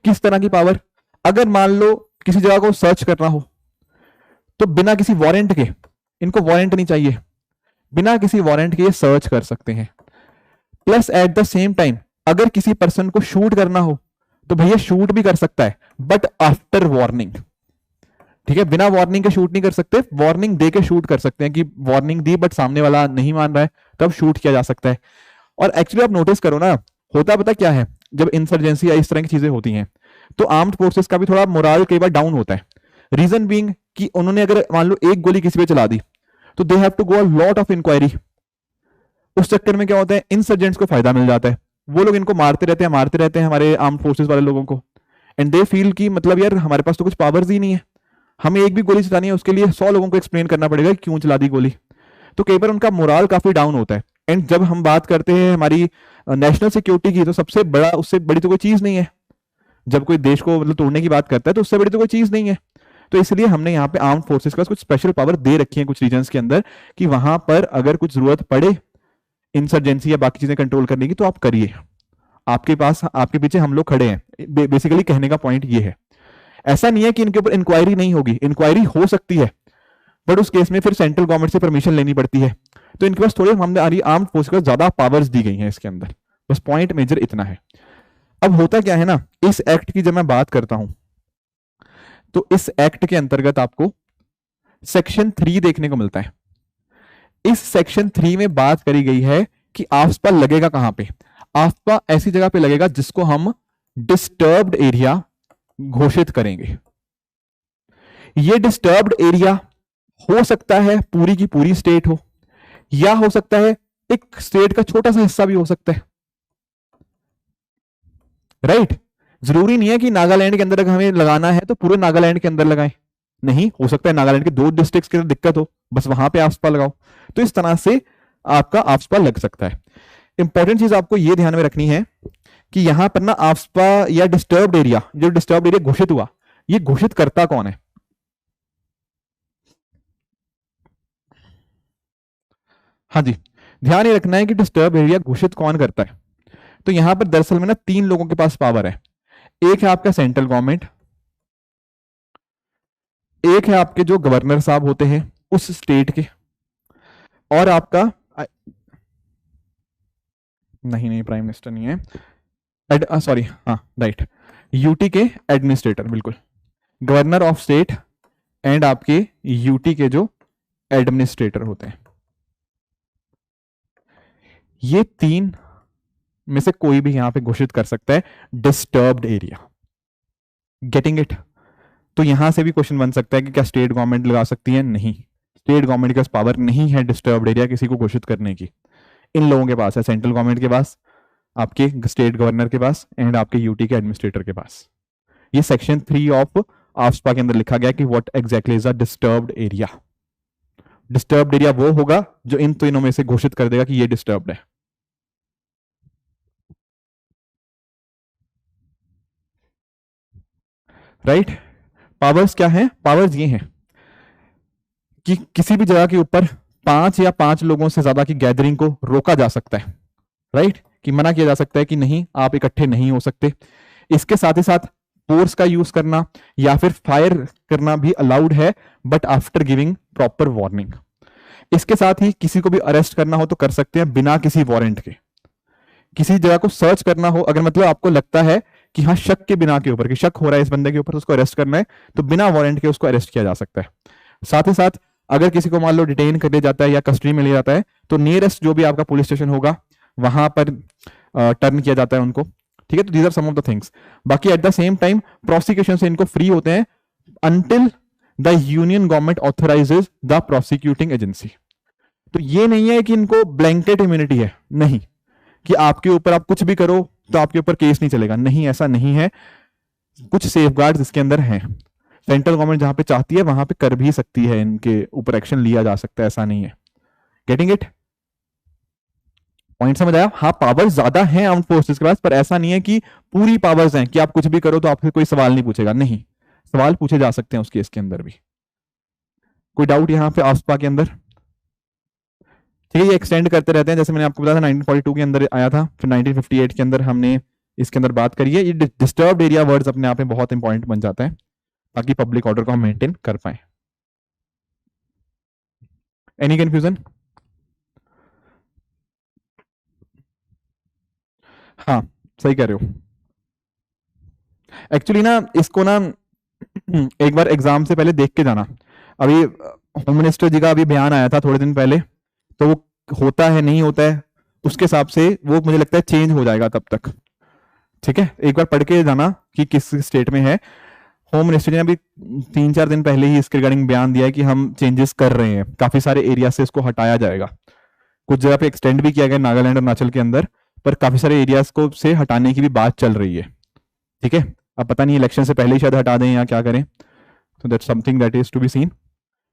किस तरह की पावर, अगर मान लो किसी जगह को सर्च करना हो तो बिना किसी वारंट के, इनको वारंट नहीं चाहिए, बिना किसी वारंट के ये सर्च कर सकते हैं। Plus at the same time अगर किसी पर्सन को शूट करना हो तो भैया शूट भी कर सकता है, बट आफ्टर वार्निंग, ठीक है, बिना वार्निंग के शूट नहीं कर सकते, वार्निंग दे के शूट कर सकते हैं कि वार्निंग दी बट सामने वाला नहीं मान रहा है, तब शूट किया जा सकता है। और एक्चुअली आप नोटिस करो ना, होता पता क्या है, जब इंसर्जेंसी या इस तरह की चीजें होती हैं तो आर्म्ड फोर्सेस का भी थोड़ा मोराल कई बार डाउन होता है। रीजन बीइंग कि उन्होंने अगर मान लो एक गोली किसी पे चला दी तो they have to go a lot of inquiry. उस चक्कर में क्या होता है, इंसर्जेंट्स को फायदा मिल जाता है, वो लोग इनको मारते रहते हैं हमारे आर्म्ड फोर्सेस वाले लोगों को, एंड दे फील कि मतलब यार हमारे पास तो कुछ पावर्स ही नहीं है, हमें एक भी गोली चलानी है उसके लिए 100 लोगों को एक्सप्लेन करना पड़ेगा क्यों चला दी गोली। तो कई बार उनका मोराल काफी डाउन होता है। एंड जब हम बात करते हैं हमारी नेशनल सिक्योरिटी की, तो सबसे बड़ा, उससे बड़ी तो कोई चीज नहीं है, जब कोई देश को मतलब तोड़ने की बात करता है तो उससे बड़ी तो कोई चीज नहीं है। तो इसलिए हमने यहाँ पे आर्म्ड फोर्सेस का कुछ स्पेशल पावर दे रखी है कुछ रीजन्स के अंदर, कि वहां पर अगर कुछ जरूरत पड़े इंसर्जेंसी या बाकी चीजें कंट्रोल करने की तो आप करिए, आपके पास, आपके पीछे हम लोग खड़े हैं। बेसिकली कहने का पॉइंट ये है। ऐसा नहीं है कि इनके ऊपर इंक्वायरी नहीं होगी, इंक्वायरी हो सकती है, बट उस केस में फिर सेंट्रल गवर्नमेंट से परमिशन लेनी पड़ती है। तो इनके पास थोड़े हमने आर्म्ड फोर्स को ज्यादा पावर्स दी गई हैं इसके अंदर, बस पॉइंट मेजर इतना है। अब होता क्या है ना, इस एक्ट की जब मैं बात करता हूं तो इस एक्ट के अंतर्गत आपको सेक्शन 3 देखने को मिलता है। इस सेक्शन 3 में बात करी गई है कि आफ्सपा लगेगा कहां पे। आफ्सपा ऐसी जगह पे लगेगा जिसको हम डिस्टर्ब्ड एरिया घोषित करेंगे। ये डिस्टर्ब्ड एरिया हो सकता है पूरी की पूरी स्टेट हो, या हो सकता है एक स्टेट का छोटा सा हिस्सा भी हो सकता है, राइट। जरूरी नहीं है कि नागालैंड के अंदर अगर हमें लगाना है तो पूरे नागालैंड के अंदर लगाएं, नहीं, हो सकता है नागालैंड के 2 डिस्ट्रिक्ट्स के अंदर दिक्कत हो, बस वहां पे आफ्सपा लगाओ। तो इस तरह से आपका आफ्सपा लग सकता है। इंपॉर्टेंट चीज आपको यह ध्यान में रखनी है कि यहां पर ना आफ्सपा या डिस्टर्ब्ड एरिया, जो डिस्टर्ब्ड एरिया घोषित हुआ, ये घोषित करता कौन है। हाँ जी, ध्यान ये रखना है कि डिस्टर्ब एरिया घोषित कौन करता है। तो यहां पर दरअसल में ना 3 लोगों के पास पावर है। एक है आपका सेंट्रल गवर्नमेंट, एक है आपके जो गवर्नर साहब होते हैं उस स्टेट के, और आपका नहीं प्राइम मिनिस्टर नहीं है, सॉरी, हाँ राइट, यूटी के एडमिनिस्ट्रेटर, बिल्कुल, गवर्नर ऑफ स्टेट एंड आपके यूटी के जो एडमिनिस्ट्रेटर होते हैं। ये 3 में से कोई भी यहां पे घोषित कर सकता है डिस्टर्ब्ड एरिया। Getting it. तो यहां से भी क्वेश्चन बन सकता है कि क्या स्टेट गवर्नमेंट लगा सकती है, नहीं, स्टेट गवर्नमेंट के पास पावर नहीं है डिस्टर्ब्ड एरिया किसी को घोषित करने की। इन लोगों के पास है, सेंट्रल गवर्नमेंट के पास, आपके स्टेट गवर्नर के पास एंड आपके यूटी के एडमिनिस्ट्रेटर के पास। ये सेक्शन 3 ऑफ आफ्सपा के अंदर लिखा गया कि what exactly is a disturbed area. Disturbed area वो होगा जो इन तीनों में से घोषित कर देगा कि ये डिस्टर्ब्ड है। राइट। पावर्स क्या है, पावर्स ये हैं कि किसी भी जगह के ऊपर 5 या 5 लोगों से ज्यादा की गैदरिंग को रोका जा सकता है, राइट, कि मना किया जा सकता है कि नहीं आप इकट्ठे नहीं हो सकते। इसके साथ ही साथ फोर्स का यूज करना या फिर फायर करना भी अलाउड है, but after giving proper warning. इसके साथ ही किसी को भी अरेस्ट करना हो तो कर सकते हैं बिना किसी वारंट के। किसी जगह को सर्च करना हो, अगर मतलब आपको लगता है कि हाँ शक के बिना के ऊपर, कि शक हो रहा है इस बंदे के ऊपर, उसको अरेस्ट करना है, तो बिना वारंट के उसको अरेस्ट किया जा सकता है। साथ ही साथ अगर किसी को मान लो डिटेन कर लिया जाता है या कस्टडी में लिया जाता है तो नियरेस्ट जो भी आपका पुलिस स्टेशन होगा वहां पर टर्न किया जाता है उनको, ठीक है। तो these are some of the things. बाकी at the same time prosecution से इनको फ्री होते हैं until the union government authorises the prosecuting agency. तो ये नहीं है कि इनको ब्लैंकेट इम्यूनिटी है, नहीं, कि आपके ऊपर आप कुछ भी करो तो आपके ऊपर केस नहीं चलेगा, नहीं ऐसा नहीं है, कुछ सेफगार्ड्स इसके अंदर हैं। सेंट्रल गवर्नमेंट जहां पे चाहती है वहां पे कर भी सकती है, इनके ऊपर एक्शन लिया जा सकता है, ऐसा नहीं है। Getting it? पॉइंट समझ आया? हाँ, पावर्स ज्यादा हैं आर्म्ड फोर्सेस के पास, पर ऐसा नहीं है कि पूरी पावर्स हैं कि आप कुछ भी करो तो आपसे कोई सवाल नहीं पूछेगा, नहीं, सवाल पूछे जा सकते हैं उस केस के अंदर भी। कोई डाउट यहाँ पे आफ्सपा के अंदर? ठीक है, ये एक्सटेंड करते रहते हैं, जैसे मैंने आपको बताया था 1942 के अंदर आया था, फिर 1958 के अंदर हमने इसके अंदर बात करी है। ये डिस्टर्ब्ड एरिया वर्ड्स अपने आप में बहुत इंपॉर्टेंट बन जाता है ताकि पब्लिक ऑर्डर को हम मेंटेन कर पाए। Any confusion? हाँ, सही कह रहे हो। एक्चुअली ना इसको ना एक बार एग्जाम से पहले देख के जाना। अभी होम मिनिस्टर जी का अभी बयान आया था थोड़े दिन पहले, तो वो होता है नहीं होता है उसके हिसाब से वो मुझे लगता है चेंज हो जाएगा तब तक। ठीक है, एक बार पढ़ के जाना कि किस स्टेट में है। होम मिनिस्टर ने अभी 3-4 दिन पहले ही इसके रिगार्डिंग बयान दिया है कि हम चेंजेस कर रहे हैं, काफी सारे एरिया से इसको हटाया जाएगा, कुछ जगह पे एक्सटेंड भी किया गया नागालैंड और अरुणाचल के अंदर, पर काफी सारे एरियाज को से हटाने की भी बात चल रही है। ठीक है, अब पता नहीं इलेक्शन से पहले ही शायद हटा दें या क्या करें, तो that's something that is to be seen,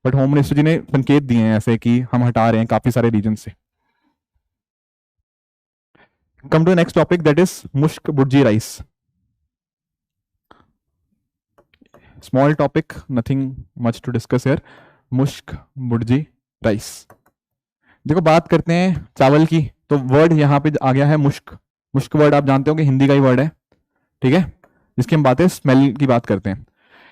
but home minister ji ने संकेत दिए हैं ऐसे कि हम हटा रहे हैं काफी सारे रीजन से। Come to next topic that is mushk bhurji rice. Small topic, nothing much to discuss here. Mushk bhurji rice, देखो बात करते हैं चावल की, तो वर्ड यहाँ पे आ गया है मुश्क। मुश्क वर्ड आप जानते हो कि हिंदी का ही वर्ड है, ठीक है, जिसकी हम बातें स्मेल की बात करते हैं।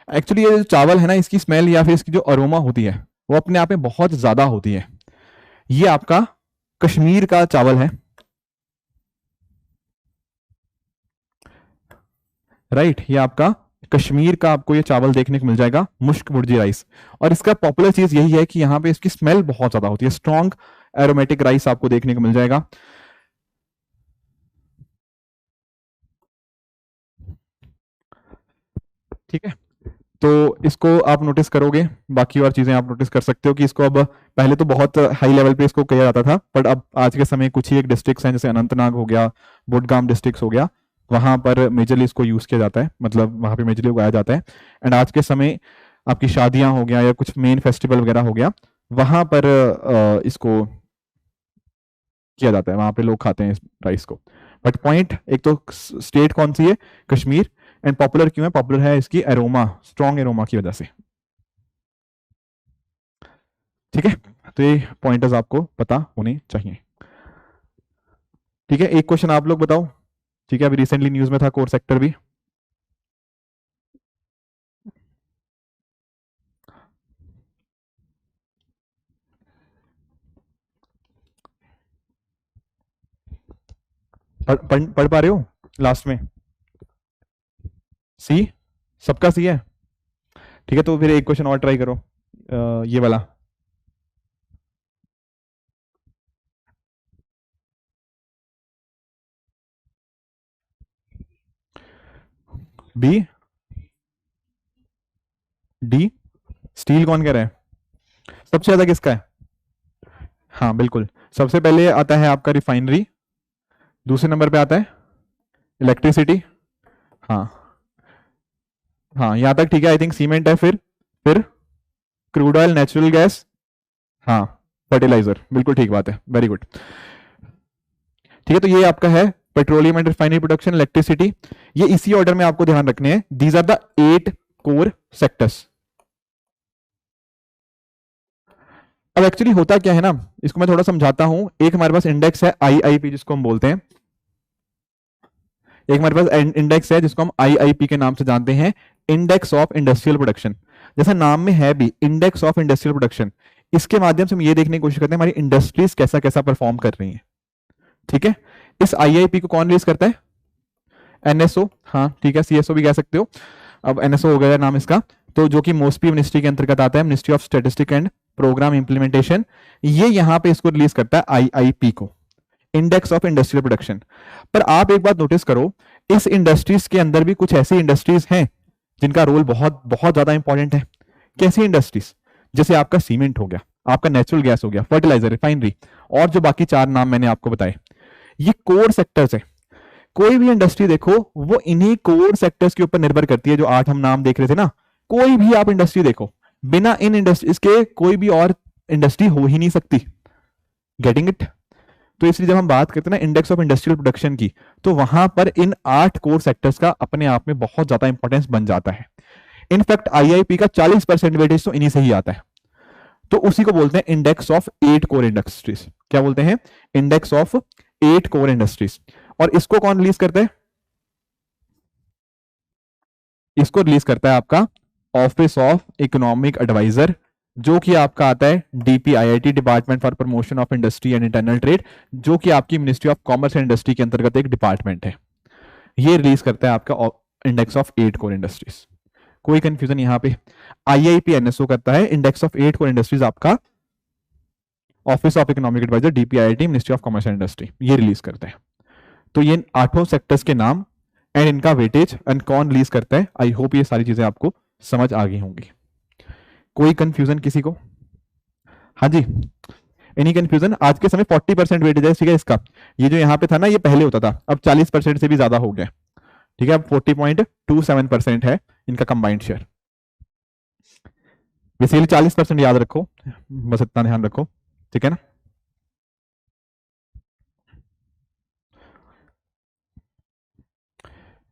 एक्चुअली ये जो चावल है ना, इसकी स्मेल या फिर इसकी जो अरोमा होती है वो अपने आप में बहुत ज्यादा होती है। ये आपका कश्मीर का चावल है, राइट, ये आपका कश्मीर का आपको ये चावल देखने को मिल जाएगा, मुश्क भुर्जी राइस। और इसका पॉपुलर चीज यही है कि यहाँ पे इसकी स्मेल बहुत ज्यादा होती है, स्ट्रॉन्ग एरोमेटिक राइस आपको देखने को मिल जाएगा। ठीक है, तो इसको आप नोटिस करोगे, बाकी और चीजें आप नोटिस कर सकते हो कि इसको अब पहले तो बहुत हाई लेवल पे इसको किया जाता था, बट अब आज के समय कुछ ही एक डिस्ट्रिक्ट्स हैं, जैसे अनंतनाग हो गया, बुडगाम डिस्ट्रिक्ट हो गया, वहां पर मेजरली इसको यूज किया जाता है, मतलब वहां पे मेजरली उगाया जाता है। एंड आज के समय आपकी शादियां हो गया या कुछ मेन फेस्टिवल वगैरह हो गया, वहां पर इसको किया जाता है, वहां पे लोग खाते हैं इस राइस को। बट पॉइंट, एक तो स्टेट कौन सी है? कश्मीर। एंड पॉपुलर क्यों है? पॉपुलर है इसकी एरोमा, स्ट्रॉन्ग एरोमा की वजह से। ठीक है, तो ये पॉइंटर्स आपको पता होने चाहिए। ठीक है, एक क्वेश्चन आप लोग बताओ। ठीक है, अभी रिसेंटली न्यूज में था कोर सेक्टर भी। पढ़ पा रहे हो लास्ट में? सी, सबका सी है? ठीक है, तो फिर एक क्वेश्चन और ट्राई करो, ये वाला। बी, डी, स्टील कौन कह रहा है? सबसे ज्यादा किसका है? हाँ बिल्कुल, सबसे पहले आता है आपका रिफाइनरी, दूसरे नंबर पे आता है इलेक्ट्रिसिटी, हाँ हाँ यहां तक ठीक है। आई थिंक सीमेंट है, फिर क्रूड ऑयल, नेचुरल गैस, हाँ फर्टिलाइजर, बिल्कुल ठीक बात है, वेरी गुड। ठीक है, तो ये आपका है petroleum and refinery production, electricity, ये इसी ऑर्डर में आपको ध्यान रखने हैं। These are the 8 core sectors. अब एक्चुअली होता क्या है ना, इसको मैं थोड़ा समझाता हूं। एक हमारे पास इंडेक्स है आईआईपी जिसको हम बोलते हैं, एक हमारे पास इंडेक्स है जिसको हम आईआईपी के नाम से जानते हैं, इंडेक्स ऑफ इंडस्ट्रियल प्रोडक्शन। जैसा नाम में है भी, इंडेक्स ऑफ इंडस्ट्रियल प्रोडक्शन, इसके माध्यम से हम ये देखने की कोशिश करते हैं हमारी इंडस्ट्रीज कैसा कैसा परफॉर्म कर रही हैं। ठीक है, इस आईआईपी को कौन रिलीज करता है? एनएसओ, हाँ ठीक है, सीएसओ भी कह सकते हो, अब एनएसओ हो गया नाम इसका, तो जो कि मोस्टली मिनिस्ट्री के अंतर्गत आता है, ministry of statistic and programme implementation. ये यहां पे इसको रिलीज करता है आईआईपी को, इंडेक्स ऑफ इंडस्ट्रियल प्रोडक्शन। पर आप एक बात नोटिस करो, इस इंडस्ट्रीज के अंदर भी कुछ ऐसी इंडस्ट्रीज हैं जिनका रोल बहुत बहुत ज्यादा इंपॉर्टेंट है। कैसी इंडस्ट्रीज? जैसे आपका सीमेंट हो गया, आपका नेचुरल गैस हो गया, फर्टिलाइजर, रिफाइनरी, और जो बाकी 4 नाम मैंने आपको बताए, ये कोर सेक्टर्स है। कोई भी इंडस्ट्री देखो वो इन्हीं कोर सेक्टर्स के ऊपर निर्भर करती है, जो 8 हम नाम देख रहे थे ना। कोई भी आप इंडस्ट्री देखो, बिना इन इंडस्ट्रीज के कोई भी और इंडस्ट्री हो ही नहीं सकती। Getting it? तो इसलिए जब हम बात करते हैं ना इंडेक्स ऑफ इंडस्ट्रियल प्रोडक्शन की, तो वहां पर इन 8 कोर सेक्टर्स का अपने आप में बहुत ज्यादा इंपॉर्टेंस बन जाता है। इनफैक्ट आईआईपी का 40% वेटेज तो इन्हीं से ही आता है। तो उसी को बोलते हैं इंडेक्स ऑफ 8 कोर इंडस्ट्रीज। क्या बोलते हैं? Index of 8 core industries. और इसको कौन रिलीज करता है? इसको रिलीज करता है आपका ऑफिस ऑफ इकोनॉमिक एडवाइजर, जो कि आपका आता है DPIIT, department for promotion of industry and internal trade, जो कि आपकी ministry of commerce and industry के अंतर्गत एक डिपार्टमेंट है। ये रिलीज करता है आपका इंडेक्स ऑफ 8 कोर इंडस्ट्रीज। कोई कंफ्यूजन यहां पे? आईआईपी एनएसओ करता है इंडेक्स ऑफ 8 कोर इंडस्ट्रीज, आपका office of economic adviser, DPIIT, ministry of commerce and industry, ये रिलीज करता है। तो ये 8 सेक्टर्स के नाम एंड इनका वेटेज एंड कौन रिलीज करता है। आई होप ये सारी चीजें आपको समझ आ गई होंगी। कोई कंफ्यूजन किसी को? हाँ जी, एनी कंफ्यूजन? आज के समय 40% वेटेज है, ठीक है इसका। ये जो यहाँ पे था ना, ये पहले होता था, अब 40% से भी ज्यादा हो गया, ठीक है। अब 40.27% है इनका कंबाइंड शेयर। बेसिकली 40% याद रखो, बस इतना ध्यान रखो, ठीक है ना।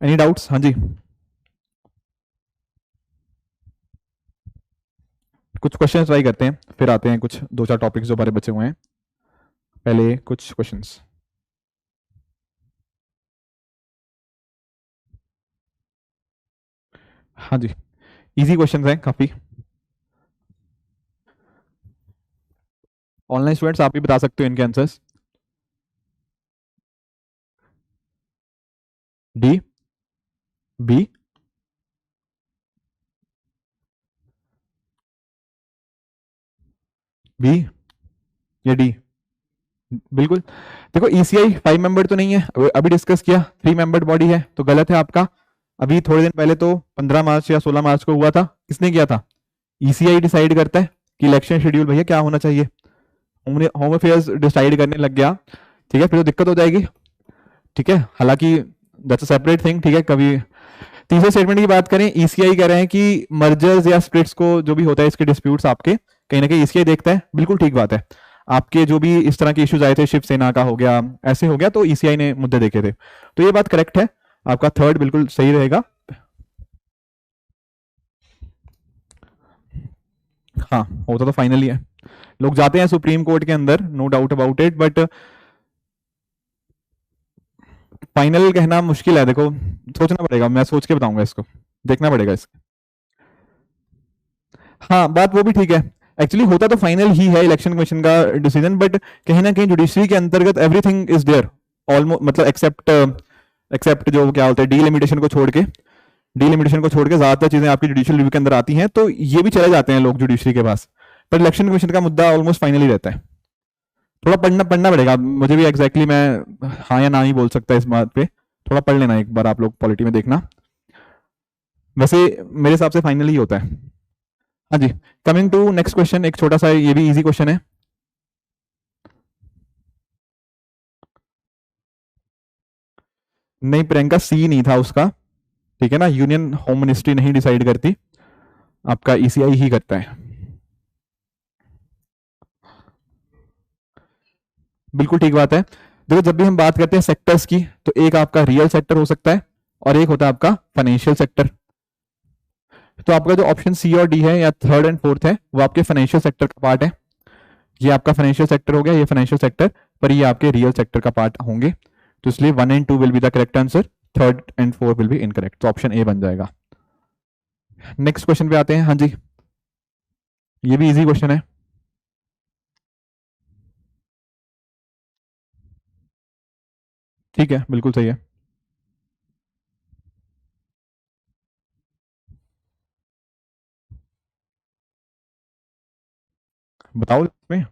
Any doubts? हाँ जी, कुछ क्वेश्चंस ट्राई करते हैं, फिर आते हैं कुछ 2-4 टॉपिक्स जो हमारे बचे हुए हैं। पहले कुछ क्वेश्चंस। हाँ जी, इजी क्वेश्चंस हैं काफी। ऑनलाइन स्टूडेंट्स आप भी बता सकते हो इनके आंसर्स। डी, बी, बी या डी? बिल्कुल। देखो ईसीआई 5 मेंबर तो नहीं है, अभी डिस्कस किया 3 मेंबर्ड बॉडी है, तो गलत है आपका। अभी थोड़े दिन पहले तो 15 मार्च या 16 मार्च को हुआ था, किसने किया था? ईसीआई डिसाइड करता है कि इलेक्शन शेड्यूल भैया क्या होना चाहिए, होम अफेयर्स डिसाइड करने लग गया, ठीक है, फिर तो दिक्कत हो जाएगी, ठीक है। हालांकि दैट्स अ सेपरेट थिंग, ठीक है। कभी तीसरे स्टेटमेंट की बात करें, ईसीआई कह रहे हैं कि मर्जर्स या स्प्लिट्स को जो भी होता है इसके डिस्प्यूट्स आपके कहीं ना कहीं ईसीआई देखता है, बिल्कुल ठीक बात है। आपके जो भी इस तरह के इश्यूज आए थे, शिवसेना का हो गया, ऐसे हो गया, तो ईसीआई ने मुद्दे देखे थे, तो ये बात करेक्ट है। आपका थर्ड बिल्कुल सही रहेगा। हाँ, होता तो फाइनल ही है, लोग जाते हैं सुप्रीम कोर्ट के अंदर, no doubt about it, but final कहना मुश्किल है। देखो सोचना पड़ेगा, मैं सोच के बताऊंगा इसको, देखना पड़ेगा इसको। हाँ, बात वो भी ठीक है। एक्चुअली होता तो फाइनल ही है इलेक्शन कमीशन का डिसीजन, बट कहीं ना कहीं जुडिशरी के अंतर्गत एवरीथिंग इज देयर ऑलमोस्ट, मतलब एक्सेप्ट एक्सेप्ट जो क्या होता है डीलिमिटेशन को छोड़ के, डीलिमिटेशन को छोड़ के ज्यादातर चीजें आपकी जुडिशियल रिव्यू के अंदर आती हैं, तो ये भी चले जाते हैं लोग जुडिशरी के पास, पर इलेक्शन कमीशन का मुद्दा ऑलमोस्ट फाइनल ही रहता है। थोड़ा पढ़ना पढ़ना पड़ेगा मुझे भी, एग्जैक्टली मैं हाँ या ना ही बोल सकता इस बात पे, थोड़ा पढ़ लेना एक बार आप लोग, पॉलिटी में देखना। वैसे मेरे हिसाब से फाइनल ही होता है। हाँ जी, कमिंग टू नेक्स्ट क्वेश्चन, एक छोटा सा ये भी इजी क्वेश्चन है। नहीं प्रियंका, सी नहीं था उसका, ठीक है ना। यूनियन होम मिनिस्ट्री नहीं डिसाइड करती, आपका ईसीआई ही करता है। बिल्कुल ठीक बात है। देखो जब भी हम बात करते हैं सेक्टर्स की, तो एक आपका रियल सेक्टर हो सकता है और एक होता है आपका फाइनेंशियल सेक्टर। तो आपका जो ऑप्शन सी और डी है या थर्ड एंड फोर्थ है, वो आपके फाइनेंशियल सेक्टर का पार्ट है। ये आपका फाइनेंशियल सेक्टर हो गया, ये फाइनेंशियल सेक्टर, पर ये आपके रियल सेक्टर का पार्ट होंगे, तो इसलिए 1 and 2 will be the correct answer, third and 4 will be incorrect, तो ऑप्शन ए बन जाएगा। नेक्स्ट क्वेश्चन पे आते हैं। हाँ जी, ये भी इजी क्वेश्चन है। ठीक है, बिल्कुल सही है। बताओ इसमें।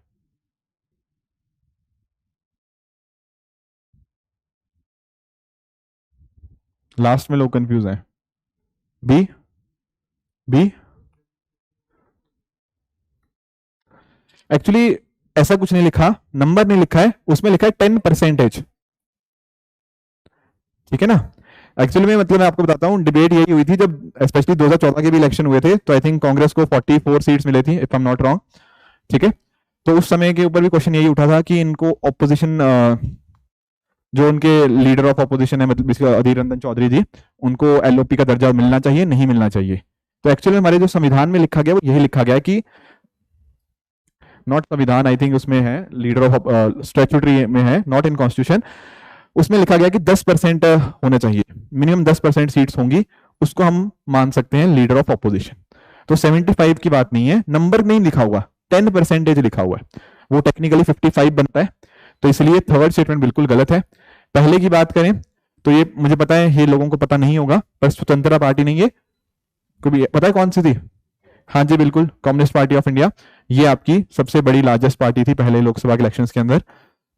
लास्ट में लोग कंफ्यूज हैं। बी, बी एक्चुअली ऐसा कुछ नहीं लिखा, नंबर नहीं लिखा है उसमें, लिखा है 10%। ठीक है ना। एक्चुअली में मतलब मैं आपको बताता हूँ, डिबेट यही हुई थी जब स्पेशली 2014 के भी इलेक्शन हुए थे, तो आई थिंक कांग्रेस को 44 सीट्स मिले थी if I am not wrong. ठीक है, तो उस समय के ऊपर भी क्वेश्चन यही उठा था कि इनको ऑपोजिशन, जो उनके लीडर ऑफ ऑपोजिशन है मतलब अधीर रंजन चौधरी जी, उनको एलओपी का दर्जा मिलना चाहिए नहीं मिलना चाहिए। तो एक्चुअली हमारे जो संविधान में लिखा गया वो यही लिखा गया है कि, नॉट संविधान, आई थिंक उसमें है लीडर ऑफ स्टैट्यूटरी में है, नॉट इन कॉन्स्टिट्यूशन, उसमें लिखा गया कि 10% होने चाहिए, मिनिमम 10% सीट्स होंगी, उसको हम मान सकते हैं लीडर ऑफ ऑपोजिशन। तो 75 की बात नहीं है, नंबर नहीं लिखा हुआ, 10% लिखा हुआ है, वो टेक्निकली 55 बनता है। तो इसलिए थर्ड स्टेटमेंट बिल्कुल गलत है। पहले की बात करें तो ये मुझे पता है, ये लोगों को पता नहीं होगा, पर स्वतंत्रता पार्टी नहीं है, को भी पता है कौन सी थी? हाँ जी बिल्कुल, कम्युनिस्ट पार्टी ऑफ इंडिया, ये आपकी सबसे बड़ी लार्जेस्ट पार्टी थी पहले लोकसभा के इलेक्शंस के अंदर।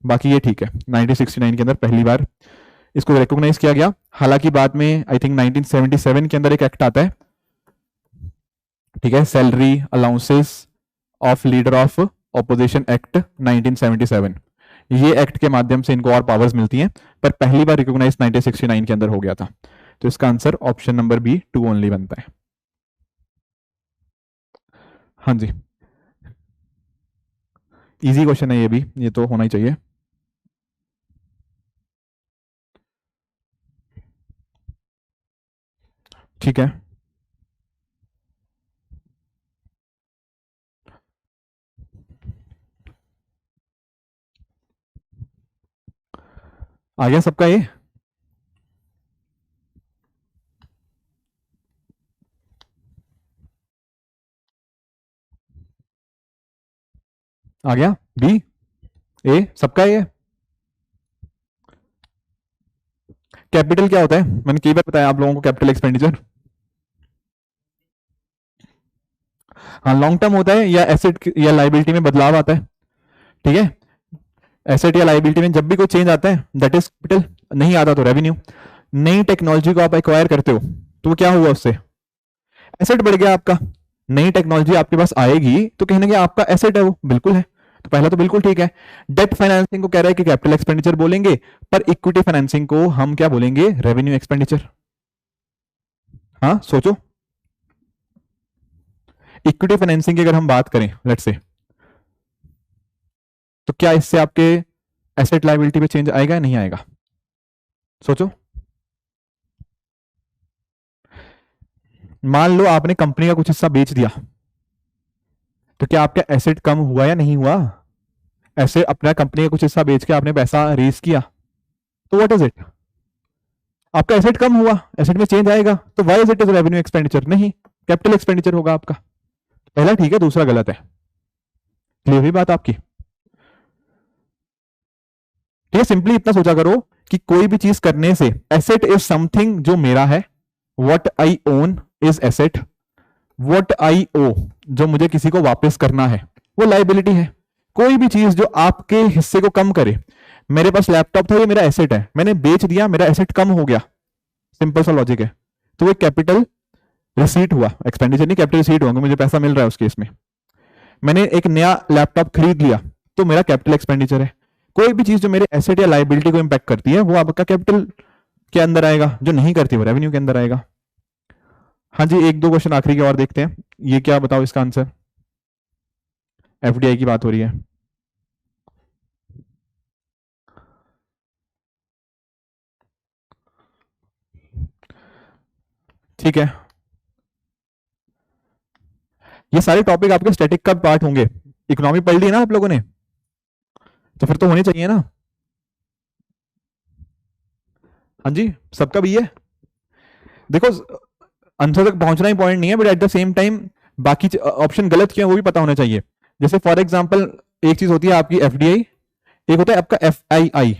बाकी ये ठीक है, 1969 के अंदर पहली बार इसको रिकॉग्नाइज किया गया। हालांकि बाद में आई थिंक 1977 के अंदर एक एक्ट आता है, ठीक है, salary allowances of leader of opposition act 1977, ये एक्ट के माध्यम से इनको और पावर्स मिलती हैं, पर पहली बार रिकॉग्नाइज 1969 के अंदर हो गया था। तो इसका answer option number B 2 only बनता है। हाँ जी, इजी क्वेश्चन है ये भी, ये तो होना ही चाहिए। ठीक है, आ गया सबका ये? आ गया बी ए सबका ये? कैपिटल क्या होता है? मैंने कई बार बताया आप लोगों को, कैपिटल एक्सपेंडिचर, हाँ लॉन्ग टर्म होता है या एसेट या लाइबिलिटी में बदलाव आता है। ठीक है, एसेट या लाइबिलिटी में जब भी कोई चेंज आता है दैट इज कैपिटल, नहीं आता तो रेवेन्यू। नई टेक्नोलॉजी को आप एक्वायर करते हो तो क्या हुआ, उससे एसेट बढ़ गया आपका। नई टेक्नोलॉजी आपके पास आएगी तो कहीं ना कहीं आपका एसेट है वो, बिल्कुल है, तो पहला तो बिल्कुल ठीक है। डेट फाइनेंसिंग को कह रहा है कि कैपिटल एक्सपेंडिचर बोलेंगे, पर इक्विटी फाइनेंसिंग को हम क्या बोलेंगे, रेवेन्यू एक्सपेंडिचर। हाँ सोचो, इक्विटी फाइनेंसिंग की अगर हम बात करें लेट्स से, तो क्या इससे आपके एसेट लायबिलिटी पे चेंज आएगा या नहीं आएगा? सोचो, मान लो आपने कंपनी का कुछ हिस्सा बेच दिया, तो क्या आपका एसेट कम हुआ या नहीं हुआ? ऐसे अपना कंपनी का कुछ हिस्सा बेच के आपने पैसा रेज किया, तो व्हाट इज इट, आपका एसेट कम हुआ, एसेट में चेंज आएगा, तो why is it is revenue expenditure? नहीं, कैपिटल एक्सपेंडिचर होगा आपका। पहला ठीक है, दूसरा गलत है। क्लियर हुई बात आपकी? ठीक है, सिंपली इतना सोचा करो कि कोई भी चीज करने से, एसेट इज समथिंग जो मेरा है, what I own is asset, what I owe जो मुझे किसी को वापस करना है वो लाइबिलिटी है। कोई भी चीज जो आपके हिस्से को कम करे, मेरे पास लैपटॉप था, ये मेरा एसेट है, मैंने बेच दिया, मेरा एसेट कम हो गया, सिंपल सा लॉजिक है, तो वो कैपिटल रिसीट हुआ, एक्सपेंडिचर नहीं, कैपिटल रिसीट हुआ, मुझे पैसा मिल रहा है उस केस में। मैंने एक नया लैपटॉप खरीद लिया तो मेरा कैपिटल एक्सपेंडिचर है। कोई भी चीज जो मेरे एसेट या लाइबिलिटी को इंपैक्ट करती है वो आपका कैपिटल के अंदर आएगा, जो नहीं करती वो रेवेन्यू के अंदर आएगा। हाँ जी, एक दो क्वेश्चन आखिरी के और देखते हैं, ये क्या बताओ इसका आंसर, एफडीआई की बात हो रही है। ठीक है, ये सारे टॉपिक आपके स्टैटिक का पार्ट होंगे, इकोनॉमी पढ़ ली ना आप लोगों ने, तो फिर तो होने चाहिए ना। हाँ जी, सबका भी है। देखो, आंसर तक पहुंचना ही पॉइंट नहीं है, but at the same time बाकी ऑप्शन गलत क्यों है वो भी पता होना चाहिए। जैसे फॉर एग्जांपल एक चीज होती है आपकी एफडीआई, एक होता है आपका एफआईआई।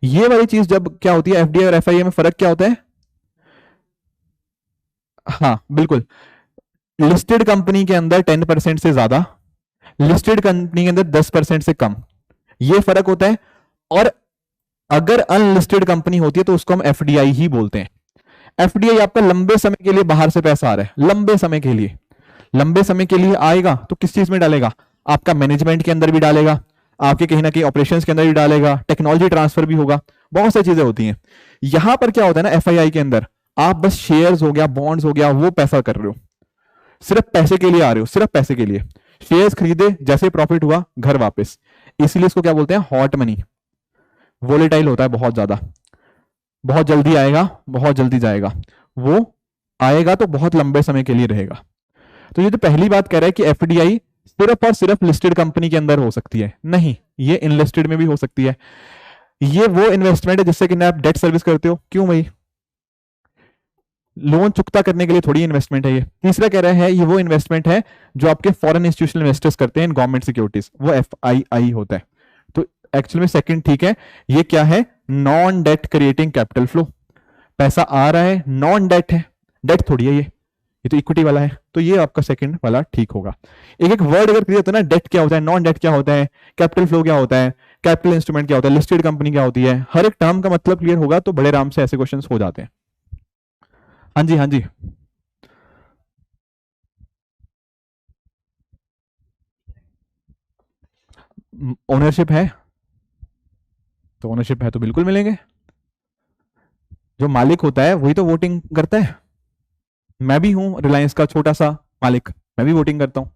ये वाली चीज जब क्या होती है, एफडीआई और एफआईआई में फर्क क्या होता है? हाँ बिल्कुल, लिस्टेड कंपनी के अंदर 10% से ज्यादा, लिस्टेड कंपनी के अंदर 10% से कम, ये फर्क होता है। और अगर अनलिस्टेड कंपनी होती है तो उसको हम एफडीआई ही बोलते हैं। एफडीआई आपका लंबे समय के लिए बाहर से पैसा आ रहा है, लंबे समय के लिए, लंबे समय के लिए आएगा तो किस चीज में डालेगा, आपका मैनेजमेंट के अंदर भी डालेगा, आपके कहीं ना कहीं ऑपरेशंस के अंदर भी डालेगा, टेक्नोलॉजी ट्रांसफर भी होगा, बहुत सारी चीजें होती हैं। यहां पर क्या होता है ना, एफआईआई के अंदर आप बस शेयर्स हो गया, बॉन्ड्स हो गया, वो पैसा कर रहे हो, सिर्फ पैसे के लिए आ रहे हो, सिर्फ पैसे के लिए। शेयर्स खरीदे, जैसे प्रॉफिट हुआ घर वापस। इसलिए इसको क्या बोलते हैं, हॉट मनी। वोलेटाइल होता है बहुत ज्यादा, बहुत जल्दी आएगा, बहुत जल्दी जाएगा, वो आएगा तो बहुत लंबे समय के लिए रहेगा। तो ये तो पहली बात कह रहा है कि एफडीआई सिर्फ और सिर्फ लिस्टेड कंपनी के अंदर हो सकती है, नहीं, ये इनलिस्टेड में भी हो सकती है। ये वो इन्वेस्टमेंट है जिससे कि आप डेट सर्विस करते हो, क्यों भाई, लोन चुकता करने के लिए थोड़ी इन्वेस्टमेंट है ये। तीसरा कह रहा है ये वो इन्वेस्टमेंट है जो आपके फॉरेन इंस्टीट्यूशनल इन्वेस्टर्स करते हैं इन गवर्नमेंट सिक्योरिटीज, वो एफआईआई होता है। तो एक्चुअली में सेकंड ठीक है। ये क्या है, non debt creating capital flow, पैसा आ रहा है, नॉन डेट है, डेट थोड़ी है ये तो इक्विटी वाला है। तो ये आपका सेकंड वाला ठीक होगा। एक एक वर्ड अगर क्लियर होता है ना, डेट क्या होता है, नॉन डेट क्या होता है, कैपिटल फ्लो क्या होता है, कैपिटल इंस्ट्रूमेंट क्या होता है, लिस्टेड कंपनी क्या होती है, हर एक टर्म का मतलब क्लियर होगा तो बड़े आराम से ऐसे क्वेश्चन हो जाते हैं। हाँ जी, हाँ जी। ओनरशिप है तो ओनरशिप है तो बिल्कुल मिलेंगे। जो मालिक होता है वही तो वोटिंग करता है। मैं भी हूं रिलायंस का छोटा सा मालिक, मैं भी वोटिंग करता हूं।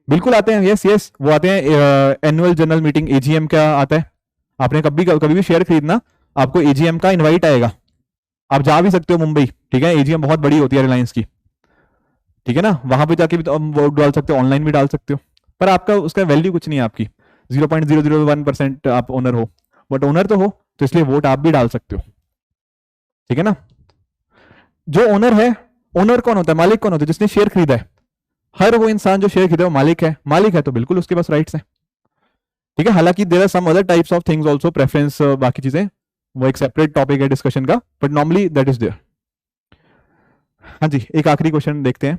बिल्कुल आते हैं, यस यस, वो आते हैं। एनुअल जनरल मीटिंग एजीएम का आता है। आपने कभी कभी भी शेयर खरीदना, आपको एजीएम का इनवाइट आएगा, आप जा भी सकते हो मुंबई, ठीक है, एजीएम बहुत बड़ी होती है रिलायंस की, ठीक है ना, वहां पे जाके भी तो वोट डाल सकते हो, ऑनलाइन भी डाल सकते हो, पर आपका उसका वैल्यू कुछ नहीं है, आपकी 0.001% आप ओनर हो, बट ओनर तो हो, तो इसलिए वोट आप भी डाल सकते हो, ठीक है ना। जो ओनर है, ओनर कौन होता है, मालिक कौन होता है, जिसने शेयर खरीदा है, हर वो इंसान जो शेयर खरीदा है वो मालिक है, मालिक है तो बिल्कुल उसके पास राइट्स है, ठीक है। हालांकि there are some other types of things also, preference, बाकी चीजें, वो एक सेपरेट टॉपिक है डिस्कशन का, but normally that is there. हाँ जी, एक आखिरी क्वेश्चन देखते हैं।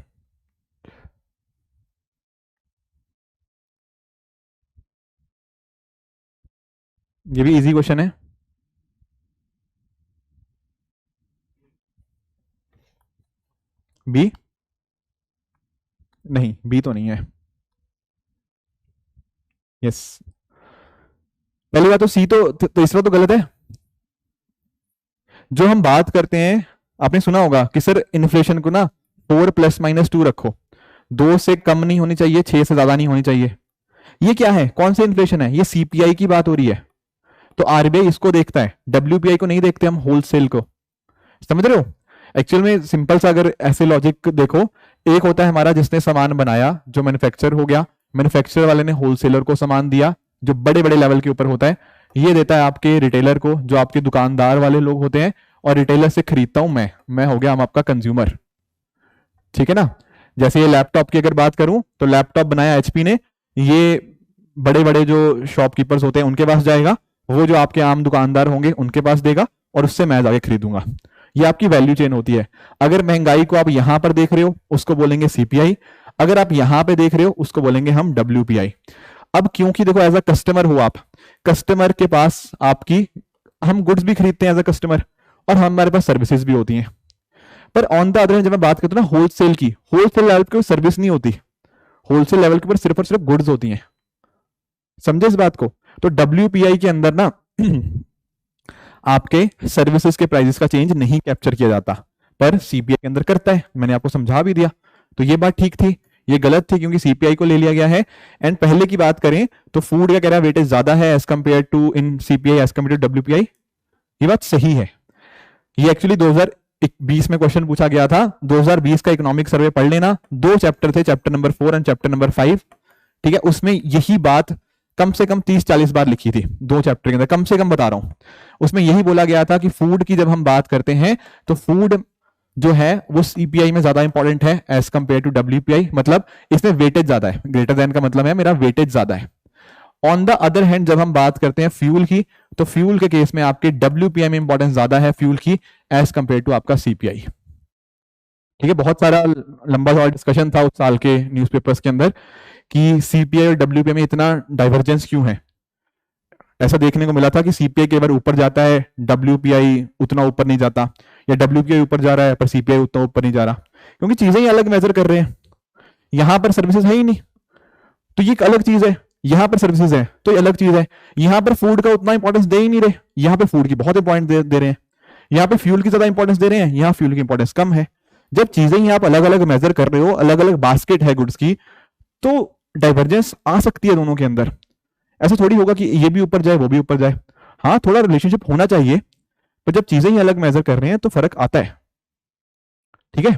ये भी इजी क्वेश्चन है। बी, नहीं बी तो नहीं है, यस। पहली बात तो सी तो तीसरा तो गलत है। जो हम बात करते हैं, आपने सुना होगा कि सर इन्फ्लेशन को ना 4 ± 2 रखो, 2 से कम नहीं होनी चाहिए, 6 से ज्यादा नहीं होनी चाहिए। ये क्या है, कौन सी इन्फ्लेशन है, ये सीपीआई की बात हो रही है। तो आरबीआई इसको देखता है, डब्ल्यूपीआई को नहीं देखते हम, होलसेल को, समझ रहे हो। एक्चुअल में सिंपल सा अगर ऐसे लॉजिक देखो, एक होता है हमारा जिसने सामान बनाया, जो मैन्युफैक्चर हो गया, मैन्युफैक्चर वाले ने होलसेलर को सामान दिया, जो बड़े बड़े लेवल के ऊपर होता है, ये देता है आपके रिटेलर को, जो आपके दुकानदार वाले लोग होते हैं, और रिटेलर से खरीदता हूं मैं हो गया हम आपका कंज्यूमर, ठीक है ना। जैसे ये लैपटॉप की अगर बात करूं, तो लैपटॉप बनाया एचपी ने, ये बड़े बड़े जो शॉपकीपर्स होते हैं उनके पास जाएगा, वो जो आपके आम दुकानदार होंगे उनके पास देगा, और उससे मैं जाके खरीदूंगा। ये आपकी वैल्यू चेन होती है। अगर महंगाई को आप यहां पर देख रहे हो, उसको बोलेंगे सीपीआई, अगर आप यहां पे देख रहे हो, उसको बोलेंगे हम डब्ल्यूपीआई। अब क्योंकि देखो एज अ कस्टमर हो आप, कस्टमर के पास आपकी, हम गुड्स भी खरीदते हैं एज अ कस्टमर, और हमारे पास सर्विसेज भी होती हैं। पर ऑन द अदर हैंड जब मैं बात करता हूँ ना होलसेल की, होलसेल लेवल पे कोई सर्विस नहीं होती, होलसेल लेवल के ऊपर सिर्फ और सिर्फ गुड्स होती हैं, समझे इस बात को। तो डब्ल्यूपीआई के अंदर ना आपके सर्विसेज के प्राइसेस का चेंज नहीं कैप्चर किया जाता, पर सीपीआई के अंदर करता है, मैंने आपको समझा भी दिया। तो ये बात ठीक थी, ये गलत थी क्योंकि सीपीआई को ले लिया गया है। एंड पहले की बात करें तो फूड का कह रहा है वेटेज ज्यादा है as compare to in CPI as compare to WPI, ये बात सही है। ये एक्चुअली 2020 में क्वेश्चन पूछा गया था, 2020 का इकोनॉमिक सर्वे पढ़ लेना, 2 चैप्टर थे, chapter number 4 and chapter number 5, ठीक है। उसमें यही बात कम से कम 30-40 बार लिखी थी, 2 चैप्टर के अंदर, कम से कम बता रहा हूं। उसमें यही बोला गया था कि फूड की जब हम बात करते हैं तो फूड जो है वो सीपीआई में ज्यादा इंपॉर्टेंट है एज कंपेयर टू डब्ल्यूपीआई, मतलब इसमें वेटेज ज्यादा है, ग्रेटर देन का मतलब है मेरा वेटेज ज्यादा है। ऑन द अदर हैंड जब हम बात करते हैं फ्यूल की, तो फ्यूल के केस में आपके डब्ल्यूपीआई में इंपॉर्टेंस ज्यादा है फ्यूल की एज कंपेयर टू आपका सीपीआई, ठीक है। बहुत सारा लंबा सा डिस्कशन था उस साल के न्यूज़पेपर्स के अंदर कि सीपीआई और डब्ल्यूपीआई में इतना डाइवर्जेंस क्यों है। ऐसा देखने को मिला था कि सीपीआई कई बार ऊपर जाता है, डब्ल्यूपीआई उतना ऊपर नहीं जाता, या डब्ल्यूपीआई ऊपर जा रहा है पर सीपीआई उतना ऊपर नहीं जा रहा, क्योंकि चीजें ही अलग मेजर कर रहे हैं, यहां पर सर्विसेज है ही नहीं, तो ये एक अलग चीज है। यहाँ पर सर्विसेज है तो ये अलग चीज है। यहाँ पर फूड का उतना इंपॉर्टेंस दे ही नहीं रहे, यहाँ पे फूड की बहुत इंपॉर्टेंस दे रहे हैं। यहाँ पे फ्यूल की ज्यादा इंपॉर्टेंस दे रहे हैं, यहाँ फ्यूल की इंपॉर्टेंस कम है। जब चीजें ही आप अलग अलग मेजर कर रहे हो, अलग अलग बास्केट है गुड्स की, तो डाइवर्जेंस आ सकती है दोनों के अंदर। ऐसा थोड़ी होगा कि ये भी ऊपर जाए वो भी ऊपर जाए। हाँ, थोड़ा रिलेशनशिप होना चाहिए, पर जब चीजें ही अलग मेजर कर रहे हैं तो फर्क आता है। ठीक है,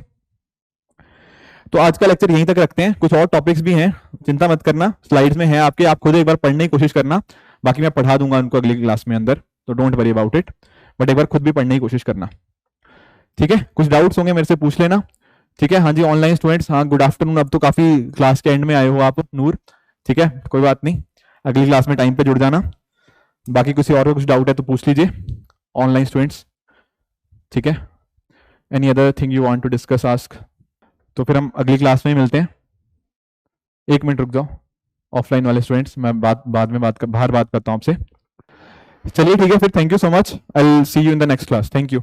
तो आज का लेक्चर यहीं तक रखते हैं। कुछ और टॉपिक्स भी हैं, चिंता मत करना, स्लाइड्स में है आपके, आप खुद एक बार पढ़ने की कोशिश करना। बाकी मैं पढ़ा दूंगा उनको अगली क्लास में अंदर, तो don't worry about it, but एक बार खुद भी पढ़ने की कोशिश करना। ठीक है, कुछ डाउट्स होंगे मेरे से पूछ लेना। ठीक है, हाँ जी ऑनलाइन स्टूडेंट्स, हाँ गुड आफ्टरनून। अब तो काफी क्लास के एंड में आए हो आप, नूर। ठीक है, कोई बात नहीं, अगली क्लास में टाइम पे जुड़ जाना। बाकी किसी और को कुछ डाउट है तो पूछ लीजिए, ऑनलाइन स्टूडेंट्स। ठीक है, any other thing you want to discuss ask? तो फिर हम अगली क्लास में ही मिलते हैं। एक मिनट रुक जाओ ऑफलाइन वाले स्टूडेंट्स, मैं बाद में बाहर बात करता हूँ आपसे। चलिए ठीक है फिर, thank you so much, I will see you in the next class. Thank you.